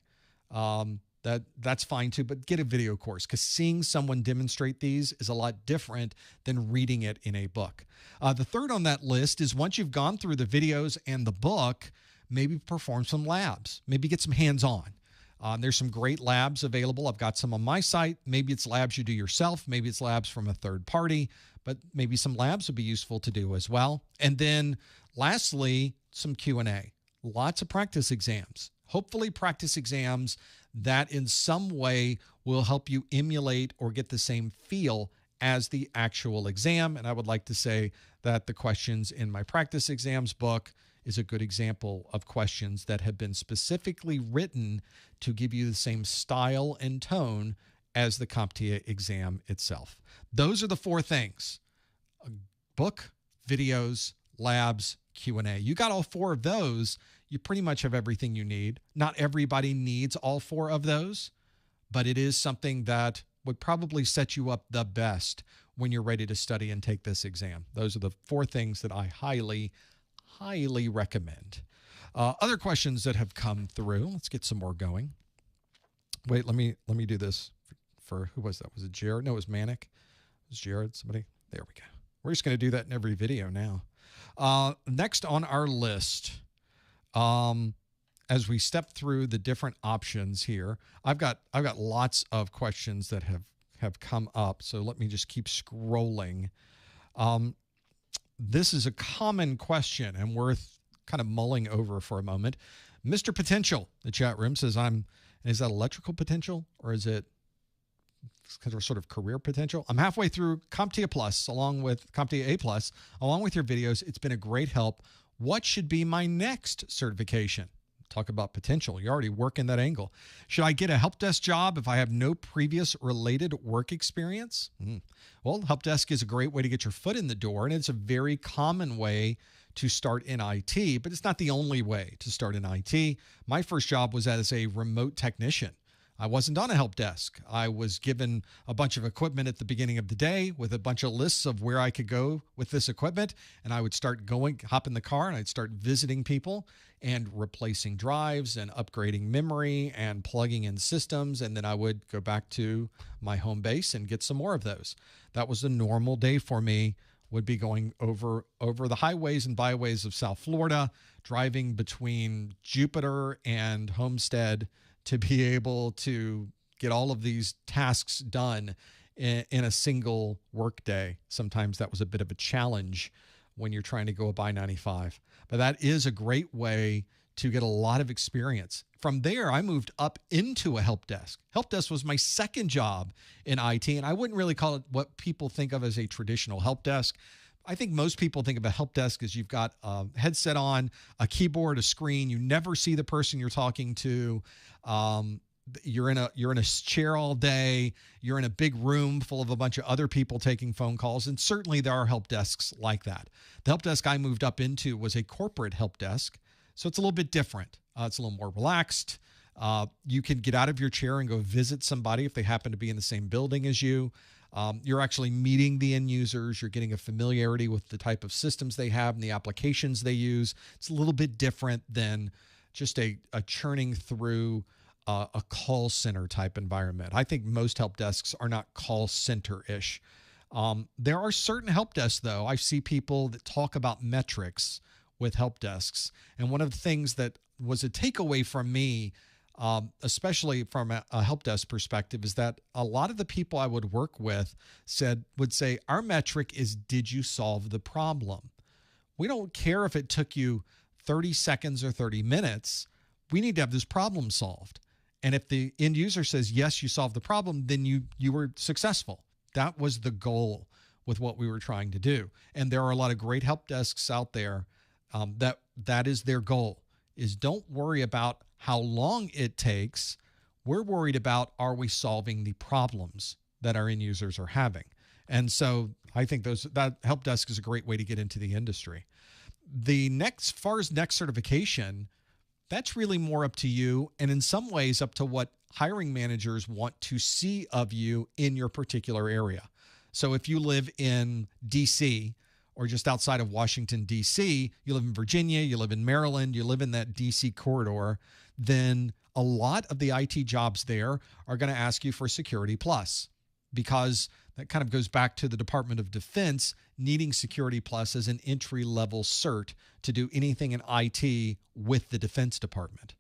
That's fine too, but get a video course because seeing someone demonstrate these is a lot different than reading it in a book. The third on that list is once you've gone through the videos and the book, maybe perform some labs, maybe get some hands-on. There's some great labs available. I've got some on my site. Maybe it's labs you do yourself. Maybe it's labs from a third party, but maybe some labs would be useful to do as well. And then lastly, some Q&A, lots of practice exams. Hopefully practice exams that in some way will help you emulate or get the same feel as the actual exam. And I would like to say that the questions in my practice exams book is a good example of questions that have been specifically written to give you the same style and tone as the CompTIA exam itself. Those are the 4 things: a book, videos, labs, Q&A. You got all 4 of those, you pretty much have everything you need. Not everybody needs all 4 of those, but it is something that would probably set you up the best when you're ready to study and take this exam. Those are the 4 things that I highly recommend. Other questions that have come through. Let's get some more going. Wait, let me do this for who was that? Was it Jared? No, it was Manic. It was Jared. Somebody. There we go. We're just going to do that in every video now. Next on our list, as we step through the different options here, I've got lots of questions that have come up. So let me just keep scrolling. This is a common question and worth kind of mulling over for a moment. Mr. Potential, the chat room says, is that electrical potential or is it sort of career potential? I'm halfway through CompTIA Plus along with CompTIA A Plus, along with your videos. It's been a great help. What should be my next certification? Talk about potential. You're already working that angle. Should I get a help desk job if I have no previous related work experience? Well, help desk is a great way to get your foot in the door, and it's a very common way to start in IT, but it's not the only way to start in IT. My first job was as a remote technician. I wasn't on a help desk. I was given a bunch of equipment at the beginning of the day with a bunch of lists of where I could go with this equipment. And I would start going, hop in the car, and I'd start visiting people and replacing drives and upgrading memory and plugging in systems. And then I would go back to my home base and get some more of those. That was a normal day for me, would be going over the highways and byways of South Florida, driving between Jupiter and Homestead to be able to get all of these tasks done in a single work day. Sometimes that was a bit of a challenge when you're trying to go by 95. But that is a great way to get a lot of experience. From there, I moved up into a help desk. Help desk was my second job in IT, and I wouldn't really call it what people think of as a traditional help desk. I think most people think of a help desk as you've got a headset on, a keyboard, a screen. You never see the person you're talking to. You're in a chair all day. You're in a big room full of a bunch of other people taking phone calls. And certainly there are help desks like that. The help desk I moved up into was a corporate help desk. So it's a little bit different. It's a little more relaxed. You can get out of your chair and go visit somebody if they happen to be in the same building as you. You're actually meeting the end users. You're getting a familiarity with the type of systems they have and the applications they use. It's a little bit different than just a churning through a call center type environment. I think most help desks are not call center-ish. There are certain help desks, though. I see people that talk about metrics with help desks. And one of the things that was a takeaway from me, especially from a help desk perspective, is that a lot of the people I would work with would say, our metric is, did you solve the problem? We don't care if it took you 30 seconds or 30 minutes. We need to have this problem solved. And if the end user says, yes, you solved the problem, then you were successful. That was the goal with what we were trying to do. And there are a lot of great help desks out there that is their goal, is don't worry about how long it takes. We're worried about, are we solving the problems that our end users are having? And so I think that help desk is a great way to get into the industry. As far as next certification, that's really more up to you, and in some ways up to what hiring managers want to see of you in your particular area. So if you live in DC or just outside of Washington, DC, you live in Virginia, you live in Maryland, you live in that DC corridor, then a lot of the IT jobs there are going to ask you for Security Plus, because that kind of goes back to the Department of Defense needing Security Plus as an entry-level cert to do anything in IT with the Defense Department.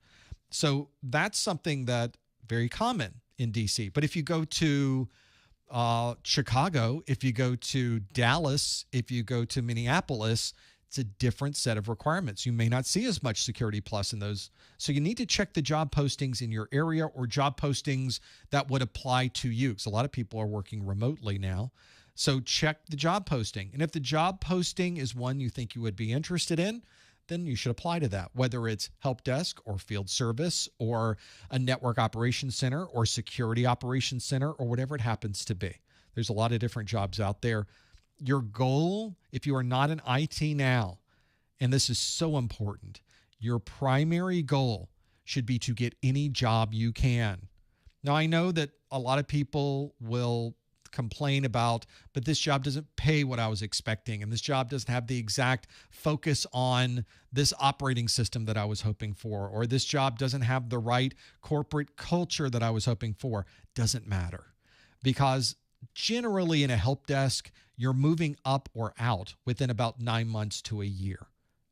So that's something that very common in DC. But if you go to Chicago, if you go to Dallas, if you go to Minneapolis, it's a different set of requirements. You may not see as much Security Plus in those. So you need to check the job postings in your area or job postings that would apply to you. Because a lot of people are working remotely now. So check the job posting. And if the job posting is one you think you would be interested in, then you should apply to that, whether it's help desk or field service or a network operations center or security operations center or whatever it happens to be. There's a lot of different jobs out there. Your goal, if you are not in IT now, and this is so important, your primary goal should be to get any job you can. Now, I know that a lot of people will complain about, but this job doesn't pay what I was expecting, and this job doesn't have the exact focus on this operating system that I was hoping for, or this job doesn't have the right corporate culture that I was hoping for. Doesn't matter, because generally in a help desk, you're moving up or out within about 9 months to a year.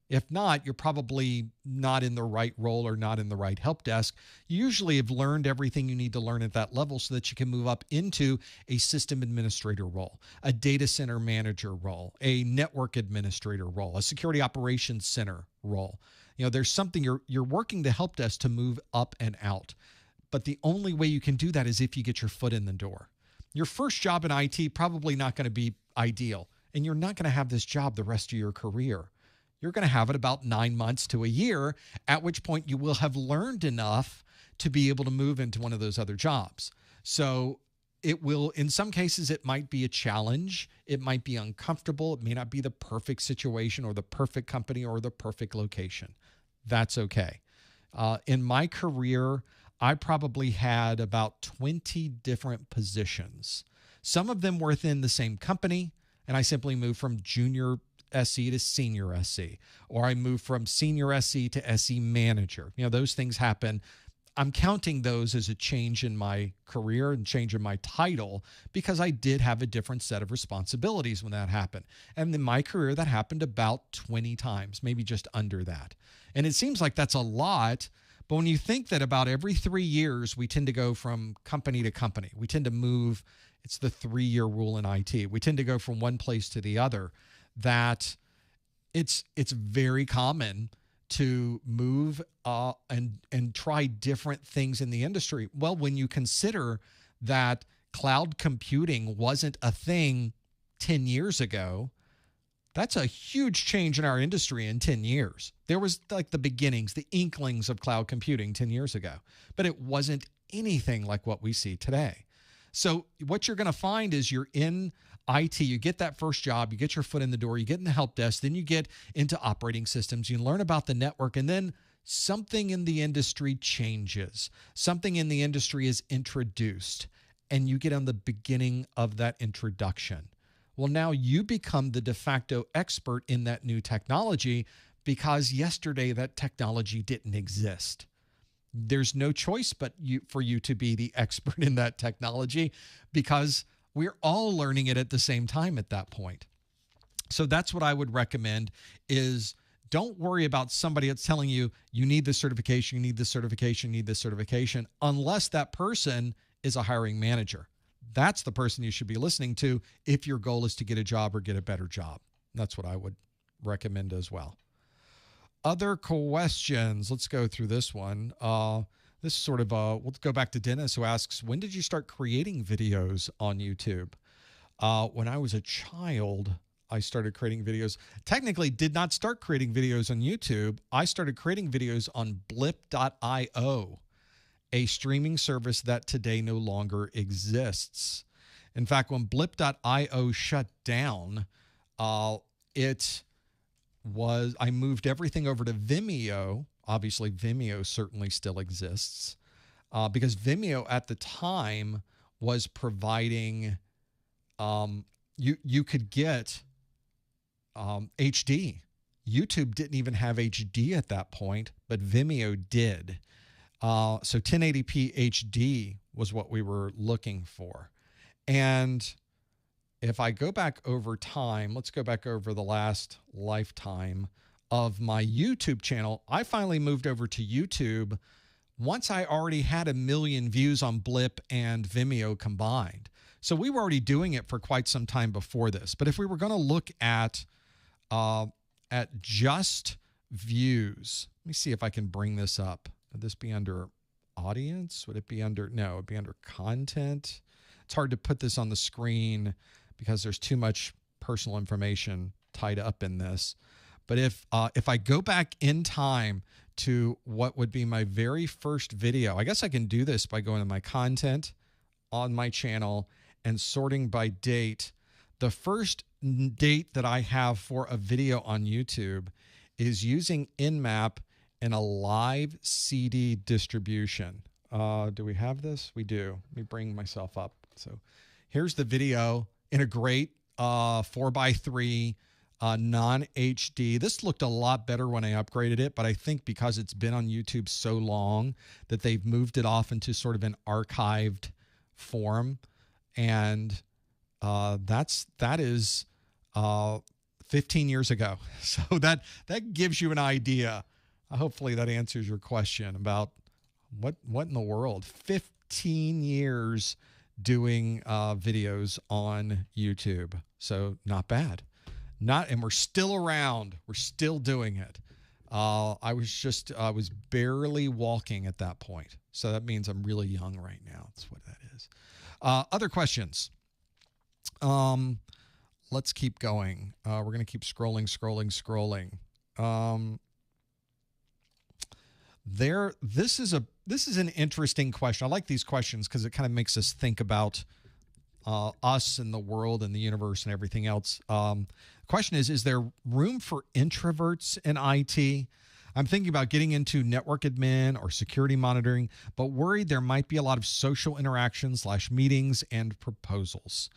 If not, you're probably not in the right role or not in the right help desk. You usually have learned everything you need to learn at that level so that you can move up into a system administrator role, a data center manager role, a network administrator role, a security operations center role. You know, there's something you're working the help desk to move up and out. But the only way you can do that is if you get your foot in the door. Your first job in IT probably not going to be ideal, and you're not going to have this job the rest of your career. You're going to have it about 9 months to a year, at which point you will have learned enough to be able to move into one of those other jobs. So it will, in some cases, it might be a challenge. It might be uncomfortable. It may not be the perfect situation or the perfect company or the perfect location. That's okay. In my career, I probably had about 20 different positions. Some of them were within the same company, and I simply moved from junior SE to senior SE, or I moved from senior SE to SE manager. You know, those things happen. I'm counting those as a change in my career and change in my title because I did have a different set of responsibilities when that happened. And in my career, that happened about 20 times, maybe just under that. And it seems like that's a lot, but when you think that about every 3 years, we tend to go from company to company. We tend to move, it's the 3-year rule in IT. We tend to go from one place to the other. That it's very common to move and try different things in the industry. Well, when you consider that cloud computing wasn't a thing 10 years ago, that's a huge change in our industry in 10 years. There was like the beginnings, the inklings of cloud computing 10 years ago, but it wasn't anything like what we see today. So what you're going to find is you're in IT, you get that first job, you get your foot in the door, you get in the help desk, then you get into operating systems, you learn about the network, and then something in the industry changes. Something in the industry is introduced, and you get on the beginning of that introduction. Well, now you become the de facto expert in that new technology because yesterday that technology didn't exist. There's no choice but for you to be the expert in that technology, because we're all learning it at the same time at that point. So that's what I would recommend is don't worry about somebody that's telling you, you need this certification, you need this certification, you need this certification, unless that person is a hiring manager. That's the person you should be listening to if your goal is to get a job or get a better job. That's what I would recommend as well. Other questions. Let's go through this one. This is sort of we'll go back to Dennis, who asks, when did you start creating videos on YouTube? When I was a child, I started creating videos. Technically, did not start creating videos on YouTube. I started creating videos on blip.io, a streaming service that today no longer exists. In fact, when blip.io shut down, I moved everything over to Vimeo. Obviously, Vimeo certainly still exists because Vimeo at the time was providing, you could get HD. YouTube didn't even have HD at that point, but Vimeo did. So 1080p HD was what we were looking for. And if I go back over time, let's go back over the last lifetime of my YouTube channel. I finally moved over to YouTube once I already had 1 million views on Blip and Vimeo combined. So we were already doing it for quite some time before this. But if we were going to look at just views, let me see if I can bring this up. Would this be under audience? Would it be under, no, it'd be under content. It's hard to put this on the screen because there's too much personal information tied up in this. But if I go back in time to what would be my very first video, I guess I can do this by going to my content on my channel and sorting by date. The first date that I have for a video on YouTube is using InMap in a live CD distribution. Do we have this? We do. Let me bring myself up. So here's the video in a great 4:3 non-HD. This looked a lot better when I upgraded it, but I think because it's been on YouTube so long that they've moved it off into sort of an archived form. And that is 15 years ago. So that gives you an idea. Hopefully that answers your question about what in the world. 15 years doing videos on YouTube. So not bad. And we're still around. We're still doing it. I was barely walking at that point. So that means I'm really young right now. That's what that is. Other questions. Let's keep going. We're going to keep scrolling. This is an interesting question. I like these questions because it kind of makes us think about us and the world and the universe and everything else. The question is there room for introverts in IT? I'm thinking about getting into network admin or security monitoring, but worried there might be a lot of social interactions / meetings and proposals.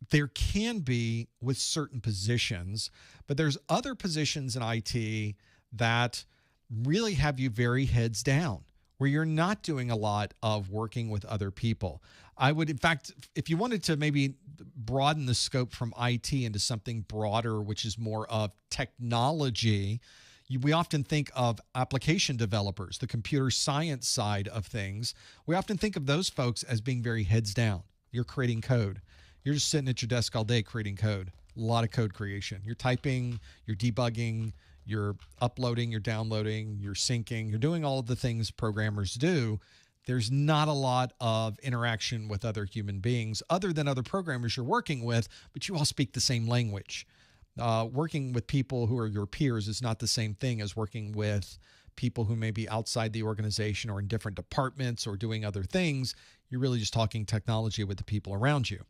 There can be with certain positions, but there's other positions in IT that really have you very heads down, where you're not doing a lot of working with other people. I would, in fact, if you wanted to maybe broaden the scope from IT into something broader, which is more of technology, we often think of application developers, the computer science side of things. We often think of those folks as being very heads down. You're creating code. You're just sitting at your desk all day creating code. A lot of code creation. You're typing, you're debugging, you're uploading, you're downloading, you're syncing, you're doing all of the things programmers do. There's not a lot of interaction with other human beings other than other programmers you're working with, but you all speak the same language. Working with people who are your peers is not the same thing as working with people who may be outside the organization or in different departments or doing other things. You're really just talking technology with the people around you.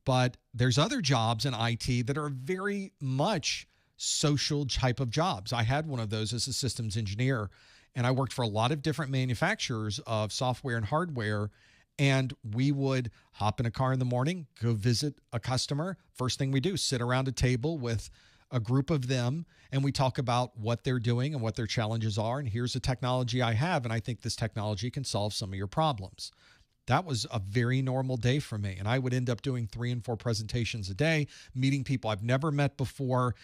But there's other jobs in IT that are very much social type of jobs. I had one of those as a systems engineer, and I worked for a lot of different manufacturers of software and hardware. And we would hop in a car in the morning, go visit a customer. First thing we do, sit around a table with a group of them, and we talk about what they're doing and what their challenges are. And here's the technology I have, and I think this technology can solve some of your problems. That was a very normal day for me. And I would end up doing 3 and 4 presentations a day, meeting people I've never met before,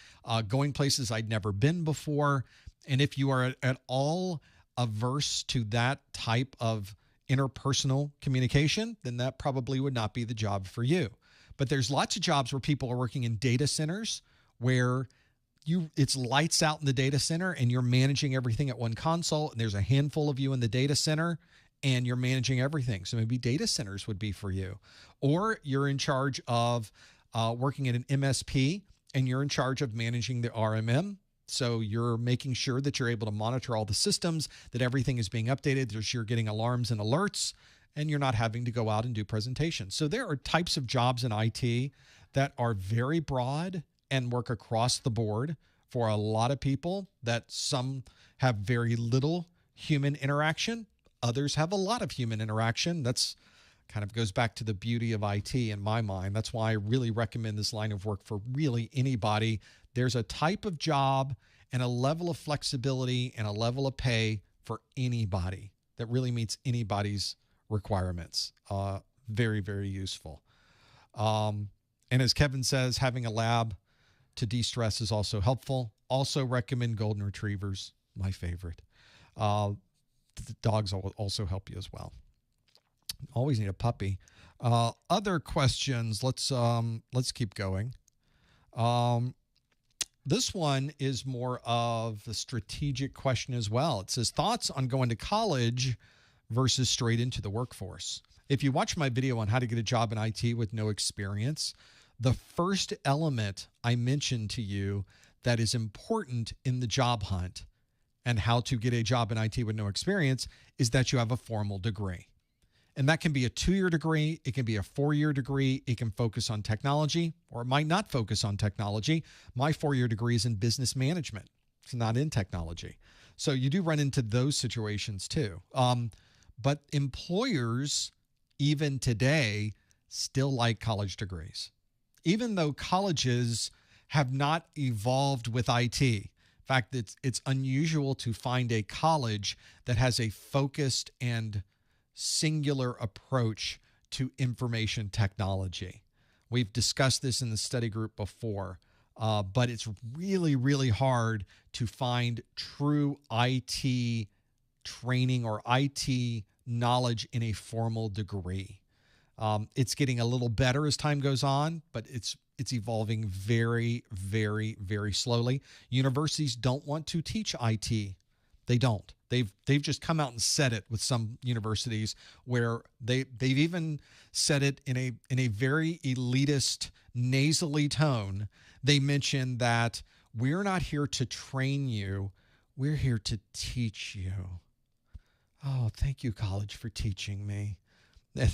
going places I'd never been before. And if you are at all averse to that type of interpersonal communication, then that probably would not be the job for you. But there's lots of jobs where people are working in data centers where it's lights out in the data center and you're managing everything at one console, and there's a handful of you in the data center and you're managing everything. So maybe data centers would be for you. Or you're in charge of working at an MSP and you're in charge of managing the RMM. So you're making sure that you're able to monitor all the systems, that everything is being updated, you're getting alarms and alerts, and you're not having to go out and do presentations. So there are types of jobs in IT that are very broad and work across the board for a lot of people, that some have very little human interaction. Others have a lot of human interaction. That's kind of goes back to the beauty of IT in my mind. That's why I really recommend this line of work for really anybody. There's a type of job and a level of flexibility and a level of pay for anybody that really meets anybody's requirements. Very, very useful. And as Kevin says, having a lab to de-stress is also helpful. Also recommend golden retrievers, my favorite. The dogs will also help you as well. Always need a puppy. Other questions. Let's keep going. This one is more of a strategic question as well. It says, thoughts on going to college versus straight into the workforce. If you watch my video on how to get a job in IT with no experience, the first element I mentioned to you that is important in the job hunt and how to get a job in IT with no experience is that you have a formal degree. And that can be a 2-year degree. It can be a 4-year degree. It can focus on technology, or it might not focus on technology. My 4-year degree is in business management. It's not in technology. So you do run into those situations too. But employers, even today, still like college degrees, even though colleges have not evolved with IT. In fact, it's unusual to find a college that has a focused and singular approach to information technology. We've discussed this in the study group before, but it's really, really hard to find true IT training or IT knowledge in a formal degree. It's getting a little better as time goes on, but it's evolving very, very, very slowly. Universities don't want to teach IT. They don't. They've just come out and said it with some universities where they've even said it in a very elitist, nasally tone. They mention that we're not here to train you. We're here to teach you. Oh, thank you, college, for teaching me. They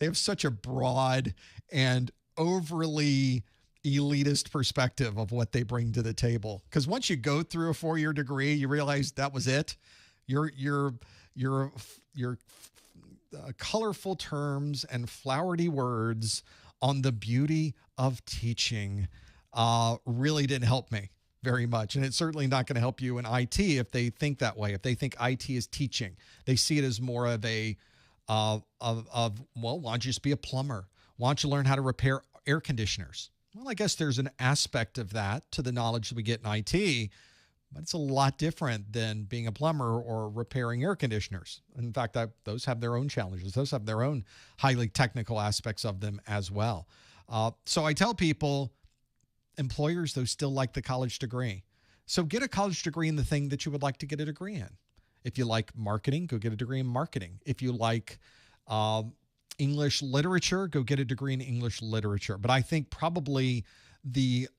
have such a broad and overly elitist perspective of what they bring to the table. Because once you go through a 4-year degree, you realize that was it. Your colorful terms and flowery words on the beauty of teaching really didn't help me very much. And it's certainly not going to help you in IT if they think that way. If they think IT is teaching, they see it as more of a well, why don't you just be a plumber? Why don't you learn how to repair air conditioners? Well, I guess there's an aspect of that to the knowledge that we get in IT, but it's a lot different than being a plumber or repairing air conditioners. In fact, those have their own challenges. Those have their own highly technical aspects of them as well. So I tell people, employers, though, still like the college degree. So get a college degree in the thing that you would like to get a degree in. If you like marketing, go get a degree in marketing. If you like English literature, go get a degree in English literature. But I think probably the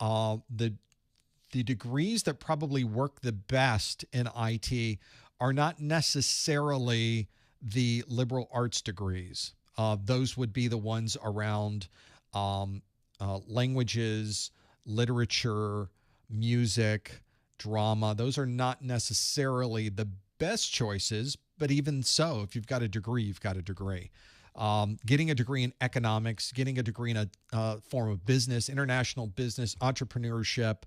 degrees that probably work the best in IT are not necessarily the liberal arts degrees. Those would be the ones around languages, literature, music, drama. Those are not necessarily the best choices, but even so, if you've got a degree, you've got a degree. getting a degree in economics, getting a degree in a form of business, international business, entrepreneurship,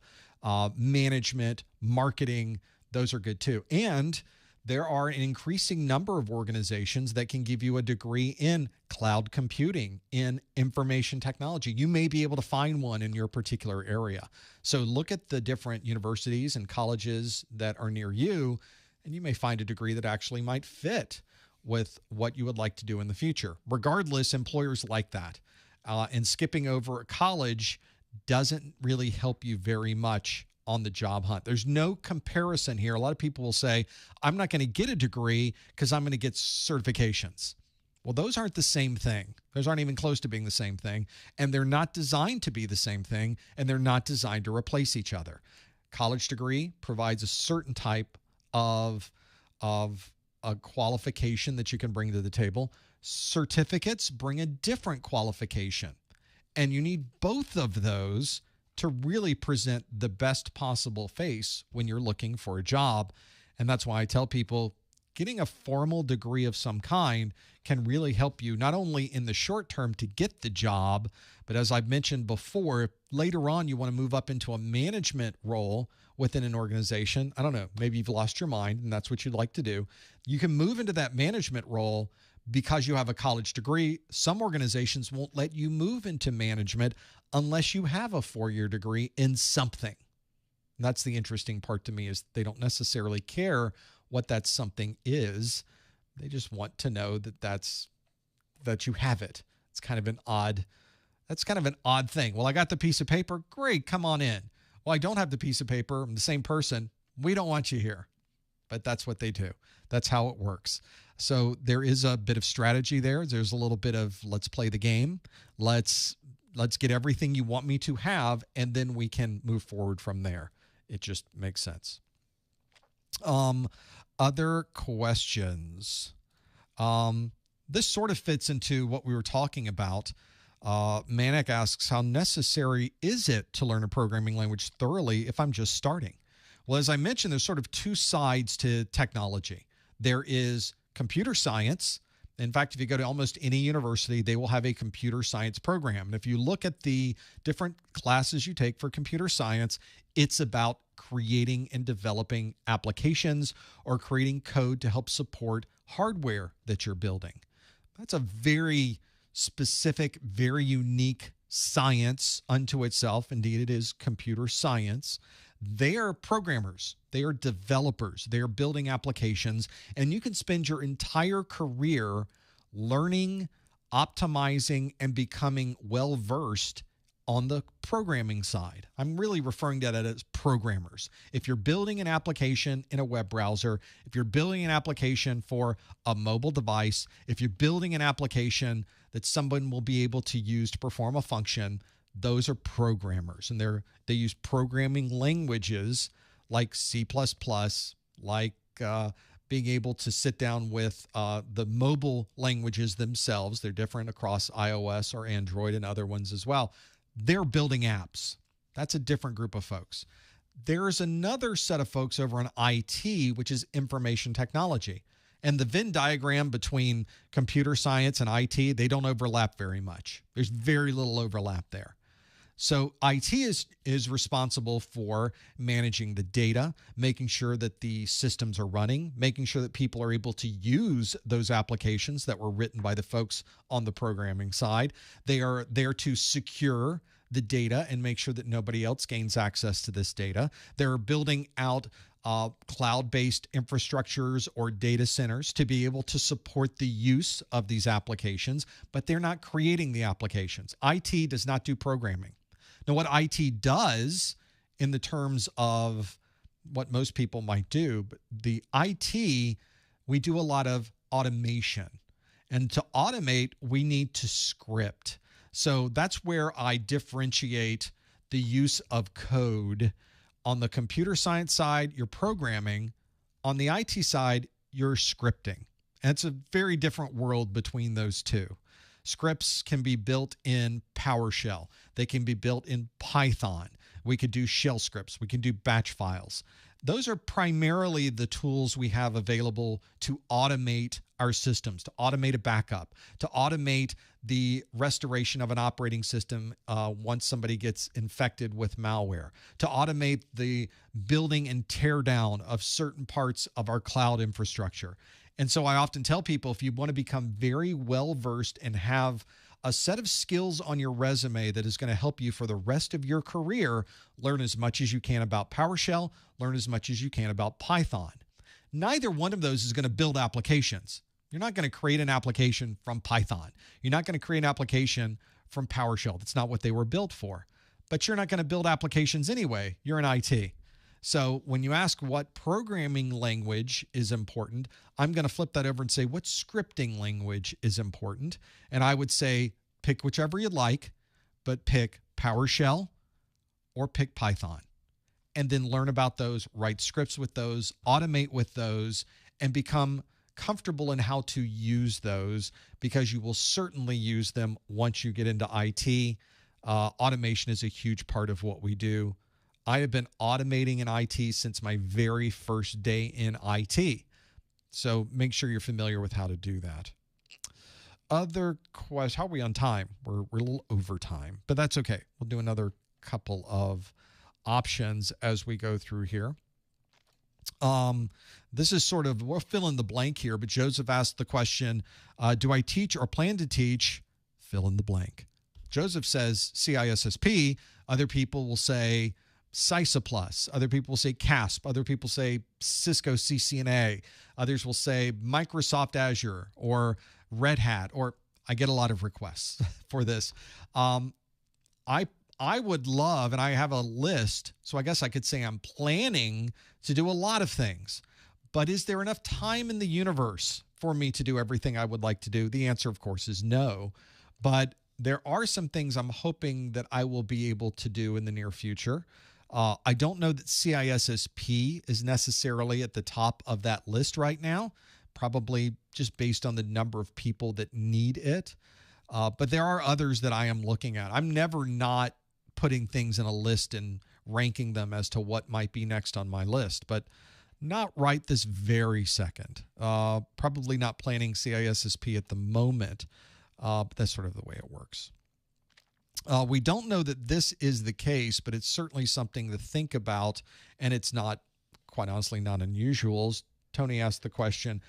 management, marketing. Those are good too. And there are an increasing number of organizations that can give you a degree in cloud computing, in information technology. You may be able to find one in your particular area. So look at the different universities and colleges that are near you, and you may find a degree that actually might fit with what you would like to do in the future. Regardless, employers like that. And skipping over college doesn't really help you very much on the job hunt. There's no comparison here. A lot of people will say, I'm not going to get a degree because I'm going to get certifications. Well, those aren't the same thing. Those aren't even close to being the same thing. And they're not designed to be the same thing. And they're not designed to replace each other. College degree provides a certain type of a qualification that you can bring to the table. Certificates bring a different qualification. And you need both of those to really present the best possible face when you're looking for a job. And that's why I tell people getting a formal degree of some kind can really help you not only in the short term to get the job, but as I've mentioned before, later on you want to move up into a management role within an organization. I don't know, maybe you've lost your mind and that's what you'd like to do. You can move into that management role because you have a college degree. Some organizations won't let you move into management unless you have a 4-year degree in something. And that's the interesting part to me, is they don't necessarily care what that something is. They just want to know that you have it. It's kind of an odd thing. Well, I got the piece of paper. Great, come on in. Well, I don't have the piece of paper. I'm the same person. We don't want you here. But that's what they do. That's how it works. So there is a bit of strategy there. There's a little bit of let's play the game. Let's get everything you want me to have, and then we can move forward from there. It just makes sense. Other questions. This sort of fits into what we were talking about. Manik asks, how necessary is it to learn a programming language thoroughly if I'm just starting? Well, as I mentioned, there's sort of two sides to technology. There is computer science. In fact, if you go to almost any university, they will have a computer science program. And if you look at the different classes you take for computer science, it's about creating and developing applications or creating code to help support hardware that you're building. That's a very specific, very unique science unto itself. Indeed, it is computer science. They are programmers. They are developers. They are building applications. And you can spend your entire career learning, optimizing, and becoming well-versed on the programming side. I'm really referring to that as programmers. If you're building an application in a web browser, if you're building an application for a mobile device, if you're building an application that someone will be able to use to perform a function, those are programmers. And they use programming languages like C++, like being able to sit down with the mobile languages themselves. They're different across iOS or Android and other ones as well. They're building apps. That's a different group of folks. There's another set of folks over in IT, which is information technology. And the Venn diagram between computer science and IT, they don't overlap very much. There's very little overlap there. So IT is responsible for managing the data, making sure that the systems are running, making sure that people are able to use those applications that were written by the folks on the programming side. They are there to secure the data and make sure that nobody else gains access to this data. They're building out cloud-based infrastructures or data centers to be able to support the use of these applications, but they're not creating the applications. IT does not do programming. Now, what IT does in the terms of what most people might do, but the IT, we do a lot of automation. And to automate, we need to script. So that's where I differentiate the use of code. On the computer science side, you're programming. On the IT side, you're scripting. And it's a very different world between those two. Scripts can be built in PowerShell. They can be built in Python. We could do shell scripts. We can do batch files. Those are primarily the tools we have available to automate our systems, to automate a backup, to automate the restoration of an operating system once somebody gets infected with malware, to automate the building and tear down of certain parts of our cloud infrastructure. And so I often tell people, if you want to become very well versed and have a set of skills on your resume that is going to help you for the rest of your career, learn as much as you can about PowerShell, learn as much as you can about Python. Neither one of those is going to build applications. You're not going to create an application from Python. You're not going to create an application from PowerShell. That's not what they were built for. But you're not going to build applications anyway. You're in IT. So when you ask what programming language is important, I'm going to flip that over and say, what scripting language is important? And I would say, pick whichever you'd like, but pick PowerShell or pick Python. And then learn about those, write scripts with those, automate with those, and become comfortable in how to use those, because you will certainly use them once you get into IT. Automation is a huge part of what we do. I have been automating in IT since my very first day in IT. So make sure you're familiar with how to do that. Other questions? How are we on time? We're a little over time, but that's okay. We'll do another couple of options as we go through here. This is sort of, we'll fill in the blank here, but Joseph asked the question, do I teach or plan to teach? Fill in the blank. Joseph says CISSP. Other people will say CISSP+. Other people will say CASP. Other people say Cisco CCNA. Others will say Microsoft Azure or Red Hat, or I get a lot of requests for this. I would love, and I have a list, so I guess I could say I'm planning to do a lot of things. But is there enough time in the universe for me to do everything I would like to do? The answer, of course, is no. But there are some things I'm hoping that I will be able to do in the near future. I don't know that CISSP is necessarily at the top of that list right now, probably just based on the number of people that need it. But there are others that I am looking at. I'm never not putting things in a list and ranking them as to what might be next on my list, but not right this very second. Probably not planning CISSP at the moment, but that's sort of the way it works. We don't know that this is the case, but it's certainly something to think about, and it's not, quite honestly, not unusual. Tony asked the question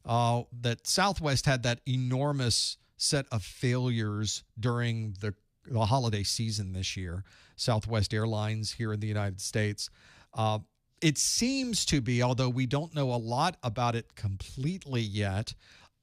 that Southwest had that enormous set of failures during the holiday season this year, Southwest Airlines here in the United States. It seems to be, although we don't know a lot about it completely yet,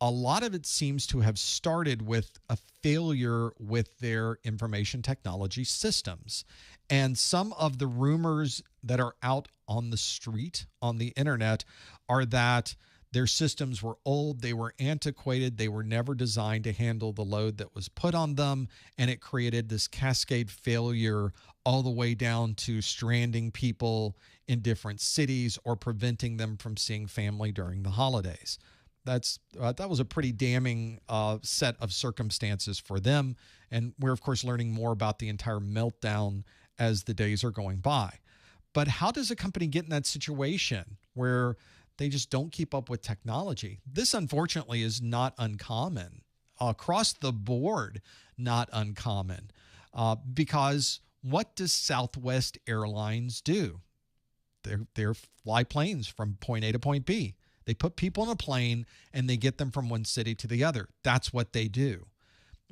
a lot of it seems to have started with a failure with their information technology systems. And some of the rumors that are out on the street, on the internet, are that their systems were old, they were antiquated, they were never designed to handle the load that was put on them, and it created this cascade failure all the way down to stranding people in different cities or preventing them from seeing family during the holidays. That was a pretty damning set of circumstances for them, and we're, of course, learning more about the entire meltdown as the days are going by. But how does a company get in that situation where they just don't keep up with technology? This, unfortunately, is not uncommon. Across the board, not uncommon. Because what does Southwest Airlines do? They fly planes from point A to point B. They put people in a plane and they get them from one city to the other. That's what they do.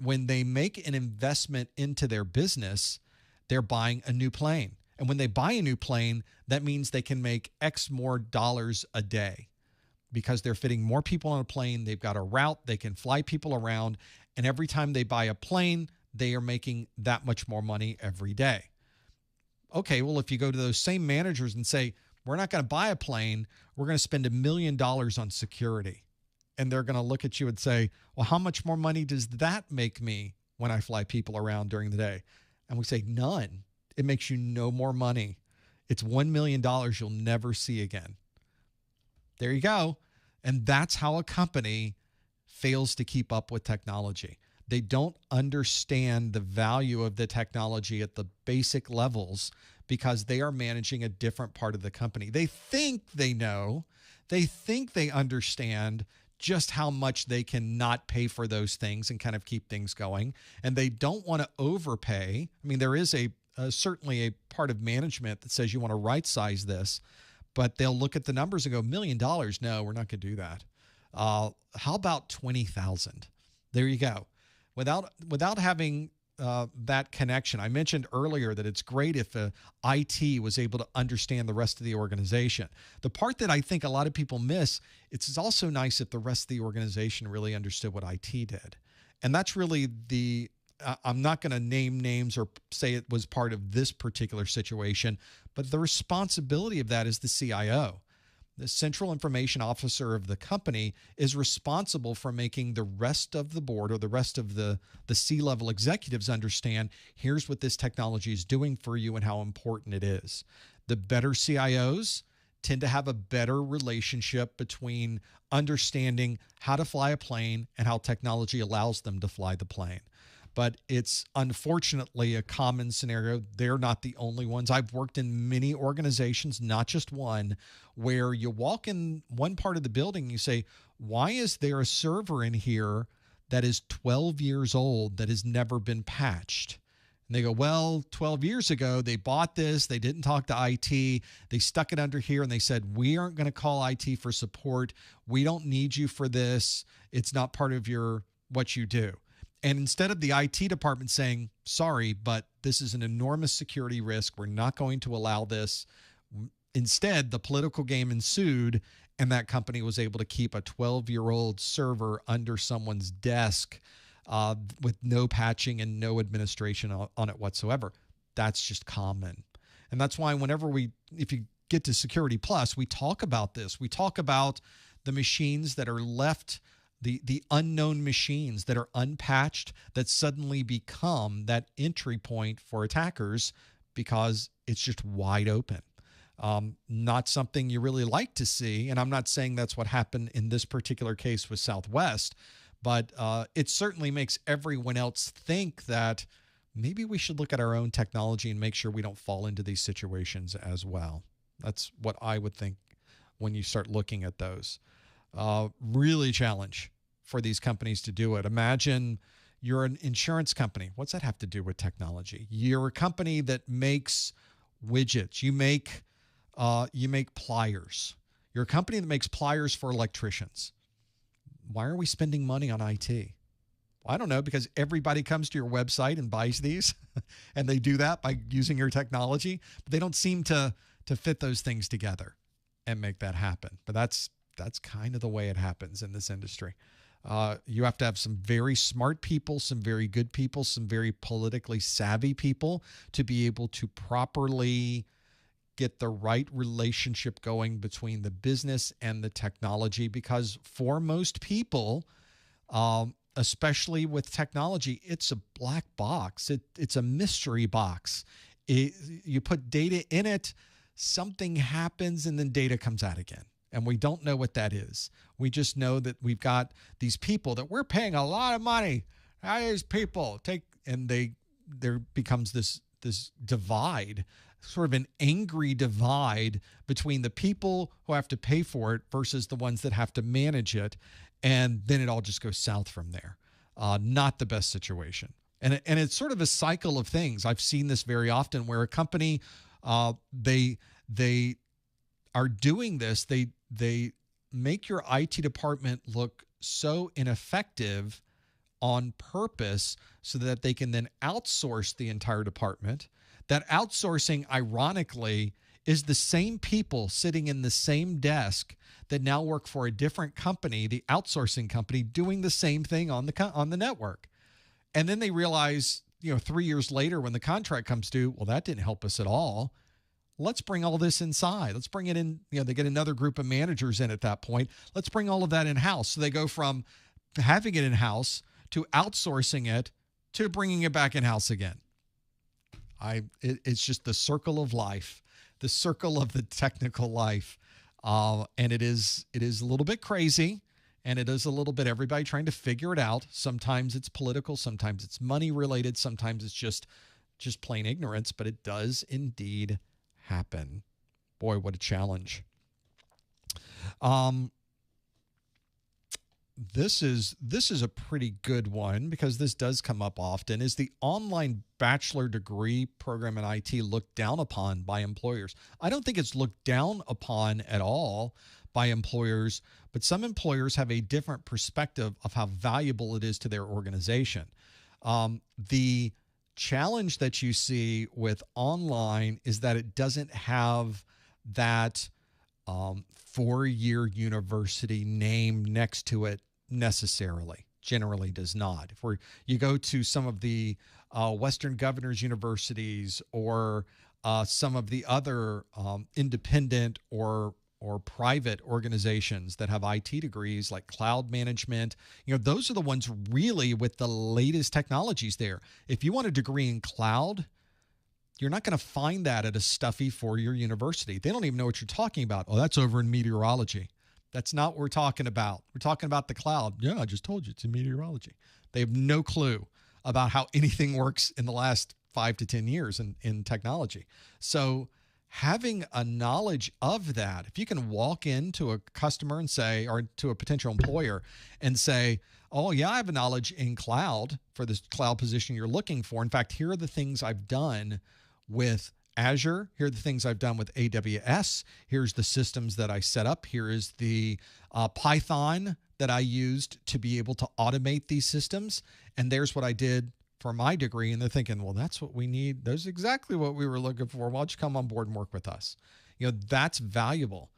When they make an investment into their business, they're buying a new plane. And when they buy a new plane, that means they can make X more dollars a day because they're fitting more people on a plane. They've got a route. They can fly people around. And every time they buy a plane, they are making that much more money every day. Okay, well, if you go to those same managers and say, we're not going to buy a plane, we're going to spend $1 million on security. And they're going to look at you and say, well, how much more money does that make me when I fly people around during the day? And we say, none. It makes you no more money. It's $1 million you'll never see again. There you go. And that's how a company fails to keep up with technology. They don't understand the value of the technology at the basic levels because they are managing a different part of the company. They think they know, they think they understand just how much they can not pay for those things and kind of keep things going. And they don't want to overpay. I mean, there is certainly a part of management that says you want to right size this, but they'll look at the numbers and go, $1 million. No, we're not going to do that. How about 20,000? There you go. Without having that connection. I mentioned earlier that it's great if IT was able to understand the rest of the organization. The part that I think a lot of people miss, it's also nice if the rest of the organization really understood what IT did. And that's really I'm not going to name names or say it was part of this particular situation, but the responsibility of that is the CIO. The Central Information Officer of the company is responsible for making the rest of the board or the rest of the C-level executives understand, here's what this technology is doing for you and how important it is. The better CIOs tend to have a better relationship between understanding how to fly a plane and how technology allows them to fly the plane. But it's unfortunately a common scenario. They're not the only ones. I've worked in many organizations, not just one, where you walk in one part of the building and you say, why is there a server in here that is 12 years old that has never been patched? And they go, well, 12 years ago, they bought this. They didn't talk to IT. They stuck it under here and they said, we aren't going to call IT for support. We don't need you for this. It's not part of what you do. And instead of the IT department saying, sorry, but this is an enormous security risk, we're not going to allow this. Instead, the political game ensued, and that company was able to keep a 12-year-old server under someone's desk with no patching and no administration on it whatsoever. That's just common. And that's why if you get to Security Plus, we talk about this. We talk about the machines that are left, the unknown machines that are unpatched that suddenly become that entry point for attackers because it's just wide open. Not something you really like to see. And I'm not saying that's what happened in this particular case with Southwest, but it certainly makes everyone else think that maybe we should look at our own technology and make sure we don't fall into these situations as well. That's what I would think when you start looking at those. Really challenge for these companies to do it. Imagine you're an insurance company. What's that have to do with technology? You're a company that makes widgets. You make pliers. You're a company that makes pliers for electricians. Why are we spending money on IT? Well, I don't know, because everybody comes to your website and buys these, and they do that by using your technology, but they don't seem to fit those things together and make that happen. But that's kind of the way it happens in this industry. You have to have some very smart people, some very good people, some very politically savvy people to be able to properly get the right relationship going between the business and the technology, because for most people, especially with technology, it's a black box. It's a mystery box. You put data in it, something happens, and then data comes out again. And we don't know what that is. We just know that we've got these people that we're paying a lot of money. These people there becomes this divide, sort of an angry divide between the people who have to pay for it versus the ones that have to manage it. And then it all just goes south from there. Not the best situation. And it's sort of a cycle of things. I've seen this very often where a company, they are doing this. They make your IT department look so ineffective on purpose so that they can then outsource the entire department. That outsourcing, ironically, is the same people sitting in the same desk that now work for a different company, the outsourcing company, doing the same thing on the network. And then they realize, 3 years later when the contract comes due, well, that didn't help us at all. Let's bring all this inside. Let's bring it in. They get another group of managers in at that point. Let's bring all of that in-house. So they go from having it in-house to outsourcing it to bringing it back in-house again. It's just the circle of life, the circle of the technical life. And it is a little bit crazy, and it is a little bit everybody trying to figure it out. Sometimes it's political. Sometimes it's money related. Sometimes it's just just plain ignorance, but it does indeed happen. Boy, what a challenge. This is a pretty good one because this does come up often. Is the online bachelor degree program in IT looked down upon by employers? I don't think it's looked down upon at all by employers, but some employers have a different perspective of how valuable it is to their organization. The challenge that you see with online is that it doesn't have that 4-year university name next to it necessarily. Generally does not. If you go to some of the Western Governors Universities or some of the other independent or private organizations that have IT degrees like cloud management, those are the ones really with the latest technologies there. If you want a degree in cloud, you're not going to find that at a stuffy 4-year university. They don't even know what you're talking about. Oh, that's over in meteorology. That's not what we're talking about. We're talking about the cloud. Yeah, I just told you it's in meteorology. They have no clue about how anything works in the last 5 to 10 years in technology. So having a knowledge of that, if you can walk into a customer and say, or to a potential employer and say, oh yeah, I have a knowledge in cloud for this cloud position you're looking for. In fact, here are the things I've done with Azure. Here are the things I've done with AWS. Here's the systems that I set up. Here is the Python that I used to be able to automate these systems. And there's what I did for my degree. And they're thinking, well, that's what we need. That's exactly what we were looking for. Why don't you come on board and work with us? That's valuable.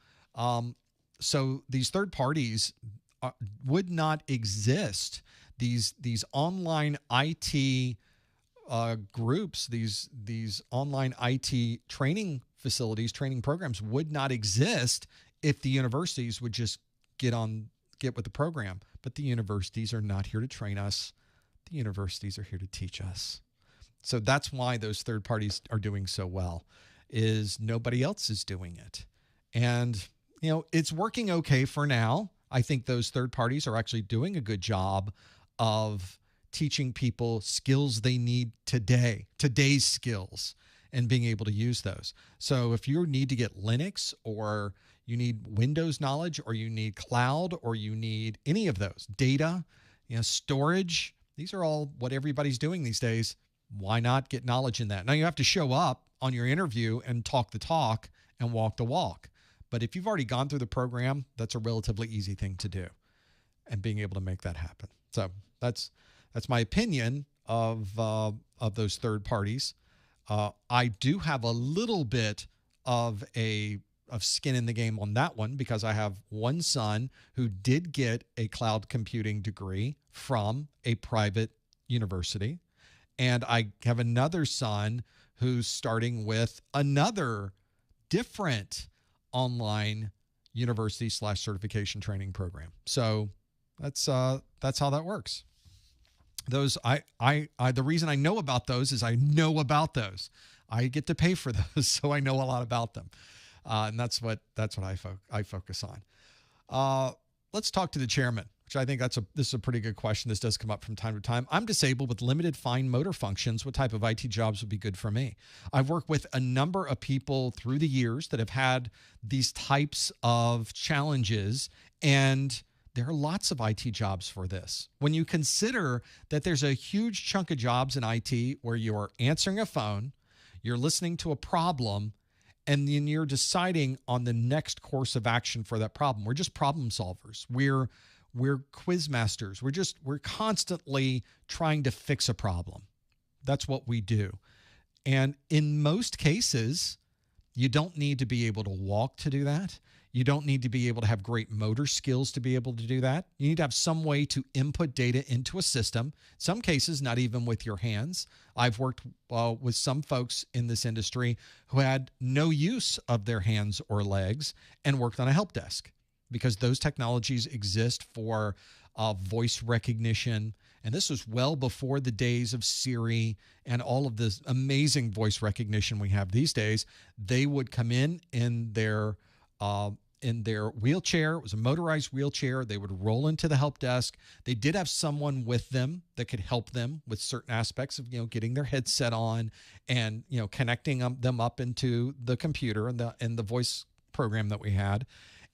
So these third parties would not exist. These online IT groups, these online IT training facilities, training programs would not exist if the universities would just get with the program. But the universities are not here to train us. The universities are here to teach us. So that's why those third parties are doing so well, is nobody else is doing it. And, it's working okay for now. I think those third parties are actually doing a good job of teaching people skills they need today's skills, and being able to use those. So if you need to get Linux, or you need Windows knowledge, or you need cloud, or you need any of those, data, storage, these are all what everybody's doing these days. Why not get knowledge in that? Now you have to show up on your interview and talk the talk and walk the walk. But if you've already gone through the program, that's a relatively easy thing to do, and being able to make that happen. So that's my opinion of those third parties. I do have a little bit of skin in the game on that one, because I have one son who did get a cloud computing degree from a private university, and I have another son who's starting with another different online university/certification training program. So that's how that works. Those the reason I know about those is I know about those. I get to pay for those, so I know a lot about them, and that's what I focus on. Let's talk to the chairman, which I think this is a pretty good question. This does come up from time to time. I'm disabled with limited fine motor functions. What type of IT jobs would be good for me? I've worked with a number of people through the years that have had these types of challenges, and there are lots of IT jobs for this. When you consider that there's a huge chunk of jobs in IT where you're answering a phone, you're listening to a problem, and then you're deciding on the next course of action for that problem. We're just problem solvers. We're quiz masters. We're constantly trying to fix a problem. That's what we do. And in most cases, you don't need to be able to walk to do that. You don't need to be able to have great motor skills to be able to do that. You need to have some way to input data into a system. Some cases, not even with your hands. I've worked with some folks in this industry who had no use of their hands or legs and worked on a help desk, because those technologies exist for voice recognition. And this was well before the days of Siri and all of this amazing voice recognition we have these days. They would come in their in their wheelchair. It was a motorized wheelchair. They would roll into the help desk. They did have someone with them that could help them with certain aspects of, getting their headset on and, connecting them up into the computer and the voice program that we had.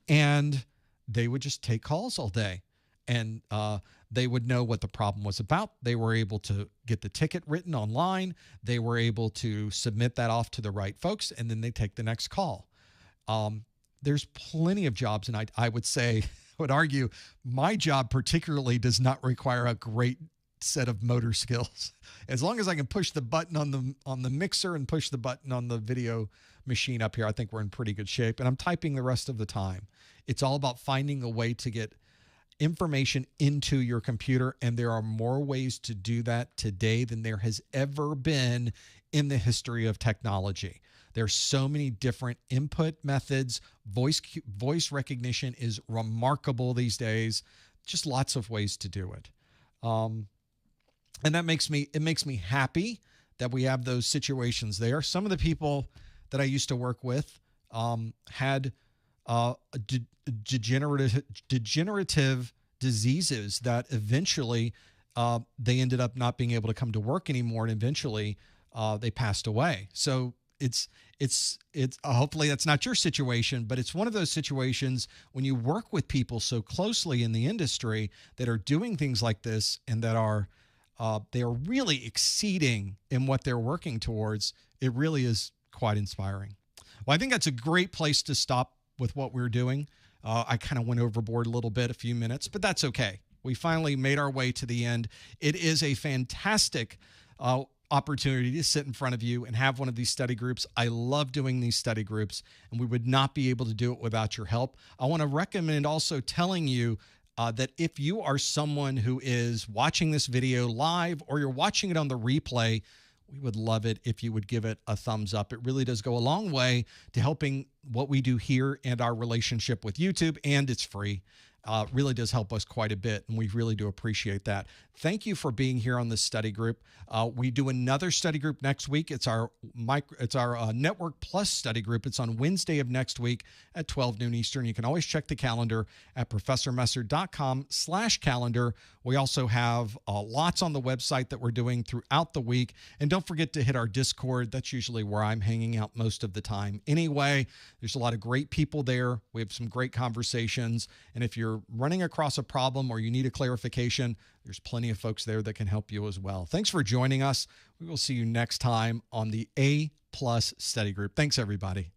And they would just take calls all day. And they would know what the problem was about. They were able to get the ticket written online. They were able to submit that off to the right folks, and then they take the next call. There's plenty of jobs, and I would say, I would argue, my job particularly does not require a great set of motor skills. As long as I can push the button on the mixer and push the button on the video machine up here, I think we're in pretty good shape. And I'm typing the rest of the time. It's all about finding a way to get information into your computer, and there are more ways to do that today than there has ever been in the history of technology. There's so many different input methods. Voice recognition is remarkable these days. Just lots of ways to do it. And that makes me happy that we have those situations there. Some of the people that I used to work with had degenerative diseases that eventually they ended up not being able to come to work anymore, and eventually they passed away. So it's hopefully that's not your situation, but it's one of those situations when you work with people so closely in the industry that are doing things like this and that are they are really exceeding in what they're working towards. It really is quite inspiring. Well, I think that's a great place to stop with what we're doing. I kind of went overboard a little bit, a few minutes, but that's okay. We finally made our way to the end. It is a fantastic opportunity to sit in front of you and have one of these study groups. I love doing these study groups, and we would not be able to do it without your help. I want to recommend also telling you that if you are someone who is watching this video live or you're watching it on the replay, we would love it if you would give it a thumbs up. It really does go a long way to helping what we do here and our relationship with YouTube, and it's free. Really does help us quite a bit, and we really do appreciate that. Thank you for being here on this study group. We do another study group next week. It's our Network Plus study group. It's on Wednesday of next week at 12 noon Eastern. You can always check the calendar at professormesser.com/calendar. We also have lots on the website that we're doing throughout the week. And don't forget to hit our Discord. That's usually where I'm hanging out most of the time. Anyway, there's a lot of great people there. We have some great conversations. And if you're running across a problem or you need a clarification, there's plenty of folks there that can help you as well. Thanks for joining us. We will see you next time on the A+ study group. Thanks, everybody.